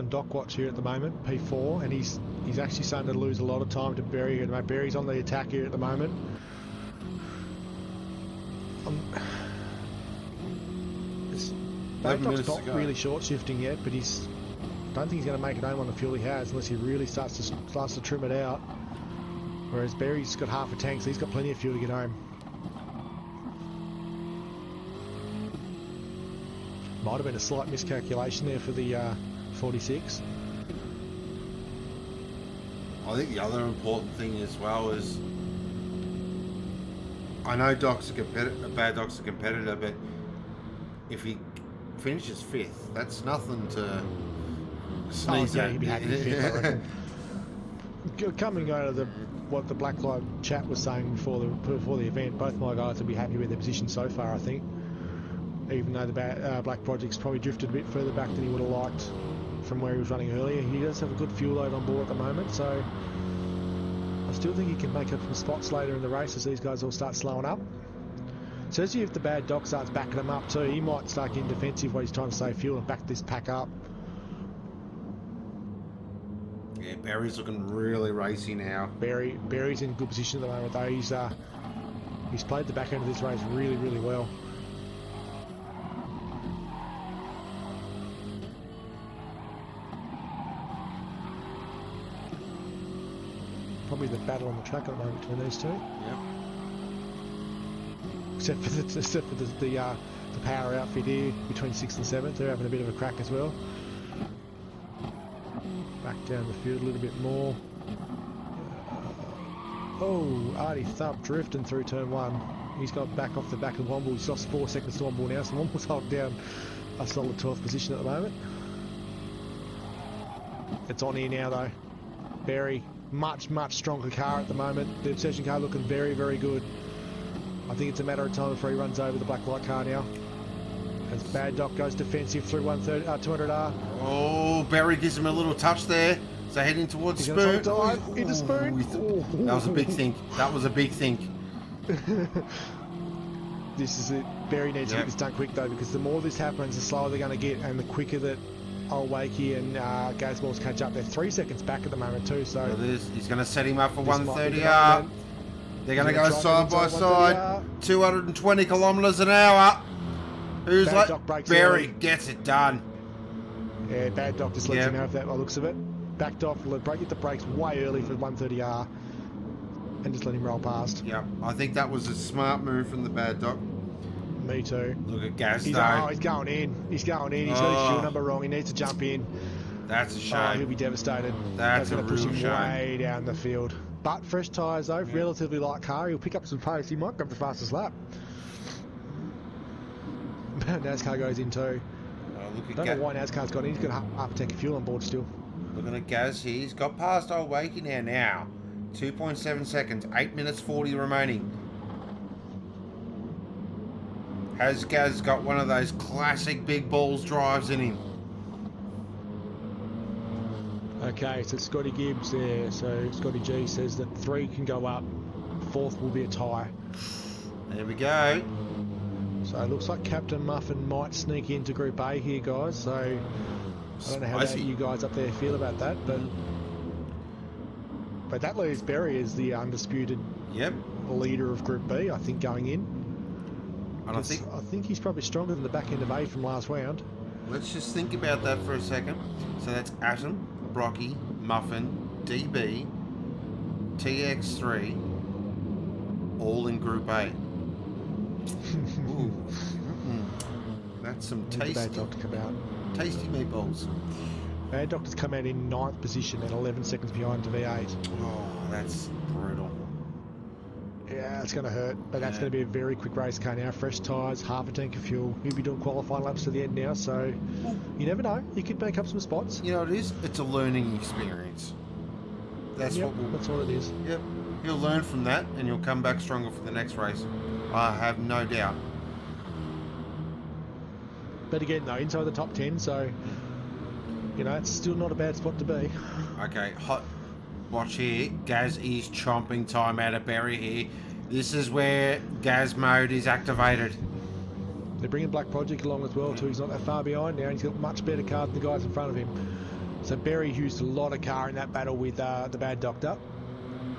dock watch here at the moment, P4, and he's actually starting to lose a lot of time to Berry. Berry's on the attack here at the moment. Baddock's not really short shifting yet, but I don't think he's going to make it home on the fuel he has unless he really starts to trim it out. Whereas Berry's got half a tank, so he's got plenty of fuel to get home. Might have been a slight miscalculation there for the 46. I think the other important thing as well is, I know Bad Doc's a competitor, but if he finishes 5th, that's nothing to sneeze at. He'd be happy with 5th, I reckon. Coming out of what the Black Light chat was saying before the event, both my guys would be happy with their position so far, I think. Even though the Black Project's probably drifted a bit further back than he would have liked from where he was running earlier. He does have a good fuel load on board at the moment, so I still think he can make up some spots later in the race as these guys all start slowing up. So as if the Bad Doc starts backing him up too, he might start getting defensive while he's trying to save fuel and back this pack up. Yeah, Barry's looking really racy now. Barry's in good position at the moment though. He's played the back end of this race really, really well. Probably the battle on the track at the moment between these two. Yep. Except for the power outfit here between 6th and 7th, they're having a bit of a crack as well. Back down the field a little bit more. Artie Thump drifting through turn 1. He's got back off the back of Womble. He's lost 4 seconds to Womble now, so Womble's holding down a solid 12th position at the moment. It's on here now though. Berry, much stronger car at the moment. The Obsession car looking very, very good. I think it's a matter of time before he runs over the Black Light car now. As Bad Doc goes defensive through 200R. Oh, Barry gives him a little touch there. So heading towards Spoon. Into Spoon. That was a big think. That was a big think. This is it. Barry needs to get this done quick though, because the more this happens, the slower they're going to get, and the quicker that Old Wakey and Gazballs catch up. They're 3 seconds back at the moment too, so... He's going to set him up for 130R. They're going to go side by side. 220 kilometres an hour. Who's Bad Doc breaks Barry early. gets it done. Yeah, Bad Doc just lets him have that by the looks of it. Backed off, get the brakes way early for 130R and just let him roll past. Yep, I think that was a smart move from the Bad Doc. Me too. Look at Gaz He's going in. He's got his fuel number wrong. He needs to jump in. That's a shame. He'll be devastated. That's going to push him shame. way down the field. But fresh tyres though, relatively light car. He'll pick up some pace. He might grab the fastest lap. NASCAR goes in too. Don't know why NASCAR's got in. He's got half a tank of fuel on board still. Looking at Gaz here. He's got past Old Wakey now. 2.7 seconds. 8 minutes 40 remaining. Has Gaz got one of those classic big balls drives in him? Okay, so Scotty Gibbs there. So Scotty G says that 3 can go up. 4th will be a tie. There we go. So it looks like Captain Muffin might sneak into Group A here, guys. So I don't know how you guys up there feel about that, but that leaves Berry as the undisputed leader of Group B, I think, going in. And I think he's probably stronger than the back end of A from last round. Let's just think about that for a second. So that's Atom, Brocky, Muffin, DB, TX3, all in Group A. Ooh. That's some tasty meatballs. Bad Doctor's come out in 9th position and 11 seconds behind the V8. Oh, that's brutal. Yeah, it's going to hurt, but that's going to be a very quick race car now. Fresh tyres, half a tank of fuel. He'll be doing qualifying laps to the end now, so you never know. You could make up some spots. You know what it is? It's a learning experience. That's that's what it is. Yep. He'll learn from that, and he'll come back stronger for the next race. I have no doubt. But again, though, inside the top 10, so you know it's still not a bad spot to be. Okay, hot. Watch here. Gaz is chomping time out of Barry here. This is where Gaz mode is activated. They're bringing Black Project along as well too. He's not that far behind now. He's got much better car than the guys in front of him. So Barry used a lot of car in that battle with the Bad Doctor.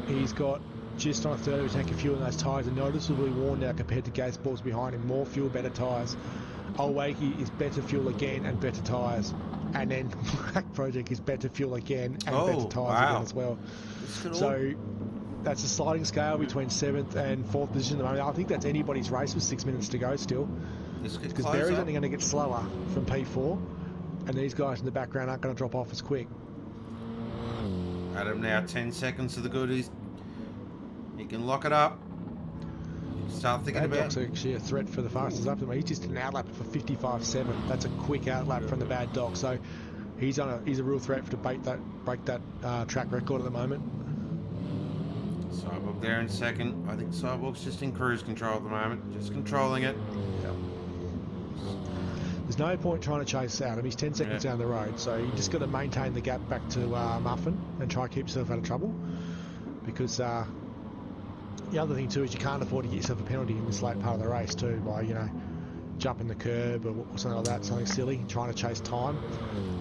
He's got just on a third of a tank of fuel, and those tyres are noticeably worn now compared to Gaz Balls behind him. More fuel, better tyres. Owaki is better fuel again and better tyres. And then Black Project is better fuel again and better tyres again as well. So that's a sliding scale between 7th and 4th position at the moment. I think that's anybody's race with 6 minutes to go still. Because Barry's only going to get slower from P4, and these guys in the background aren't going to drop off as quick. Adam now 10 seconds to the goodies. He can lock it up. Start thinking about Doc's actually a threat for the fastest up. He's just an outlap for 55.7. That's a quick outlap from the Bad Dog. So he's a real threat to break that track record at the moment. Cyborg there in second. I think Cyborg's just in cruise control at the moment, just controlling it. Yeah. There's no point trying to chase Adam. He's 10 seconds down the road, so you just got to maintain the gap back to Muffin and try to keep yourself out of trouble. Because the other thing too is you can't afford to get yourself a penalty in this late part of the race too by jumping the curb or something like that, something silly, trying to chase time.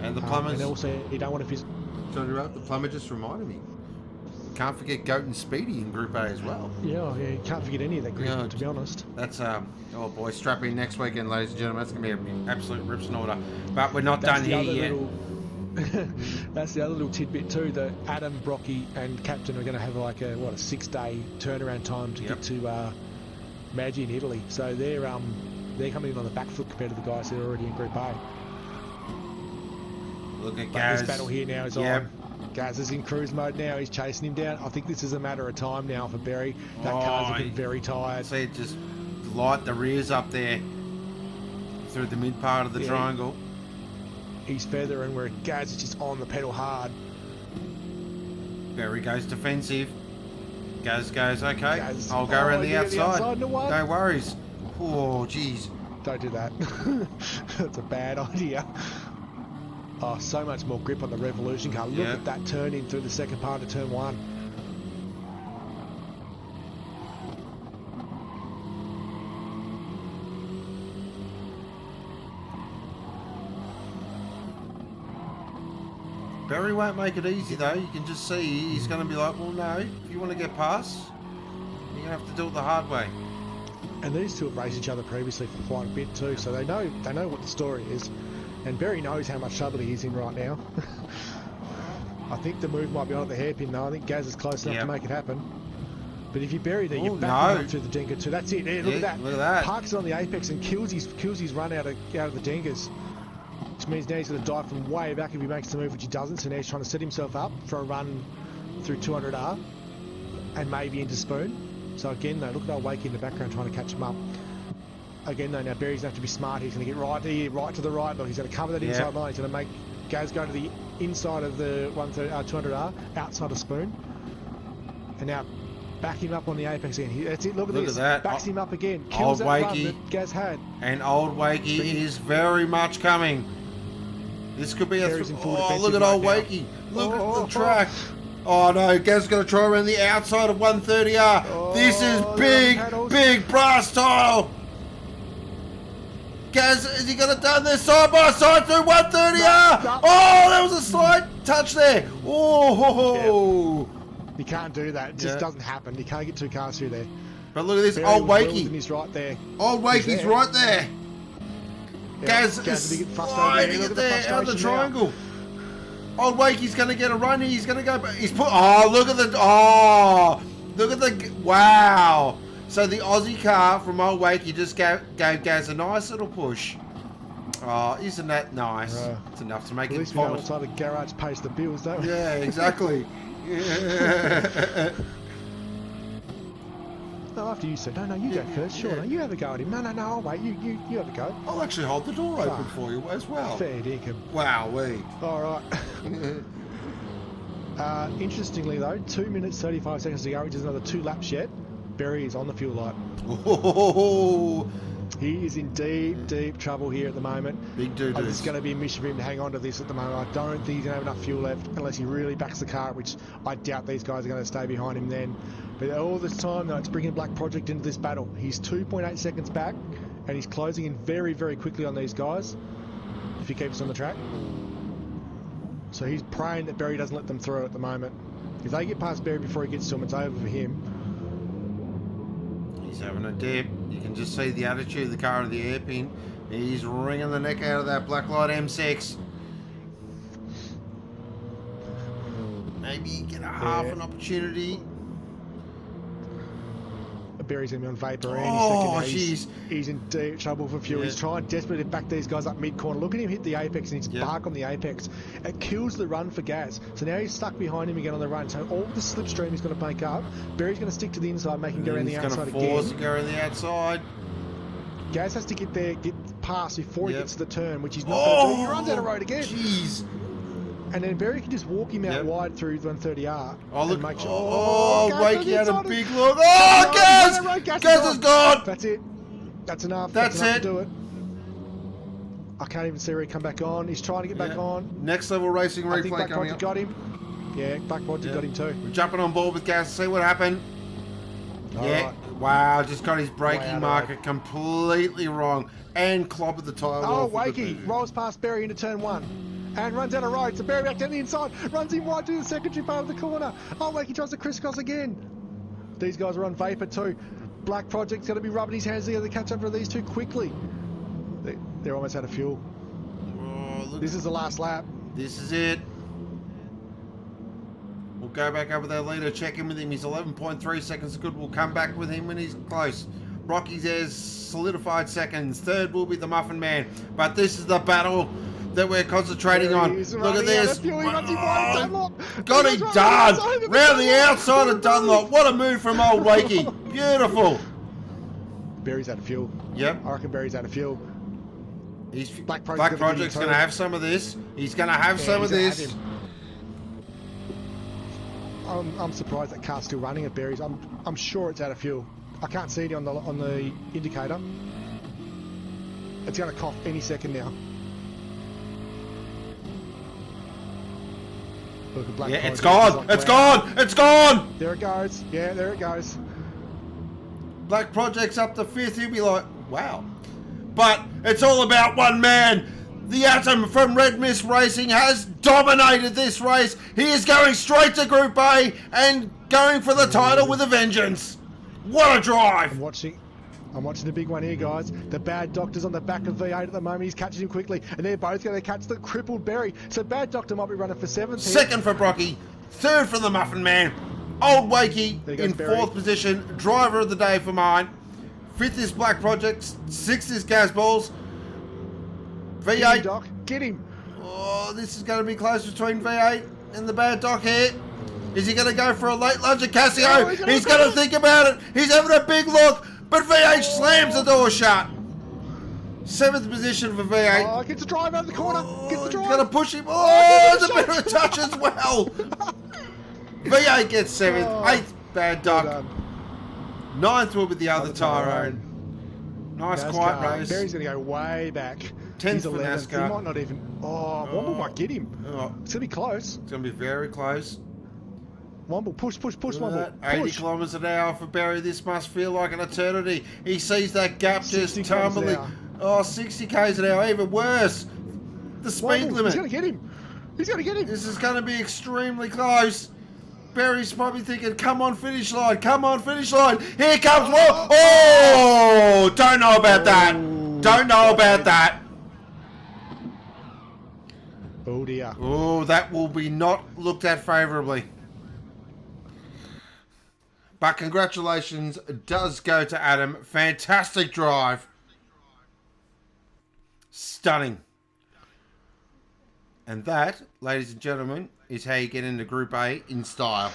And the plumbers. And also you don't want to. The plumber just reminded me. Can't forget Goat and Speedy in Group A as well. Yeah, you can't forget any of that group, to be honest. That's, oh boy, strap in next weekend, ladies and gentlemen. That's going to be an absolute rips and order. But we're not done here yet. That's the other little tidbit too, that Adam, Brocky and Captain are going to have like a 6-day turnaround time to get to Maggi in Italy. So they're coming in on the back foot compared to the guys that are already in Group A. Look at Gaz. This battle here now is on. Gaz is in cruise mode now. He's chasing him down. I think this is a matter of time now for Barry. That car's looking very tired. See it just light the rears up there through the mid part of the triangle. He's feathering where Gaz is just on the pedal hard. Barry goes defensive. Gaz goes, okay, Gaz, I'll go around the outside. No worries. Oh, jeez. Don't do that. That's a bad idea. Oh, so much more grip on the Revolution car. Look at that turn in through the second part of turn 1. Barry won't make it easy though. You can just see he's going to be like, well, no, if you want to get past, you're going to have to do it the hard way. And these two have raced each other previously for quite a bit too, so they know what the story is. And Barry knows how much trouble he is in right now. I think the move might be on at the hairpin though. I think Gaz is close enough to make it happen. But if you bury there, you're back up through the Denker too. That's it. Look at that. Look at that. Parks it on the apex and kills his run out of the Denkers. Which means now he's going to dive from way back if he makes the move, which he doesn't. So now he's trying to set himself up for a run through 200R and maybe into Spoon. So again though, look at old Wakey in the background trying to catch him up. Again though, now Barry's going to have to be smart. He's going to get right to the right. Look, he's going to cover that inside line. He's going to make Gaz go to the inside of the 200R, outside of Spoon. And now back him up on the apex again. That's it. Look at this. That. Backs him up again. Kills that run that Gaz had. And old Wakey is very much coming. This could be a... look at old Wakey. Look at the track. Oh no, Gaz's going to try around the outside of 130R. This is big brass tile. Gaz, is he going to done this side by side through 130R? No. Oh, that was a slight touch there. Oh. Yeah. You can't do that. It just doesn't happen. You can't get two cars through there. But look at this, old Wakey. He's right there. Old Wakey's right there. Gaz is sliding it there out of the triangle. Old Wakey's going to get a run here. He's going to go. Look at the. Wow. So the Aussie car from old Wakey just gave Gaz a nice little push. Oh, isn't that nice? It's enough to make At it least we know vomit. what side of garage pays the bills, don't we? Yeah, exactly. Yeah. No, after you, sir. No, you go first. Sure, no, you have a go at him. No, I'll wait. You have a go. I'll actually hold the door open for you as well. Fair dinkum. Wowee. All right. Interestingly, though, 2 minutes 35 seconds to go, which is another 2 laps yet. Barry is on the fuel light. Oh, He is in deep trouble here at the moment. big dude. It's going to be a mission for him to hang on to this at the moment. I don't think he's going to have enough fuel left unless he really backs the car, which I doubt these guys are going to stay behind him then. But all this time, though, it's bringing Black Project into this battle. He's 2.8 seconds back, and he's closing in very, very quickly on these guys if he keeps on the track. So he's praying that Barry doesn't let them through at the moment. If they get past Barry before he gets to him, it's over for him. He's having a dip. You can just see the attitude of the car of the hairpin. He's wringing the neck out of that Blacklight M6. Maybe get a half an opportunity. Barry's going to be on vapour any Oh, second. jeez. He's in deep trouble for fuel. Yeah. He's trying desperately to back these guys up mid-corner. Look at him hit the apex and he's bark on the apex. It kills the run for gas. So now he's stuck behind him again on the run. So all the slipstream he's going to make up. Barry's going to stick to the inside, make him go around the outside again. He's going to force to go around the outside. Gaz has to get there, get past before he gets to the turn, which he's not going to do. He runs out of road again. Jeez. And then Barry can just walk him out wide through 130R. Oh, look. And make sure, Wakey had a big look. Oh, Gaz! Gaz is gone! That's it. That's enough. That's enough it. to do it. I can't even see where he come back on. He's trying to get back on. Next level racing I think replay Black coming Project up. got him. Yeah, Black Project got him too. We're jumping on board with Gaz to see what happened. All yeah. right. Wow, just got his Way braking out of marker completely wrong and clobbered the tyre Oh, wall. Wakey rolls past Barry into turn 1. And runs down a road, so Barry back down the inside, runs in wide to the secondary part of the corner. Oh, Wakey tries to crisscross again. These guys are on vapour too. Black Project's going to be rubbing his hands together to catch up to these two quickly. They're almost out of fuel. Oh, look. This is the last lap. This is it. We'll go back over their leader, check in with him. He's 11.3 seconds good. We'll come back with him when he's close. Rocky's has solidified seconds. Third will be the Muffin Man. But this is the battle that we're concentrating on. Look at this. Got him done. Round the outside of Dunlop. What a move from old Wakey. Beautiful. Barry's out of fuel. Yep. I reckon Barry's out of fuel. Black Project's going to have some of this. He's going to have some of this. I'm surprised that car's still running at Barry's. I'm sure it's out of fuel. I can't see it on the indicator. It's going to cough any second now. Look at Black Yeah, Project. it's gone. It's gone. It's gone. There it goes. Yeah, there it goes. Black Project's up to 5th. He'll be like, wow. But it's all about one man. The Atom from Red Mist Racing has dominated this race. He is going straight to Group A and going for the title with a vengeance. What a drive. I'm watching the big one here, guys. The Bad Doctor's on the back of V8 at the moment. He's catching him quickly, and they're both going to catch the crippled Berry. So Bad Doctor might be running for 7th. Second for Brocky. Third for the Muffin Man. Old Wakey in Barry. 4th position. Driver of the day for mine. 5th is Black Project. 6th is Gazballs. V8. Get him, Doc. Get him. Oh, this is going to be close between V8 and the Bad Doc here. Is he going to go for a late lunge at Casio? He's going to think about it. He's having a big look, but V8 slams the door shut. 7th position for V8. Oh, gets a drive out of the corner. Gets the drive. Going to push him. Oh, there's a bit of a touch as well. V8 gets 7th. 8th, Bad Doc. 9th will be the other Tyrone. Nice, quiet race. Barry's going to go way back. 10th He's for 11th. NASCAR. He might not even... Oh, Womble might get him. Oh, It's going to be close. it's going to be very close. Womble, push, Womble. 80 Push. kilometres an hour for Barry. This must feel like an eternity. He sees that gap just 60 k's an tumbling. hour. Oh, 60 k's an hour, even worse. The speed Womble, limit. He's going to get him. He's going to get him. This is going to be extremely close. Barry's probably thinking, come on, finish line. Come on, finish line. Here comes Moff. Oh, don't know about that. Don't know about that. Oh, dear. Oh, that will be not looked at favourably. But congratulations does go to Adam. Fantastic drive. Stunning. And that, ladies and gentlemen, is how you get into Group A in style.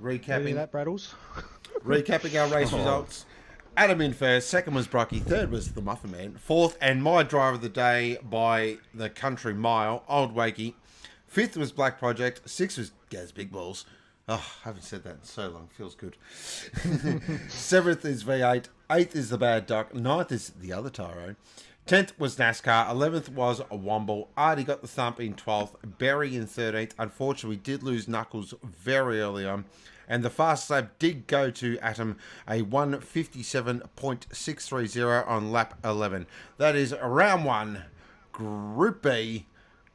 Recapping that, Braddles. Recapping our race results. Adam in first, second was Brocky, third was the Muffin Man, fourth and my driver of the day by the country mile, Old Wakey. Fifth was Black Project, sixth was Gaz Big Balls. Oh, I haven't said that in so long, feels good. Seventh is V8, eighth is the Bad Duck, ninth is the other Tyrone. 10th was NASCAR, 11th was a Womble. Artie got the thump in 12th, Berry in 13th. Unfortunately, we did lose Knuckles very early on. And the fast lap did go to Atom, a 1:57.630 on lap 11. That is round 1, Group B,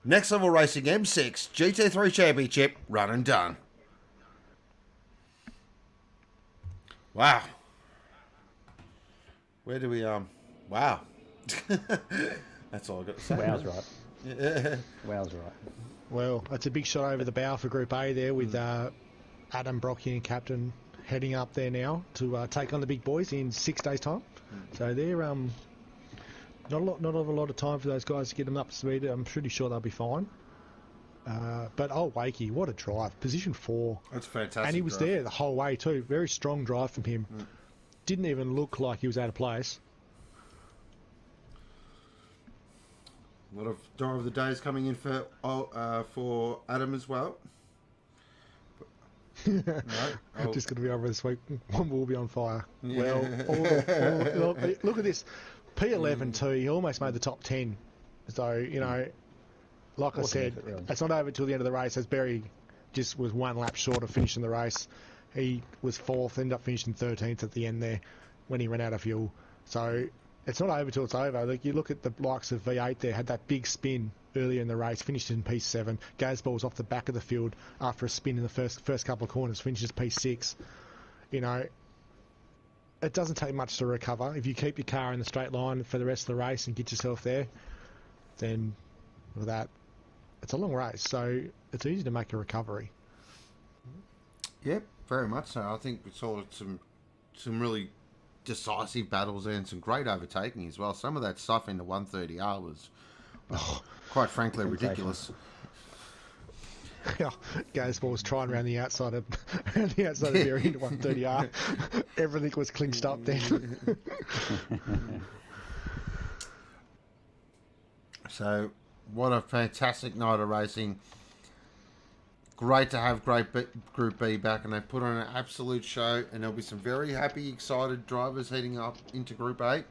Next Level Racing M6 GT3 Championship, run and done. Wow. Where do we, wow. That's all I got to say. Wow's right. Yeah. Wow's right. Well, that's a big shot over the bow for Group A there with Adam, Brocky and Captain heading up there now to take on the big boys in 6 days' time. So they're not a lot of time for those guys to get them up to speed. I'm pretty sure they'll be fine. But Wakey, what a drive. Position 4. That's fantastic. And he was there the whole way too. Very strong drive from him. Didn't even look like he was out of place. A lot of driver of the days coming in for Adam as well. Right. Just going to be over this week. One will be on fire. Yeah. Well, look at this. P11 too. He almost made the top 10. So, you know, like I said, it's not over till the end of the race. As Berry just was one lap short of finishing the race. He was 4th, ended up finishing 13th at the end there when he ran out of fuel. So it's not over till it's over. Like, you look at the likes of V8 there, had that big spin earlier in the race, finished in P7. Gazball was off the back of the field after a spin in the first couple of corners, finishes P6. You know, it doesn't take much to recover. If you keep your car in the straight line for the rest of the race and get yourself there, then with that, it's a long race, so it's easy to make a recovery. Yep, very much so. I think we saw some really decisive battles and some great overtaking as well. Some of that stuff in the 130R was, quite frankly, ridiculous. Gazball was trying around the outside of Berry into 130R. Everything was clinched up then. So, what a fantastic night of racing. Great to have Group B back, and they put on an absolute show, and there'll be some very happy, excited drivers heading up into Group A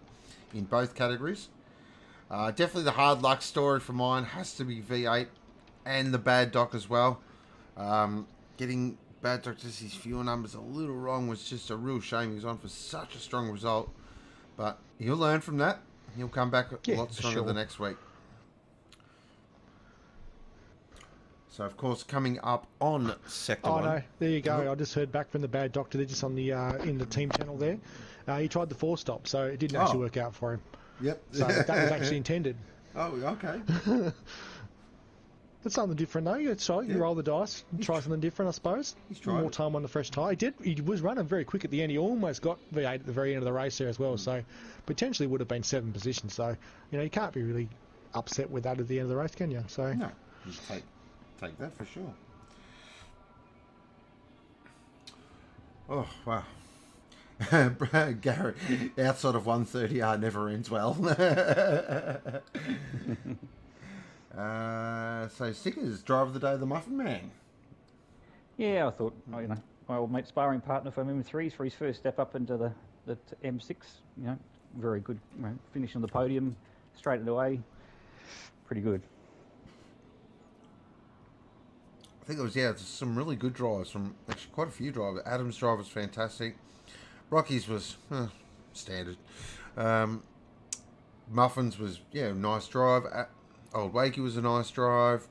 in both categories. Definitely the hard luck story for mine has to be V8 and the Bad Doc as well. Getting Bad Doc just his fuel numbers a little wrong was just a real shame. He was on for such a strong result, but he'll learn from that. He'll come back a lot stronger the next week. So, of course, coming up on Sector 1. No, there you go. I just heard back from the Bad Doctor. They're just on the in the team channel there. He tried the 4-stop, so it didn't actually work out for him. Yep. So that was actually intended. Oh, okay. That's something different, though. You roll the dice, try something different, I suppose. He's tried more time on the fresh tyre. He was running very quick at the end. He almost got V8 at the very end of the race there as well. So potentially would have been 7 positions. So, you know, you can't be really upset with that at the end of the race, can you? So no, just take that for sure. Oh, wow. Gary, outside of 130R never ends well. So Stickers, driver of the day, the Muffin Man. Yeah, I thought, you know, my old mate, sparring partner for M3s for his first step up into the M6. You know, very good. You know, finish on the podium, straight away. Pretty good. I think it was, just some really good drivers from actually quite a few drivers. Adam's drive was fantastic. Rocky's was standard. Muffins was, nice drive. Old Wakey was a nice drive.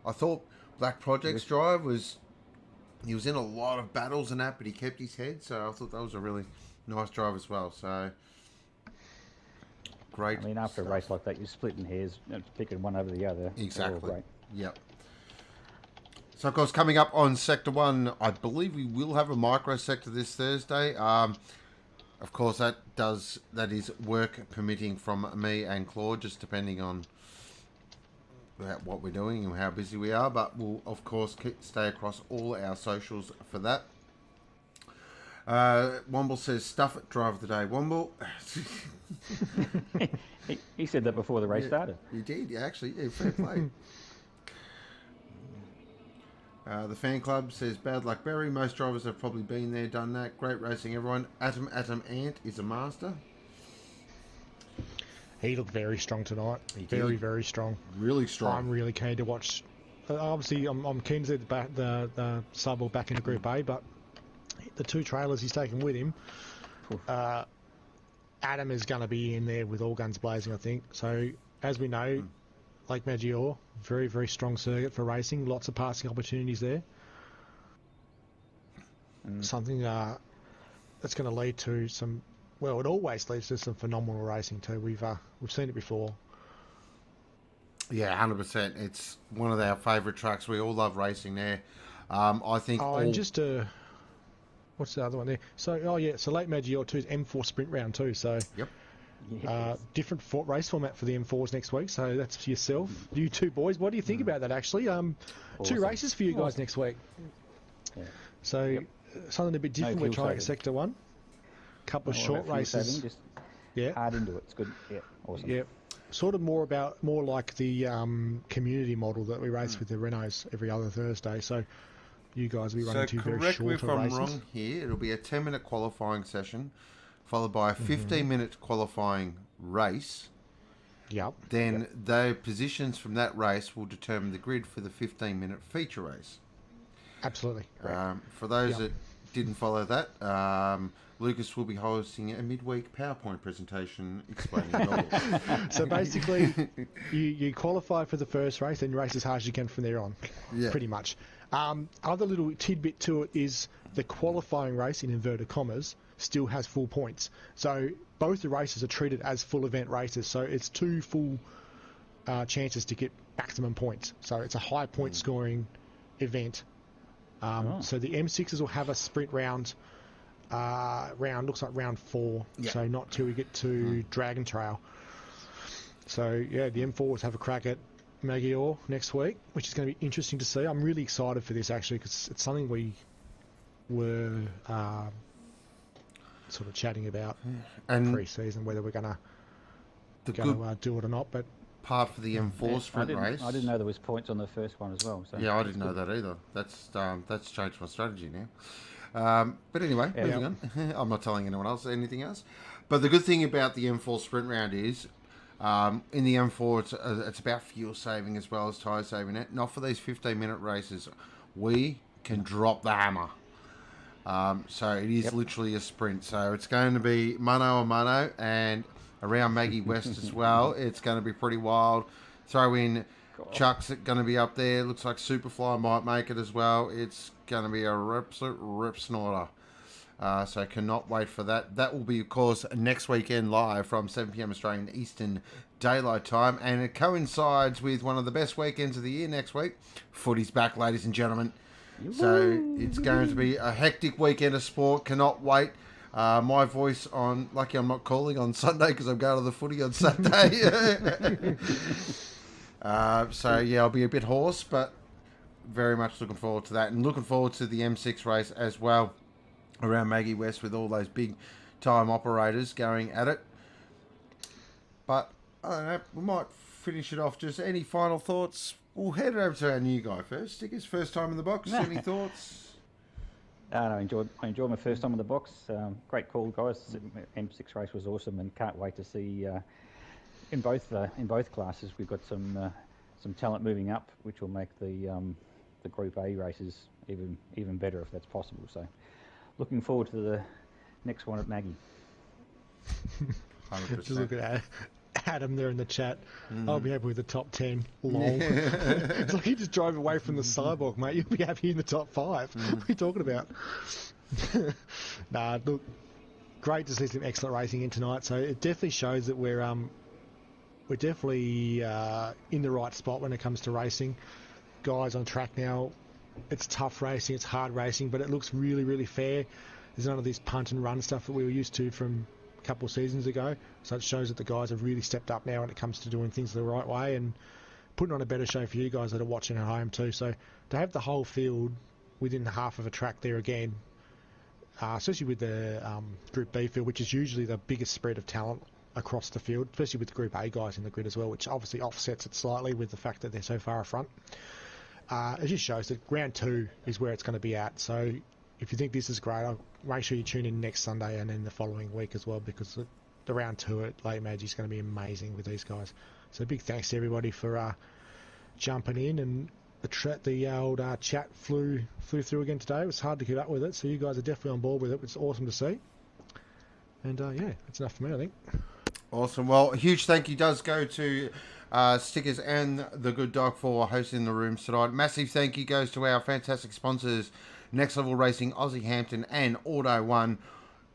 I thought Black Project's drive was, he was in a lot of battles and that, but he kept his head, so I thought that was a really nice drive as well. So, great. I mean, after a race like that, you're splitting hairs, picking one over the other. Exactly. Great. Yep. So, of course, coming up on Sector 1, I believe we will have a micro sector this Thursday. Of course, that is work permitting from me and Claude, just depending on what we're doing and how busy we are. But we'll, of course, stay across all our socials for that. Womble says, stuff it, drive of the day. Womble. he said that before the race started. He did, actually. Yeah, fair play. The fan club says, bad luck, Barry. Most drivers have probably been there, done that. Great racing, everyone. Atom Ant is a master. He looked very strong tonight. Very strong. Really strong. I'm really keen to watch. Obviously, I'm keen to see the sub back into Group A, but the two trailers he's taken with him, Adam is going to be in there with all guns blazing, I think. So, as we know, Lake Maggiore, very, very strong circuit for racing. Lots of passing opportunities there. Something that's going to lead to some... Well, it always leads to some phenomenal racing too. We've seen it before. Yeah, 100%. It's one of our favourite tracks. We all love racing there. I think... and just what's the other one there? So, Lake Maggiore 2 is M4 Sprint Round 2, so... Yep. Different race format for the M4s next week, so that's for yourself. You two boys, what do you think about that, actually? Awesome. 2 races for you guys next week. Yeah. So, something a bit different. We're trying Sector 1. Couple of short races. Just yeah. hard into it. It's good. Yeah, awesome. Yeah. Sort of more like the community model that we race with the Renaults every other Thursday. So, you guys will be running 2 very short races. So, correct me if I'm wrong here. It'll be a 10-minute qualifying session, followed by a 15-minute qualifying race. Yep. Then the positions from that race will determine the grid for the 15-minute feature race. Absolutely. For those that didn't follow that, Lucas will be hosting a midweek PowerPoint presentation explaining it all. So basically, you qualify for the first race and race as hard as you can from there on, pretty much. Other little tidbit to it is the qualifying race, in inverted commas, still has full points. So both the races are treated as full event races. So it's 2 full chances to get maximum points. So it's a high point scoring event. So the M6s will have a sprint round, looks like round 4. Yeah. So not till we get to Dragon Trail. So the M4s have a crack at Maggiore next week, which is going to be interesting to see. I'm really excited for this, actually, because it's something we were sort of chatting about pre-season, whether we're going to do it or not. But part for the M4 sprint race. I didn't know there was points on the first one as well. So I didn't know that either. That's changed my strategy now. But anyway, moving on. I'm not telling anyone else anything else. But the good thing about the M4 sprint round is, in the M4, it's about fuel saving as well as tyre saving. Not for these 15-minute races. We can drop the hammer. So it is literally a sprint. So it's going to be mano a mano, and around Maggie West as well. It's going to be pretty wild. Throw in Chuck's going to be up there. Looks like Superfly might make it as well. It's going to be a absolute rip snorter. So cannot wait for that. That will be, of course, next weekend live from 7 p.m. Australian Eastern Daylight Time. And it coincides with one of the best weekends of the year next week. Footy's back, ladies and gentlemen. So it's going to be a hectic weekend of sport. Cannot wait. My voice on... Lucky I'm not calling on Sunday because I'm going to the footy on Saturday. I'll be a bit hoarse, but very much looking forward to that. And looking forward to the M6 race as well around Maggie West with all those big time operators going at it. But, I don't know, we might finish it off. Just any final thoughts? We'll head over to our new guy first. Stickers, first time in the box. Any thoughts? I enjoyed my first time in the box. Great call, guys. M6 race was awesome, and can't wait to see in both classes. We've got some talent moving up, which will make the Group A races even better if that's possible. So, looking forward to the next one at Maggie. 100%. Just look at Adam there in the chat. I'll be happy with the top 10. Lol. It's like he just drove away from the cyborg, mate. You'll be happy in the top 5. What are you talking about? Look, great to see some excellent racing in tonight. So it definitely shows that we're definitely in the right spot when it comes to racing. Guys on track now, it's tough racing, it's hard racing, but it looks really, really fair. There's none of this punt and run stuff that we were used to from a couple of seasons ago. So it shows that the guys have really stepped up now when it comes to doing things the right way and putting on a better show for you guys that are watching at home too. So to have the whole field within half of a track there again, especially with the Group B field, which is usually the biggest spread of talent across the field, especially with the Group A guys in the grid as well, which obviously offsets it slightly with the fact that they're so far up front. It just shows that round 2 is where it's going to be at. So if you think this is great, I'll make sure you tune in next Sunday and then the following week as well, because the round 2 at Late Magic is going to be amazing with these guys. So big thanks to everybody for jumping in, and the old chat flew through again today. It was hard to keep up with it, so you guys are definitely on board with it. It's awesome to see. And yeah, that's enough for me, I think. Awesome. Well, a huge thank you does go to Stickers and the Good Dog for hosting the rooms tonight. Massive thank you goes to our fantastic sponsors, Next Level Racing, Aussie Hampton, and Auto One.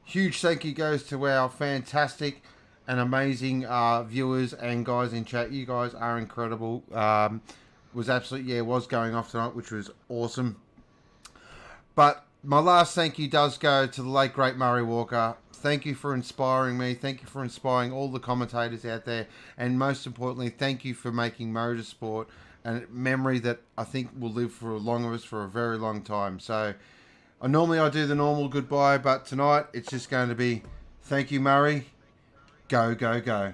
Huge thank you goes to our fantastic and amazing viewers and guys in chat. You guys are incredible. Was going off tonight, which was awesome. But my last thank you does go to the late great Murray Walker. Thank you for inspiring me. Thank you for inspiring all the commentators out there. And most importantly, thank you for making motorsport a memory that I think will live for a very long time. So normally I do the normal goodbye, but tonight it's just going to be thank you, Murray. Go, go, go.